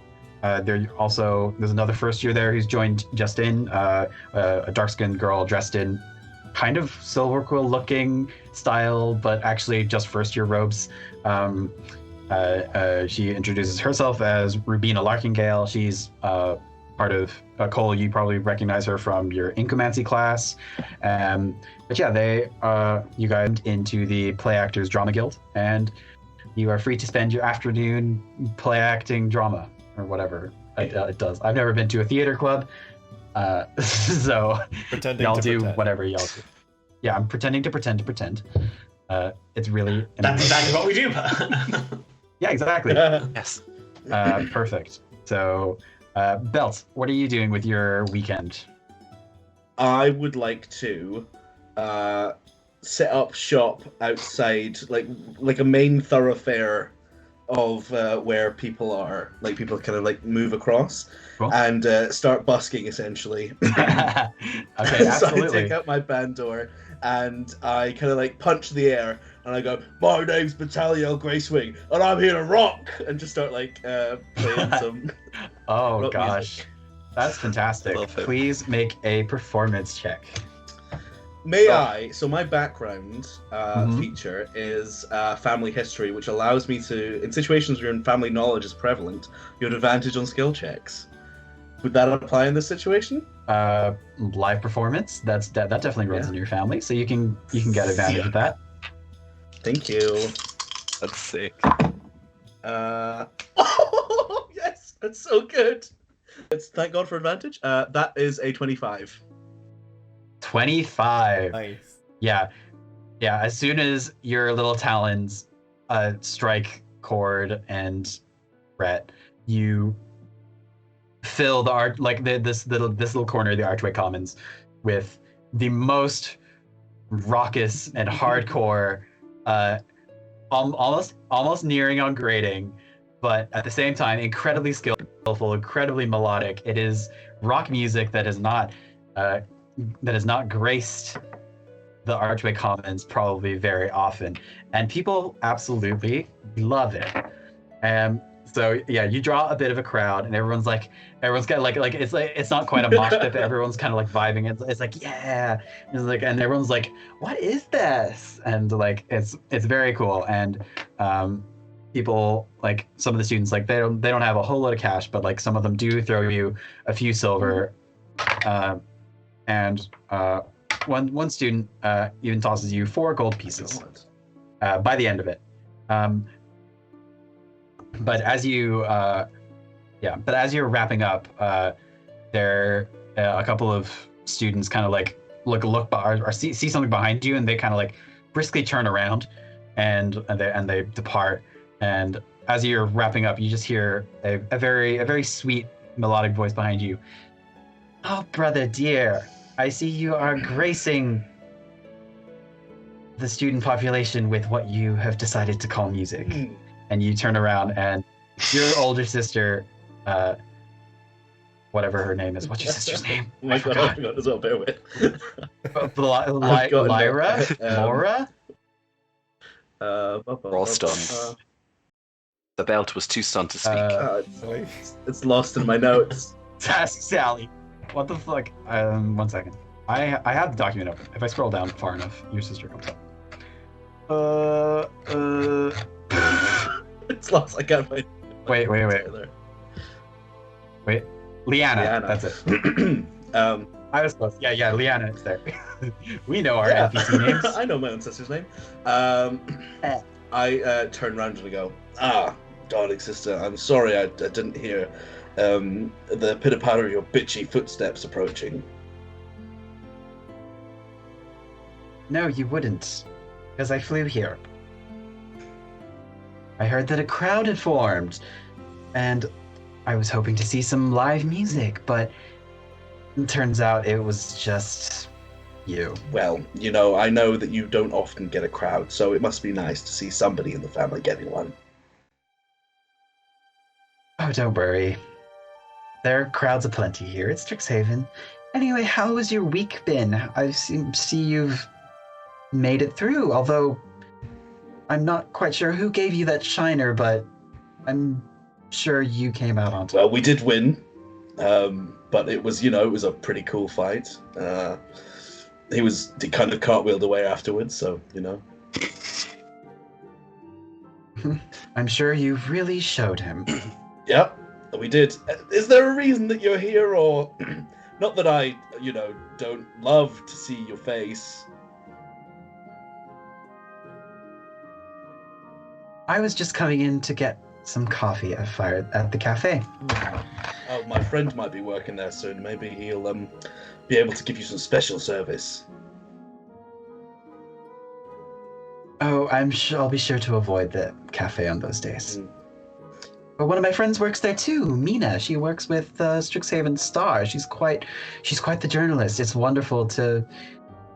there's another first year there who's joined Justin, a dark-skinned girl dressed in kind of Silver Quill looking style, but actually just first year robes. She introduces herself as Rubina Larkingale. She's part of Cole. You probably recognize her from your Incomancy class. But yeah, you guys went into the Play Actors Drama Guild, and you are free to spend your afternoon play acting drama or whatever it does. I've never been to a theater club, so Pretending y'all to do pretend. whatever y'all do. Yeah, I'm pretending to pretend. It's really That's exactly what we do. yeah, exactly. Yes. Perfect. So, Belt, what are you doing with your weekend? I would like to set up shop outside, like a main thoroughfare of where people are. Like people kind of like move across Cool. and start busking essentially. Okay, So I absolutely. take out my band door and I kind of like punch the air and I go, "My name's Battalion Gracewing and I'm here to rock," and just start like playing some. Oh rock gosh, music. that's fantastic. Love it. Please make a performance check. May I? So my background Mhm. feature is family history, which allows me to, in situations where family knowledge is prevalent, you have advantage on skill checks. Would that apply in this situation? Live performance. That definitely runs Yeah. in your family, so you can get advantage of that. Thank you. That's sick. Oh yes, that's so good. Thank God for advantage. That is a 25. 25. Nice. Yeah. As soon as your little talons strike Cord and Rhett, you fill the art like this little corner of the Archway Commons with the most raucous and hardcore, almost nearing on grading, but at the same time incredibly skillful, incredibly melodic. It is rock music that has not graced the Archway Commons probably very often, and people absolutely love it. So yeah, you draw a bit of a crowd, and everyone's got like it's not quite a mosh pit, but everyone's kind of like vibing. It's like yeah, and everyone's like, what is this? And like it's very cool. And people, like some of the students, like they don't have a whole lot of cash, but like some of them do throw you a few silver. And one student even tosses you 4 gold pieces by the end of it. But as you're wrapping up, there a couple of students kind of like look or see something behind you, and they kind of like briskly turn around, and they depart. And as you're wrapping up, you just hear a very sweet melodic voice behind you. Oh, brother dear, I see you are gracing the student population with what you have decided to call music. And you turn around, and your older sister, whatever her name is. What's your sister's name? Oh my God, I forgot as well. Bear with. Lyra? Laura? We're all stunned. The Belt was too stunned to speak. It's lost in my notes. Sassy Sally. What the fuck? 1 second. I have the document open. If I scroll down far enough, your sister comes up. It's lost. I can't find. Wait. Liana. That's it. I was close. Yeah, Liana is there. We know our NPC names. I know my own sister's name. I turn around and I go, darling sister, I'm sorry I didn't hear the pitter-patter of your bitchy footsteps approaching. No, you wouldn't, because I flew here. I heard that a crowd had formed, and I was hoping to see some live music, but it turns out it was just you. Well, I know that you don't often get a crowd, so it must be nice to see somebody in the family getting one. Oh, don't worry. There are crowds aplenty here at Strixhaven. Anyway, how has your week been? I see you've made it through, although I'm not quite sure who gave you that shiner, but I'm sure you came out on top. Well, we did win, but it was, it was a pretty cool fight. He kind of cartwheeled away afterwards, so, I'm sure you really showed him. Yep, We did. Is there a reason that you're here, or not that I, don't love to see your face? I was just coming in to get some coffee at the cafe. Oh, my friend might be working there soon. Maybe he'll be able to give you some special service. Oh, I'll be sure to avoid the cafe on those days. But one of my friends works there too, Mina. She works with Strixhaven Star. She's quite the journalist. It's wonderful to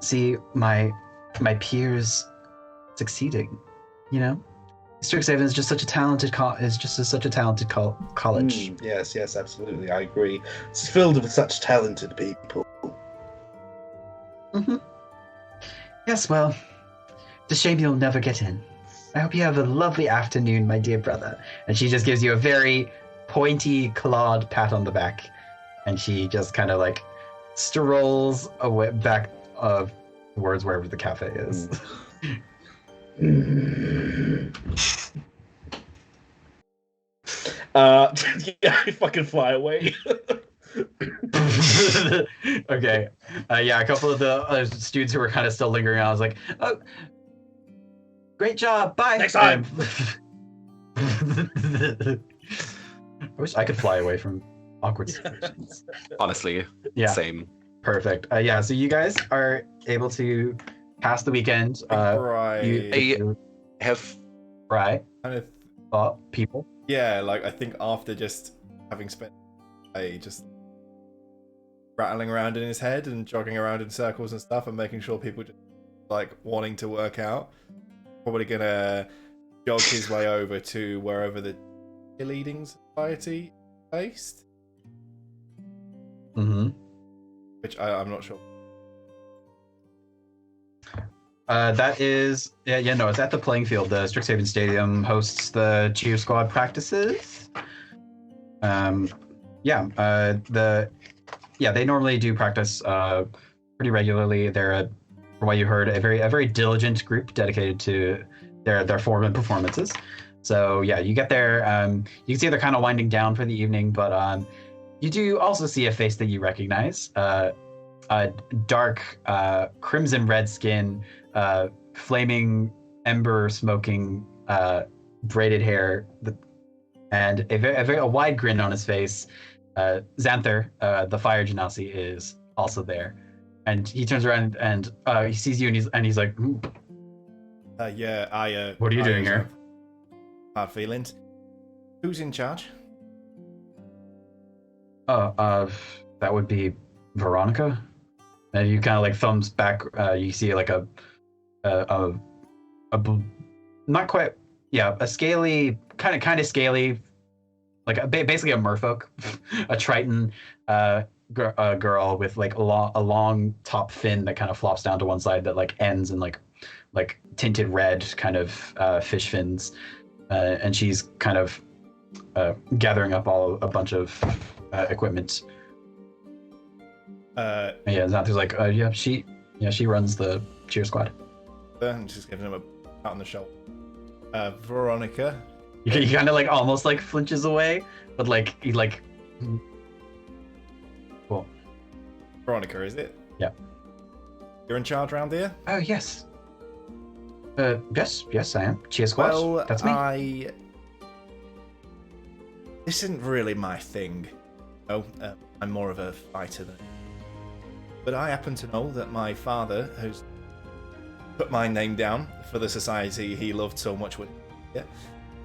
see my peers succeeding. Strixhaven is just such a talented college. Yes, absolutely. I agree. It's filled with such talented people. Mm-hmm. Yes, well, it's a shame you'll never get in. I hope you have a lovely afternoon, my dear brother. And she just gives you a very pointy, clawed pat on the back. And she just kind of like strolls away back towards wherever the cafe is. I fucking fly away. Okay. A couple of the students who were kind of still lingering on, I was like, oh, great job. Bye. Next time. I wish I could fly away from awkward situations. Honestly, Yeah. same. Perfect. So you guys are able to pass the weekend. Right. You Have right. Kind of. People. Yeah, like I think after just having spent a day just rattling around in his head and jogging around in circles and stuff and making sure people just like wanting to work out, probably gonna jog his way over to wherever the cheerleading society is based. Mm-hmm. Which I'm not sure. That is, it's at the playing field. The Strixhaven Stadium hosts the cheer squad practices. They normally do practice pretty regularly. They're, from what you heard, a very diligent group dedicated to their form and performances. So yeah, you get there. You can see they're kind of winding down for the evening, but you do also see a face that you recognize. A dark crimson red skin, flaming ember smoking braided hair, and a wide grin on his face. Xanther, the fire genasi, is also there, and he turns around and he sees you and he's like, "Ooh, What are you doing here?" Hard feelings. Who's in charge? That would be Veronica. And you kind of like thumbs back. You see like a not quite, a scaly, kind of scaly, like basically a merfolk, a triton girl with like a long top fin that kind of flops down to one side that like ends in like tinted red kind of fish fins, and she's kind of gathering up a bunch of equipment. Xanther's like, she runs the cheer squad. And just giving him a pat on the shoulder. Veronica. He kind of like almost like flinches away, but like he like. Cool. Veronica, is it? Yeah. You're in charge around here? Oh yes. Yes, I am. Cheer squad. Well, That's me. This isn't really my thing. No, I'm more of a fighter than. But I happen to know that my father has put my name down for the society he loved so much.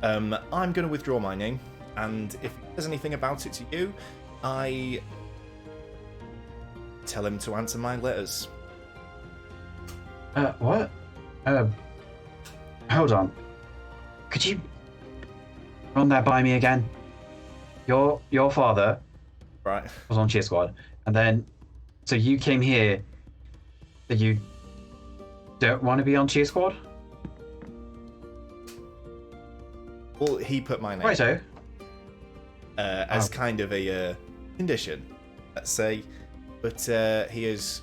I'm going to withdraw my name, and if he says anything about it to you, I tell him to answer my letters. What? Hold on. Could you run that by me again? Your father, Right. was on cheer squad, and then so you came here. That you don't want to be on cheer squad? Well, he put my name Righto. as kind of a condition, let's say, but he has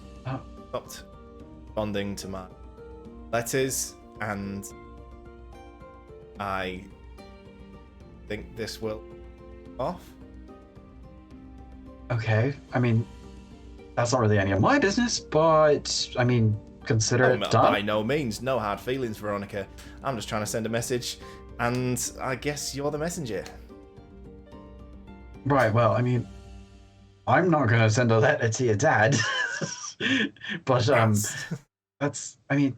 stopped responding to my letters, and I think this will off. Okay, I mean, that's not really any of my business, but I mean, consider it done. By no means, no hard feelings, Veronica. I'm just trying to send a message, and I guess you're the messenger. Right, well, I mean, I'm not gonna send a letter to your dad. But that's I mean,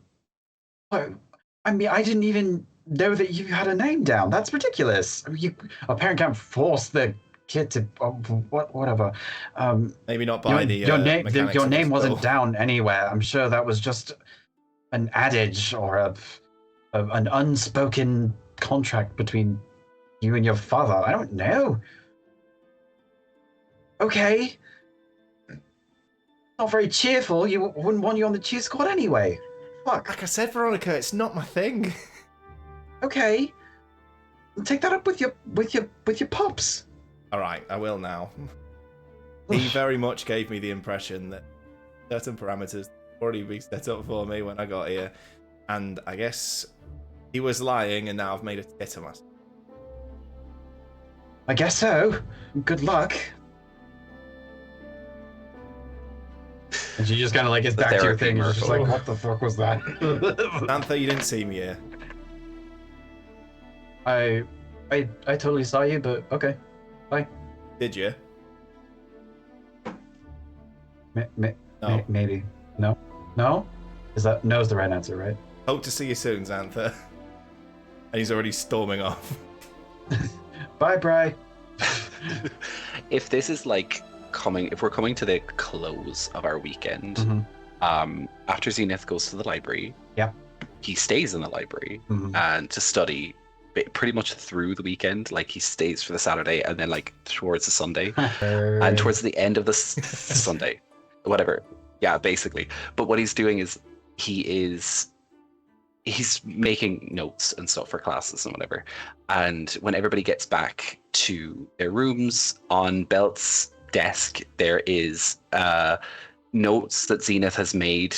I didn't even know that you had a name down. That's ridiculous. I mean, a parent can't force the kid to whatever. Maybe not by your name wasn't down anywhere. I'm sure that was just an adage or an unspoken contract between you and your father. I don't know. Okay. Not very cheerful. You wouldn't want you on the cheer squad anyway. Fuck. Like I said, Veronica, it's not my thing. Okay. Take that up with your pops. All right, I will now. He very much gave me the impression that certain parameters already been set up for me when I got here, and I guess he was lying, and now I've made a tit of myself. I guess so. Good luck. And she just kind of like gets back to your thing. You're just like, what the fuck was that? Anther, you didn't see me here. I totally saw you, but okay. Bye. Did you? No. Maybe. No? No? No's the right answer, right? Hope to see you soon, Xanther. And he's already storming off. Bye, Bri. If this is like if we're coming to the close of our weekend, after Zenith goes to the library, he stays in the library and to study pretty much through the weekend. Like he stays for the Saturday and then like towards the Sunday and towards the end of the Sunday, whatever. Yeah, basically. But what he's doing is he's making notes and stuff for classes and whatever. And when everybody gets back to their rooms, on Belt's desk there is notes that Zenith has made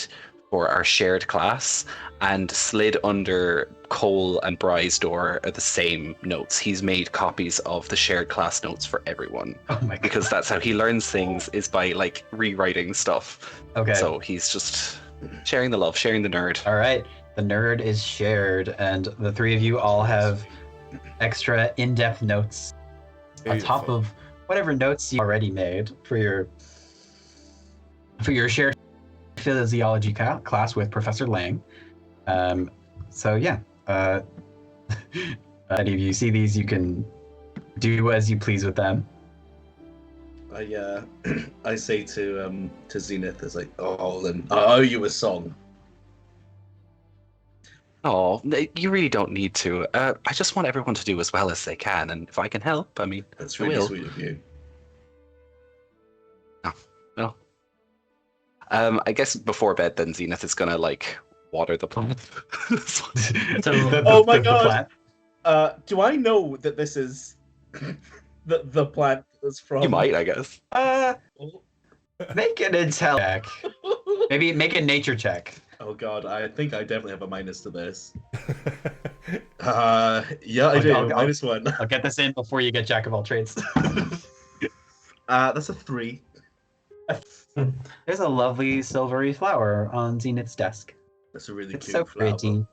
for our shared class, and slid under Cole and Bry's door are the same notes. He's made copies of the shared class notes for everyone. Oh my God. Because that's how he learns things, is by like rewriting stuff. Okay. So he's just sharing the love, sharing the nerd. All right. The nerd is shared, and the three of you all have extra in-depth notes on top of whatever notes you already made for your shared physiology class with Professor Lang. So yeah, any of you see these, you can do as you please with them. I say to Zenith, it's like, oh, then I owe you a song. Oh, you really don't need to. I just want everyone to do as well as they can, and if I can help, I mean, that's really sweet of you. No. I guess before bed, then Zenith is gonna like water the plant. Oh my God! Do I know that this is the plant is from? You might, I guess. Make an intel check. Maybe make a nature check. Oh God, I think I definitely have a minus to this. Yeah, I do. -1. I'll get this in before you get Jack of all trades. That's a 3. There's a lovely silvery flower on Zenith's desk. That's a really It's cute so flower. pretty.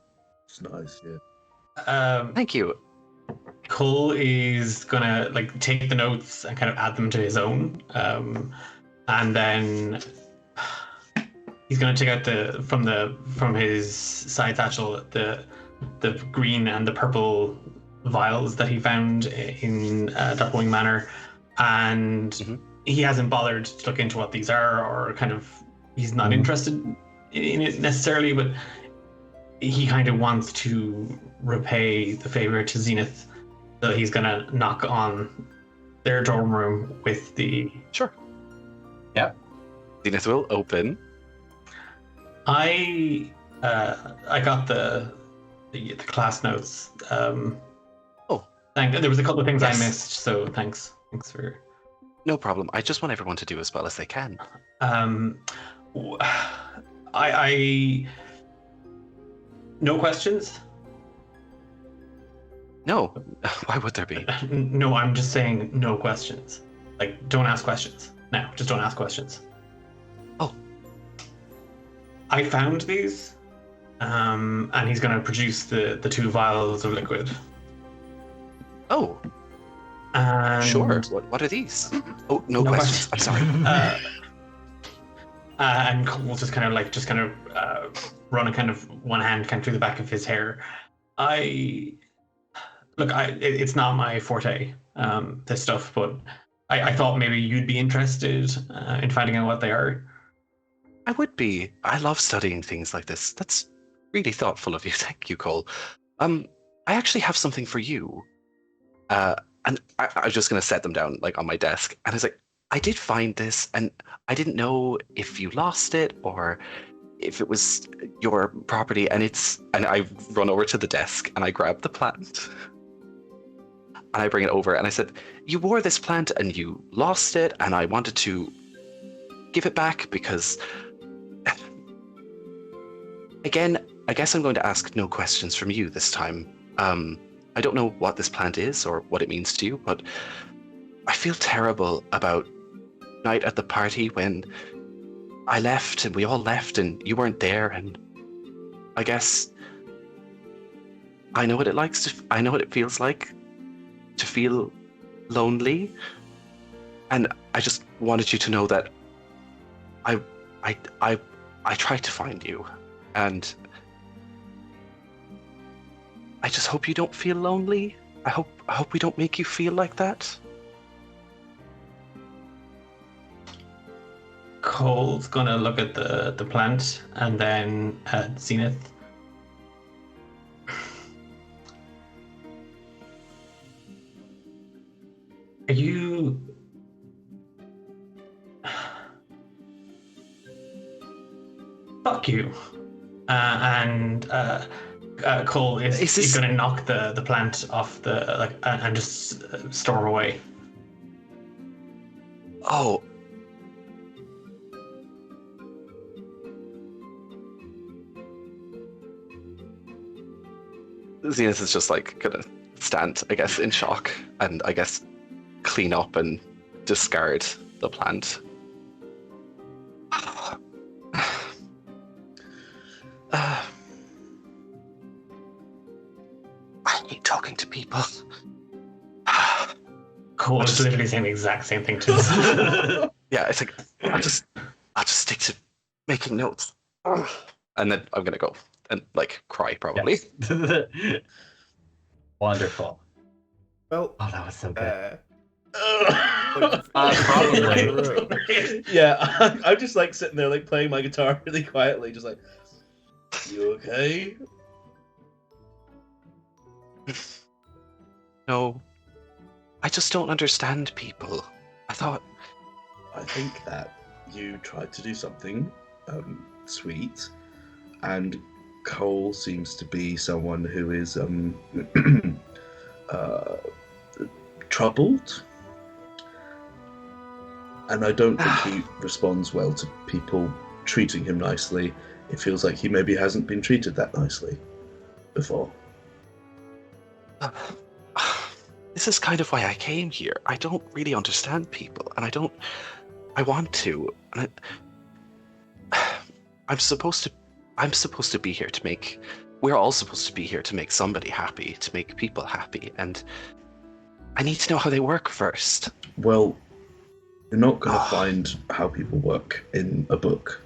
It's nice, yeah. Thank you. Cole is gonna like take the notes and kind of add them to his own, and then he's gonna take out from his side satchel the green and the purple vials that he found in Darkwing Manor, and he hasn't bothered to look into what these are, or kind of he's not interested in it necessarily, but he kind of wants to repay the favor to Zenith, so he's gonna knock on their dorm room with the. Sure. Yep. Zenith will open. I got the class notes. There was a couple of things I missed, so thanks for. No problem. I just want everyone to do as well as they can. I no questions. No. Why would there be? No, I'm just saying no questions. Like, don't ask questions. now. Just don't ask questions. Oh. I found these, and he's going to produce the 2 vials of liquid. Oh, And sure. What are these? Oh, no questions. I'm sorry. And Cole's just kind of run a kind of one hand kind of through the back of his hair. It's not my forte, this stuff, but I thought maybe you'd be interested in finding out what they are. I would be. I love studying things like this. That's really thoughtful of you. Thank you, Cole. I actually have something for you. And I was just going to set them down like on my desk. And I was like, I did find this, and I didn't know if you lost it or if it was your property. And I run over to the desk and I grab the plant. And I bring it over and I said, you wore this plant and you lost it, and I wanted to give it back because... Again, I guess I'm going to ask no questions from you this time. I don't know what this plant is or what it means to you, but I feel terrible about night at the party when I left and we all left and you weren't there, and I guess I know what it feels like to feel lonely, and I just wanted you to know that I tried to find you, and I just hope you don't feel lonely. I hope we don't make you feel like that. Cole's gonna look at the plant and then at Zenith. Are you... Fuck you. Cole is going to knock the plant off and just storm away. Oh. Zenith is just like gonna stand, I guess, in shock, and I guess clean up and discard the plant. I hate talking to people. Cole is literally saying the exact same thing to us. Yeah, it's like I'll just stick to making notes, and then I'm gonna go and like cry probably. Yes. Wonderful. Well, oh, that was so good. Probably. Yeah, I'm just like sitting there, like playing my guitar really quietly, just like, you okay? No, I just don't understand people. I think that you tried to do something sweet, and Cole seems to be someone who is troubled, and I don't think he responds well to people treating him nicely. It feels like he maybe hasn't been treated that nicely before. This is kind of why I came here. I don't really understand people, and I want to. And I'm supposed to be here to make. We're all supposed to be here to make somebody happy, to make people happy, and I need to know how they work first. Well, you're not going to find how people work in a book.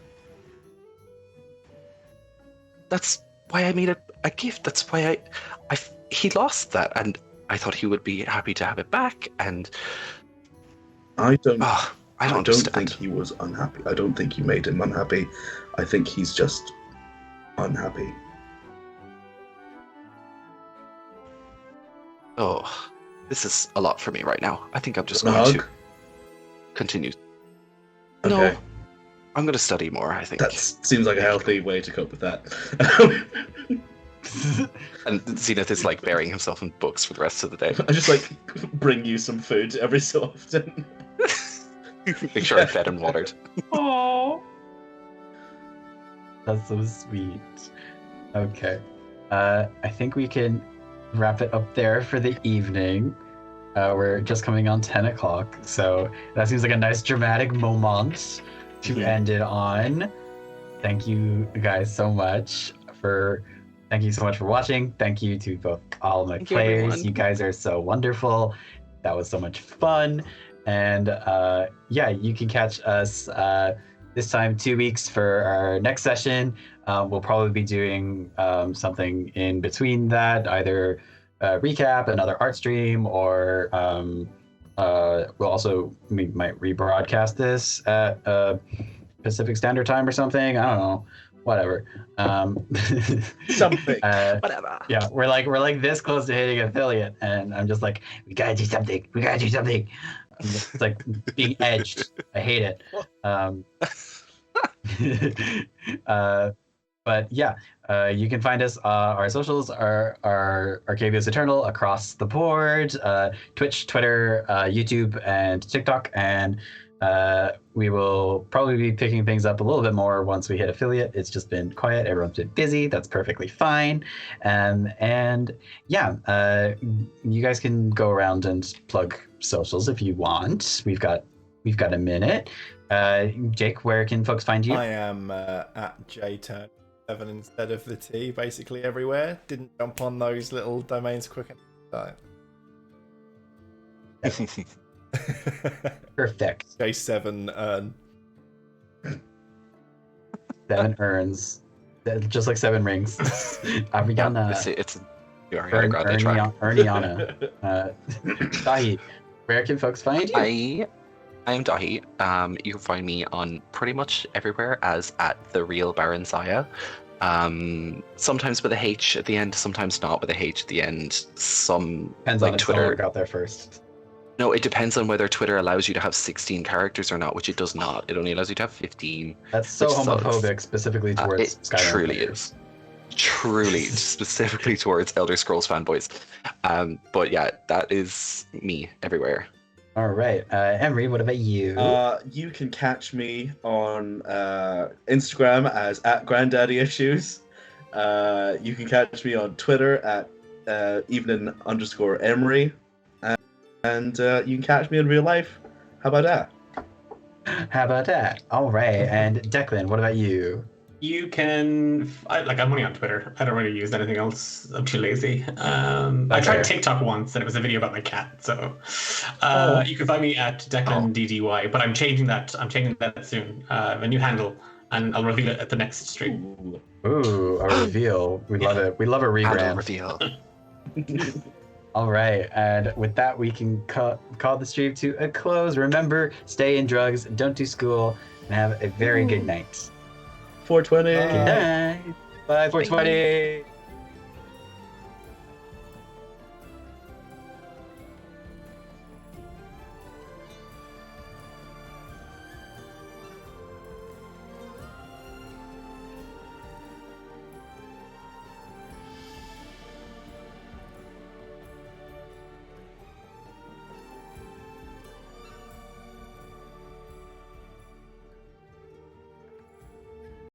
That's why I made a gift. That's why he lost that, and I thought he would be happy to have it back. And I don't understand. think he was unhappy. I don't think you made him unhappy. I think he's just unhappy. Oh, this is a lot for me right now. I think I'm just going to continue. Okay. No, I'm going to study more, I think. That seems like a healthy way to cope with that. And Zenith is like burying himself in books for the rest of the day. I just like bring you some food every so often. Make sure I'm fed and watered. Oh, that's so sweet. Okay, I think we can wrap it up there for the evening. We're just coming on 10 o'clock, so that seems like a nice dramatic moment to end it on. Thank you guys so much for watching. Thank you to both all my players. Everyone. You guys are so wonderful. That was so much fun. And you can catch us this time 2 weeks for our next session. We'll probably be doing something in between that, either recap, another art stream, or we might rebroadcast this at Pacific Standard Time or something. I don't know, whatever. Something. Whatever. Yeah, we're like this close to hitting affiliate, and I'm just like, we gotta do something. It's like being edged. I hate it. But yeah, you can find us. Our socials are Arcavios Eternal across the board: Twitch, Twitter, YouTube, and TikTok. And we will probably be picking things up a little bit more once we hit affiliate. It's just been quiet. Everyone's been busy. That's perfectly fine. And yeah, you guys can go around and plug socials if you want. We've got a minute. Jake, where can folks find you? I am at JTurn7 instead of the T, basically everywhere. Didn't jump on those little domains quick enough. Perfect. J7 earn. 7 urns, just like 7 rings. Ariana. It's Ariana Grande track. Erniana. Dahi, where can folks find you? I am Dahi. You can find me on pretty much everywhere as at the real Baron Zaya. Sometimes with a H at the end, sometimes not with a H at the end. Some Depends like on if Twitter someone got there first. No, it depends on whether Twitter allows you to have 16 characters or not, which it does not. It only allows you to have 15. That's so which homophobic, sucks. specifically towards It Skyrim truly players. is. Truly, specifically towards Elder Scrolls fanboys. But yeah, that is me everywhere. All right, Emery, what about you? You can catch me on Instagram as @GranddaddyIssues. You can catch me on Twitter at evening_Emery. And you can catch me in real life. How about that? How about that? All right, and Declan, what about you? You can, I'm only on Twitter. I don't really use anything else. I'm too lazy. I tried TikTok once, and it was a video about my cat. So you can find me at DeclanDDY. But I'm changing that. I'm changing that soon. A new handle, and I'll reveal it at the next stream. Ooh, a reveal. We love it. We love a rebrand. Reveal. All right, and with that, we can call the stream to a close. Remember, stay in drugs, don't do school, and have a very good night. 420. Good night. Bye, 420.